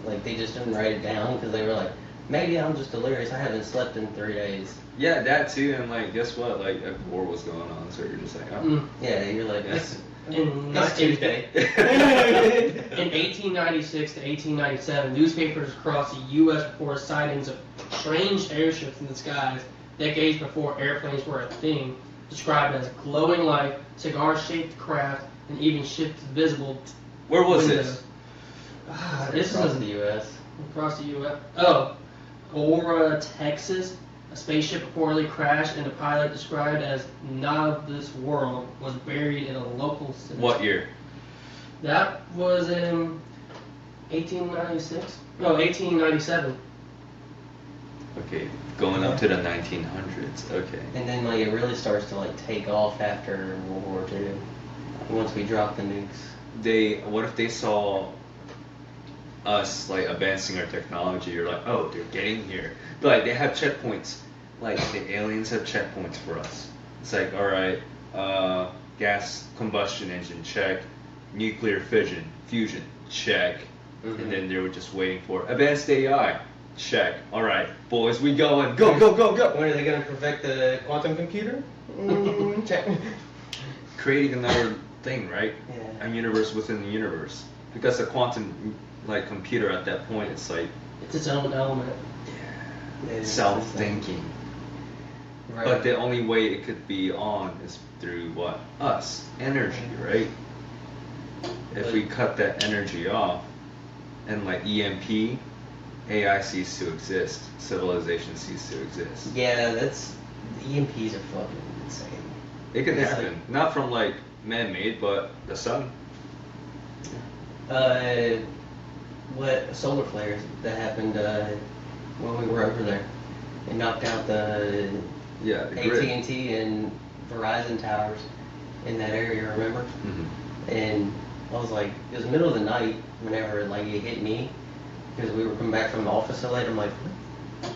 [SPEAKER 5] like they just didn't write it down because they were like, maybe I'm just delirious. I haven't slept in 3 days.
[SPEAKER 4] Yeah, that too, and like, guess what? Like, a war was going on, so you're just like, oh.
[SPEAKER 5] Yeah, you're like,
[SPEAKER 4] Yes.
[SPEAKER 5] it's Tuesday.
[SPEAKER 6] In 1896 to 1897, newspapers across the U.S. reported sightings of strange airships in the skies decades before airplanes were a thing, described as glowing light, cigar-shaped craft, and even ships visible.
[SPEAKER 4] Where was
[SPEAKER 6] windows.
[SPEAKER 4] this?
[SPEAKER 6] This
[SPEAKER 5] Across
[SPEAKER 6] is
[SPEAKER 5] the U.S.
[SPEAKER 6] across the U.S. Oh, Aura, Texas. A spaceship reportedly crashed, and the pilot, described as not of this world, was buried in a local cemetery.
[SPEAKER 4] What year?
[SPEAKER 6] That was in 1896? No, 1897.
[SPEAKER 4] Okay, going up to the 1900s. Okay.
[SPEAKER 5] And then, like, it really starts to, like, take off after World War II. Once we drop the nukes.
[SPEAKER 4] What if they saw us, like, advancing our technology? You're like, oh, they're getting here. But, like, they have checkpoints. Like, the aliens have checkpoints for us. It's like, alright, gas combustion engine, check. Nuclear fusion, check.
[SPEAKER 5] Mhm.
[SPEAKER 4] And then they were just waiting for advanced AI, check. Alright, boys, we going. Go, go, go, go.
[SPEAKER 5] When are they going to perfect the quantum computer? Check.
[SPEAKER 4] Creating another thing, right?
[SPEAKER 5] Yeah.
[SPEAKER 4] A universe within the universe. Because the quantum, like, computer at that point, it's like,
[SPEAKER 6] It's its own element.
[SPEAKER 5] Yeah,
[SPEAKER 4] self-thinking.
[SPEAKER 5] Right.
[SPEAKER 4] But the only way it could be on is through what? Us. Energy, right? If we cut that energy off, and like EMP, AI ceases to exist, civilization ceases to exist.
[SPEAKER 5] Yeah, that's... The EMPs are fucking insane.
[SPEAKER 4] It can
[SPEAKER 5] It's
[SPEAKER 4] happen. Not from like man-made, but the sun.
[SPEAKER 5] What solar flares that happened when we were over there? It knocked out the
[SPEAKER 4] Yeah, the grid.
[SPEAKER 5] AT&T and Verizon towers in that area, remember?
[SPEAKER 4] Mhm.
[SPEAKER 5] And I was like, it was the middle of the night whenever like it hit me because we were coming back from the office so late. I'm like,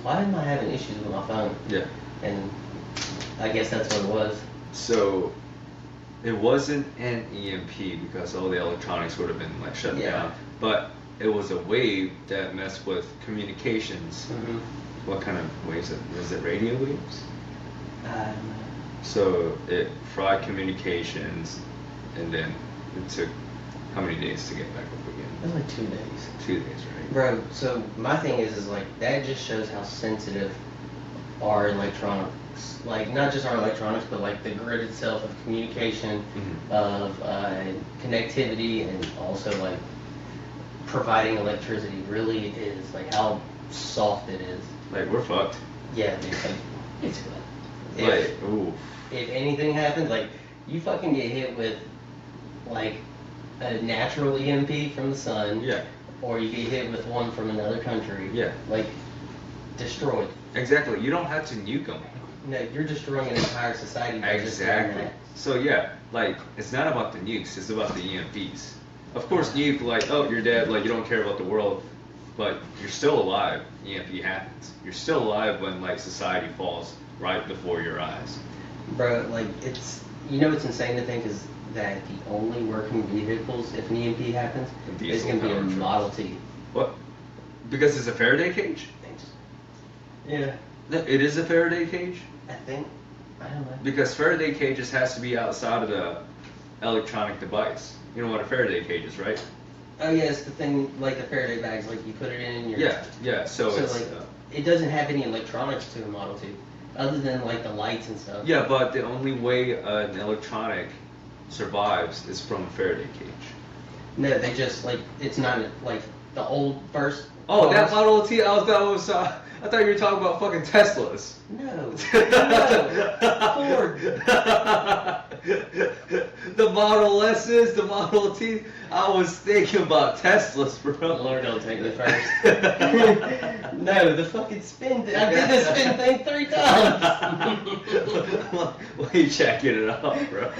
[SPEAKER 5] why am I having issues with my phone?
[SPEAKER 4] Yeah.
[SPEAKER 5] And I guess that's what it was.
[SPEAKER 4] So it wasn't an EMP because all the electronics would have been like shut
[SPEAKER 5] Yeah.
[SPEAKER 4] down, but it was a wave that messed with communications.
[SPEAKER 5] Mm-hmm.
[SPEAKER 4] What kind of waves? Was it radio waves?
[SPEAKER 5] I don't know.
[SPEAKER 4] So it fried communications, and then it took how many days to get back up
[SPEAKER 5] It
[SPEAKER 4] again?
[SPEAKER 5] was like 2 days.
[SPEAKER 4] 2 days, right?
[SPEAKER 5] Bro, so my thing is like that just shows how sensitive our like not just our electronics, but like the grid itself of communication,
[SPEAKER 4] Mhm.
[SPEAKER 5] of connectivity, and also like providing electricity really is like how soft it is.
[SPEAKER 4] Like, we're fucked.
[SPEAKER 5] Yeah, dude, like it's good.
[SPEAKER 4] Like, ooh.
[SPEAKER 5] If anything happens, like you fucking get hit with like a natural EMP from the sun,
[SPEAKER 4] Yeah.
[SPEAKER 5] or you get hit with one from another country,
[SPEAKER 4] Yeah.
[SPEAKER 5] like destroyed.
[SPEAKER 4] Exactly. You don't have to nuke them.
[SPEAKER 5] No, you're destroying an entire society by just doing
[SPEAKER 4] Exactly.
[SPEAKER 5] that.
[SPEAKER 4] So yeah, like it's not about the nukes, it's about the EMPs. Of course, nuke like, oh, you're dead, like you don't care about the world, but you're still alive. EMP happens. You're still alive when like society falls right before your eyes.
[SPEAKER 5] Bro, like it's, you know what's insane to think is that the only working vehicles if an EMP happens
[SPEAKER 4] The
[SPEAKER 5] is
[SPEAKER 4] diesel
[SPEAKER 5] gonna be a
[SPEAKER 4] powered trucks.
[SPEAKER 5] Model T.
[SPEAKER 4] What? Because it's a Faraday cage?
[SPEAKER 5] Yeah,
[SPEAKER 4] It is a Faraday cage?
[SPEAKER 5] I think. I don't know.
[SPEAKER 4] Because Faraday cages has to be outside of the electronic device. You know what a Faraday cage is, right?
[SPEAKER 5] Oh yeah, it's the thing like the Faraday bags, like you put it in your.
[SPEAKER 4] Yeah, yeah. So it's
[SPEAKER 5] like it doesn't have any electronics to a Model T, other than like the lights and stuff.
[SPEAKER 4] yeah, but the only way an electronic survives is from a Faraday cage.
[SPEAKER 5] No, they just like it's not like the old first.
[SPEAKER 4] Oh, that
[SPEAKER 5] cars.
[SPEAKER 4] Model T. I thought you were talking about fucking Teslas.
[SPEAKER 5] No, no, Ford.
[SPEAKER 4] The Model S's, the Model T. I was thinking about Teslas, bro.
[SPEAKER 5] Lord, don't take me first. No, the fucking spin. I did the spin thing 3 times.
[SPEAKER 4] Why are you checking it out, bro?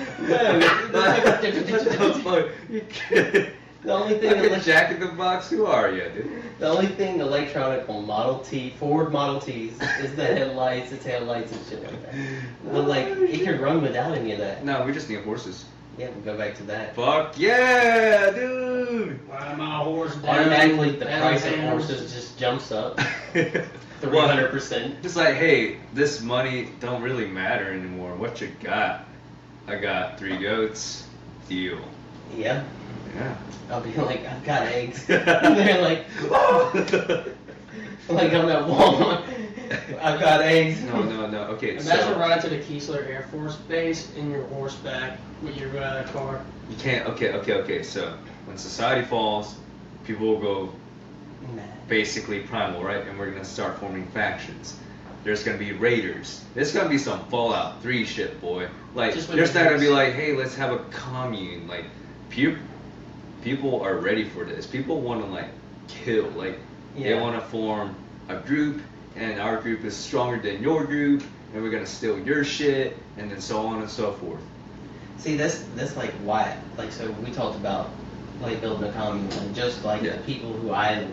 [SPEAKER 5] The only thing,
[SPEAKER 4] Fucking Jack in the Box. Who are you, dude?
[SPEAKER 5] the only thing electronic on Model T, Ford Model Ts, is the headlights, the taillights, and shit like that. But like, it can run without any of that.
[SPEAKER 4] No, we just need horses.
[SPEAKER 5] Yeah, we'll go back to that.
[SPEAKER 4] Fuck yeah, dude.
[SPEAKER 6] Ride my horse down.
[SPEAKER 5] Automatically, the price of
[SPEAKER 6] downtown.
[SPEAKER 5] horses just jumps up
[SPEAKER 4] Well,
[SPEAKER 5] 300%.
[SPEAKER 4] it's like, hey, this money don't really matter anymore. What you got? I got 3 goats. Deal.
[SPEAKER 5] Yeah.
[SPEAKER 4] Yeah.
[SPEAKER 5] I'll be like, I've got eggs. And they're like, like I'm at Walmart. I've got eggs.
[SPEAKER 4] No. Okay,
[SPEAKER 6] Imagine
[SPEAKER 4] so
[SPEAKER 6] riding to the Keesler Air Force Base in your horseback with your car.
[SPEAKER 4] you can't. Okay. So when society falls, people will go
[SPEAKER 5] Nah.
[SPEAKER 4] basically primal, right? And we're gonna start forming factions. There's gonna be raiders. There's gonna be some Fallout 3 shit, boy. Like,
[SPEAKER 6] Just with
[SPEAKER 4] there's
[SPEAKER 6] the
[SPEAKER 4] not gonna be
[SPEAKER 6] troops.
[SPEAKER 4] like, hey, let's have a commune. Like, people are ready for this. People want to like kill. Like, they
[SPEAKER 5] Yeah.
[SPEAKER 4] want to form a group, and our group is stronger than your group, and we're gonna steal your shit, and then so on and so forth.
[SPEAKER 5] See, that's like why, like, so we talked about like building a commune, and just like
[SPEAKER 4] Yeah.
[SPEAKER 5] the people who I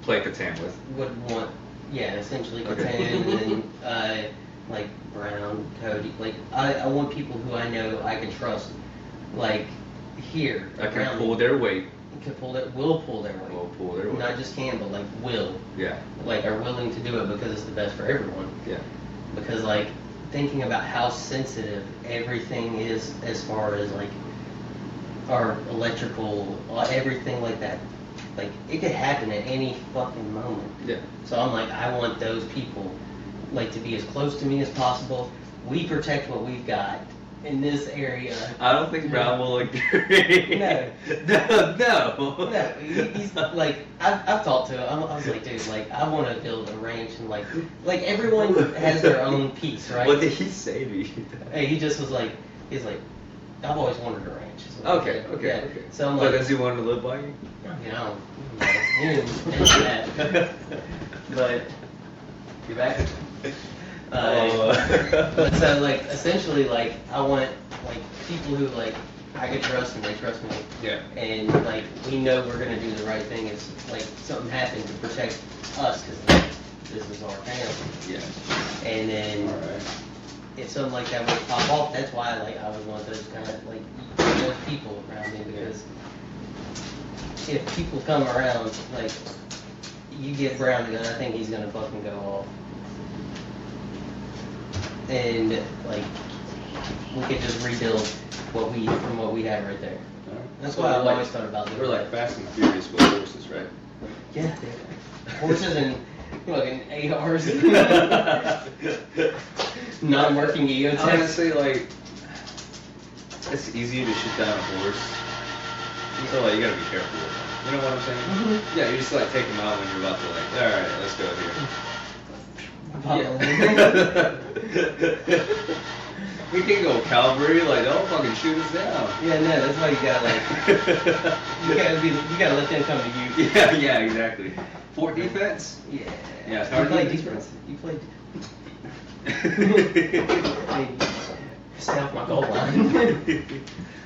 [SPEAKER 4] Play Catan with.
[SPEAKER 5] would want, yeah, essentially
[SPEAKER 4] Okay.
[SPEAKER 5] Catan and like Brown, Cody, like I want people who I know I can trust, like here.
[SPEAKER 4] I can
[SPEAKER 5] around
[SPEAKER 4] pull
[SPEAKER 5] me.
[SPEAKER 4] their weight.
[SPEAKER 5] Can pull that, will pull their weight.
[SPEAKER 4] Will pull their weight.
[SPEAKER 5] Not just can, but like will,
[SPEAKER 4] Yeah.
[SPEAKER 5] like are willing to do it because it's the best for everyone.
[SPEAKER 4] Yeah.
[SPEAKER 5] Because like thinking about how sensitive everything is as far as like our electrical, everything like that, like it could happen at any fucking moment.
[SPEAKER 4] Yeah.
[SPEAKER 5] So I'm like, I want those people like to be as close to me as possible. We protect what we've got in this area.
[SPEAKER 4] I don't think Brown will agree.
[SPEAKER 5] No.
[SPEAKER 4] No.
[SPEAKER 5] No, he's like, I've talked to him. I was like, dude, like, I want to build a ranch and like everyone has their own piece, right?
[SPEAKER 4] What did he say to you?
[SPEAKER 5] Hey, he just was like, he's like, I've always wanted a ranch. So
[SPEAKER 4] Okay.
[SPEAKER 5] Yeah. So I'm
[SPEAKER 4] But
[SPEAKER 5] like,
[SPEAKER 4] does he want to live by you?
[SPEAKER 5] you know, that. But you're back. But so like essentially like I want like people who like I can trust and they trust me.
[SPEAKER 4] Yeah.
[SPEAKER 5] And like we know we're gonna do the right thing. It's like something happened to protect us because this is our family.
[SPEAKER 4] Yeah.
[SPEAKER 5] And then
[SPEAKER 4] Alright.
[SPEAKER 5] if something like that would pop off, that's why like I would want those kind of like those people around me because if people come around like you get Brown a gun, I think he's gonna fucking go off. And like we could just rebuild what we have right there. That's why I've always thought about doing
[SPEAKER 4] We're like
[SPEAKER 5] that.
[SPEAKER 4] Fast and Furious with horses, right?
[SPEAKER 5] Yeah, dude. Horses and Fucking 8 hours. Non-working ego test.
[SPEAKER 4] Honestly, like, it's easier to shoot down a horse. So, like, you gotta be careful with them. You know what I'm saying?
[SPEAKER 5] Mm-hmm.
[SPEAKER 4] Yeah, you just, like, take them out when you're about to, like, alright, let's go here. Yeah. We can go cavalry, like, don't fucking shoot us down.
[SPEAKER 5] Yeah, no, that's why you gotta like, you gotta let them come to you.
[SPEAKER 4] Yeah, exactly. Fort defense?
[SPEAKER 5] Yeah.
[SPEAKER 4] Yeah,
[SPEAKER 5] You
[SPEAKER 4] tower
[SPEAKER 5] play
[SPEAKER 4] defense.
[SPEAKER 5] defense. Stay off my goal line.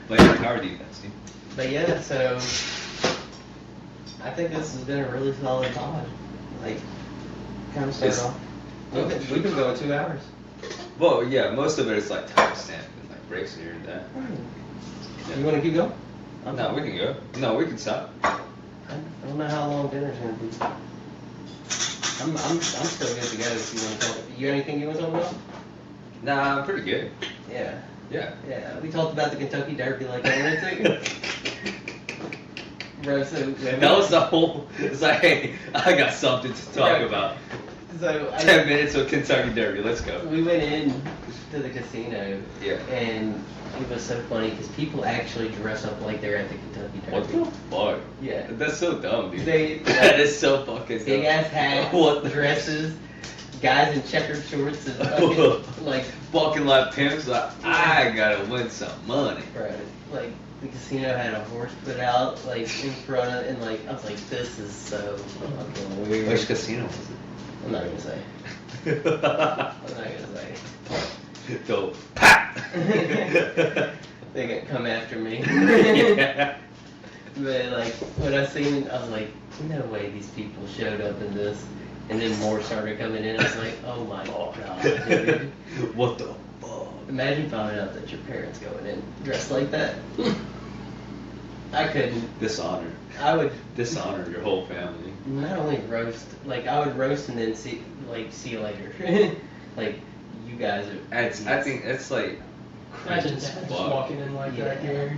[SPEAKER 4] But yeah, tower defense, dude.
[SPEAKER 5] But yeah, so I think this has been a really solid pod. Like, kind of started
[SPEAKER 4] It's-
[SPEAKER 5] off. We can go in 2 hours.
[SPEAKER 4] Well, yeah, most of it is like timestamp and like breaks here and there.
[SPEAKER 5] You want to keep going?
[SPEAKER 4] No, we can go. No, we can stop.
[SPEAKER 5] I don't know how long dinner's gonna be. I'm still good to go if you want to talk. You got anything you want to talk about?
[SPEAKER 4] Nah, I'm pretty good.
[SPEAKER 5] Yeah.
[SPEAKER 4] Yeah.
[SPEAKER 5] Yeah, we talked about the Kentucky Derby like I wanted to. Bro, so
[SPEAKER 4] That was the whole. It's like, hey, I got something to talk
[SPEAKER 5] Right.
[SPEAKER 4] about.
[SPEAKER 5] so
[SPEAKER 4] 10 minutes of Kentucky Derby. Let's go.
[SPEAKER 5] we went in to the casino.
[SPEAKER 4] Yeah.
[SPEAKER 5] And it was so funny because people actually dress up like they're at the Kentucky Derby.
[SPEAKER 4] What the fuck?
[SPEAKER 5] Yeah.
[SPEAKER 4] That's so dumb, dude.
[SPEAKER 5] They-
[SPEAKER 4] that is so fucking dumb.
[SPEAKER 5] Big ass hats,
[SPEAKER 4] What the
[SPEAKER 5] dresses, guys in checkered shorts and fucking like.
[SPEAKER 4] Fucking like pimps, like, I gotta win some money.
[SPEAKER 5] Bro, like the casino had a horse put out like in front of, and like I was like, this is so fucking weird.
[SPEAKER 4] Which casino was it?
[SPEAKER 5] I'm not gonna say. I'm not gonna say.
[SPEAKER 4] Go, pat!
[SPEAKER 5] They gonna come after me.
[SPEAKER 4] Yeah.
[SPEAKER 5] But like when I seen, I was like, no way these people showed up in this. And then more started coming in. I was like, oh my god, dude.
[SPEAKER 4] What the fuck?
[SPEAKER 5] Imagine finding out that your parents going in dressed like that. I couldn't.
[SPEAKER 4] Dishonor.
[SPEAKER 5] I would
[SPEAKER 4] Dishonor your whole family.
[SPEAKER 5] not only roast, like I would roast and then see you later. Like you guys are.
[SPEAKER 4] I think it's like cringe
[SPEAKER 6] Imagine
[SPEAKER 4] as
[SPEAKER 6] dad just
[SPEAKER 4] fuck.
[SPEAKER 6] walking in like that
[SPEAKER 5] Yeah.
[SPEAKER 6] here.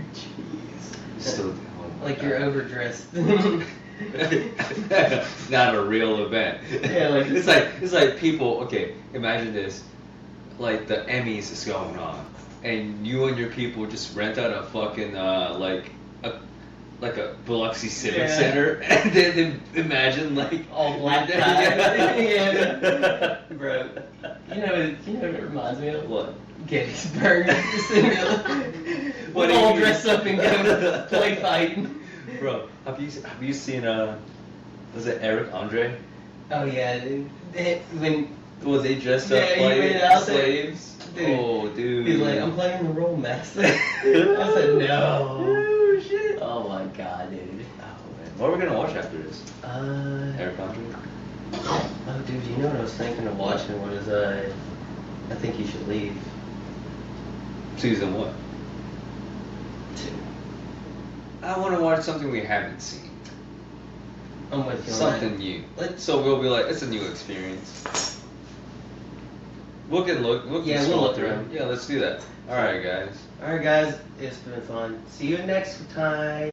[SPEAKER 4] Still,
[SPEAKER 5] Like you're overdressed.
[SPEAKER 4] not a real event.
[SPEAKER 5] Yeah, like-
[SPEAKER 4] it's like people. Okay, imagine this. Like the Emmys is going on, and you and your people just rent out a fucking like a Biloxi Civic
[SPEAKER 5] Yeah.
[SPEAKER 4] Center, and then imagine like
[SPEAKER 5] All black ties. Yeah. Bro, you know what it reminds me of?
[SPEAKER 4] What?
[SPEAKER 5] Gettysburg.
[SPEAKER 4] What
[SPEAKER 5] We're
[SPEAKER 4] do you
[SPEAKER 5] all
[SPEAKER 4] mean?
[SPEAKER 5] dressed up and go play fighting.
[SPEAKER 4] Bro, have you seen was it Eric Andre?
[SPEAKER 5] Oh yeah, dude. When
[SPEAKER 4] Was they dressed up
[SPEAKER 5] Yeah, he
[SPEAKER 4] like
[SPEAKER 5] went out there.
[SPEAKER 4] slaves?
[SPEAKER 5] Dude.
[SPEAKER 4] Oh, dude.
[SPEAKER 5] he's like, I'm playing the role master. I said no.
[SPEAKER 4] Oh shit.
[SPEAKER 5] Oh my god, dude.
[SPEAKER 4] Oh, man. What are we gonna watch after this? Eric Andre?
[SPEAKER 5] Oh dude, you know what I was thinking of watching was I Think You Should Leave
[SPEAKER 4] Season what?
[SPEAKER 5] 2.
[SPEAKER 4] I want to watch something we haven't seen.
[SPEAKER 5] I'm with you on
[SPEAKER 4] Something
[SPEAKER 5] that.
[SPEAKER 4] new.
[SPEAKER 5] Let's-
[SPEAKER 4] So we'll be like, it's a new experience. We'll
[SPEAKER 5] Yeah, we'll
[SPEAKER 4] scroll
[SPEAKER 5] look
[SPEAKER 4] through.
[SPEAKER 5] around.
[SPEAKER 4] Yeah, let's do that. All right, guys.
[SPEAKER 5] Alright guys, it's been fun. See you next time.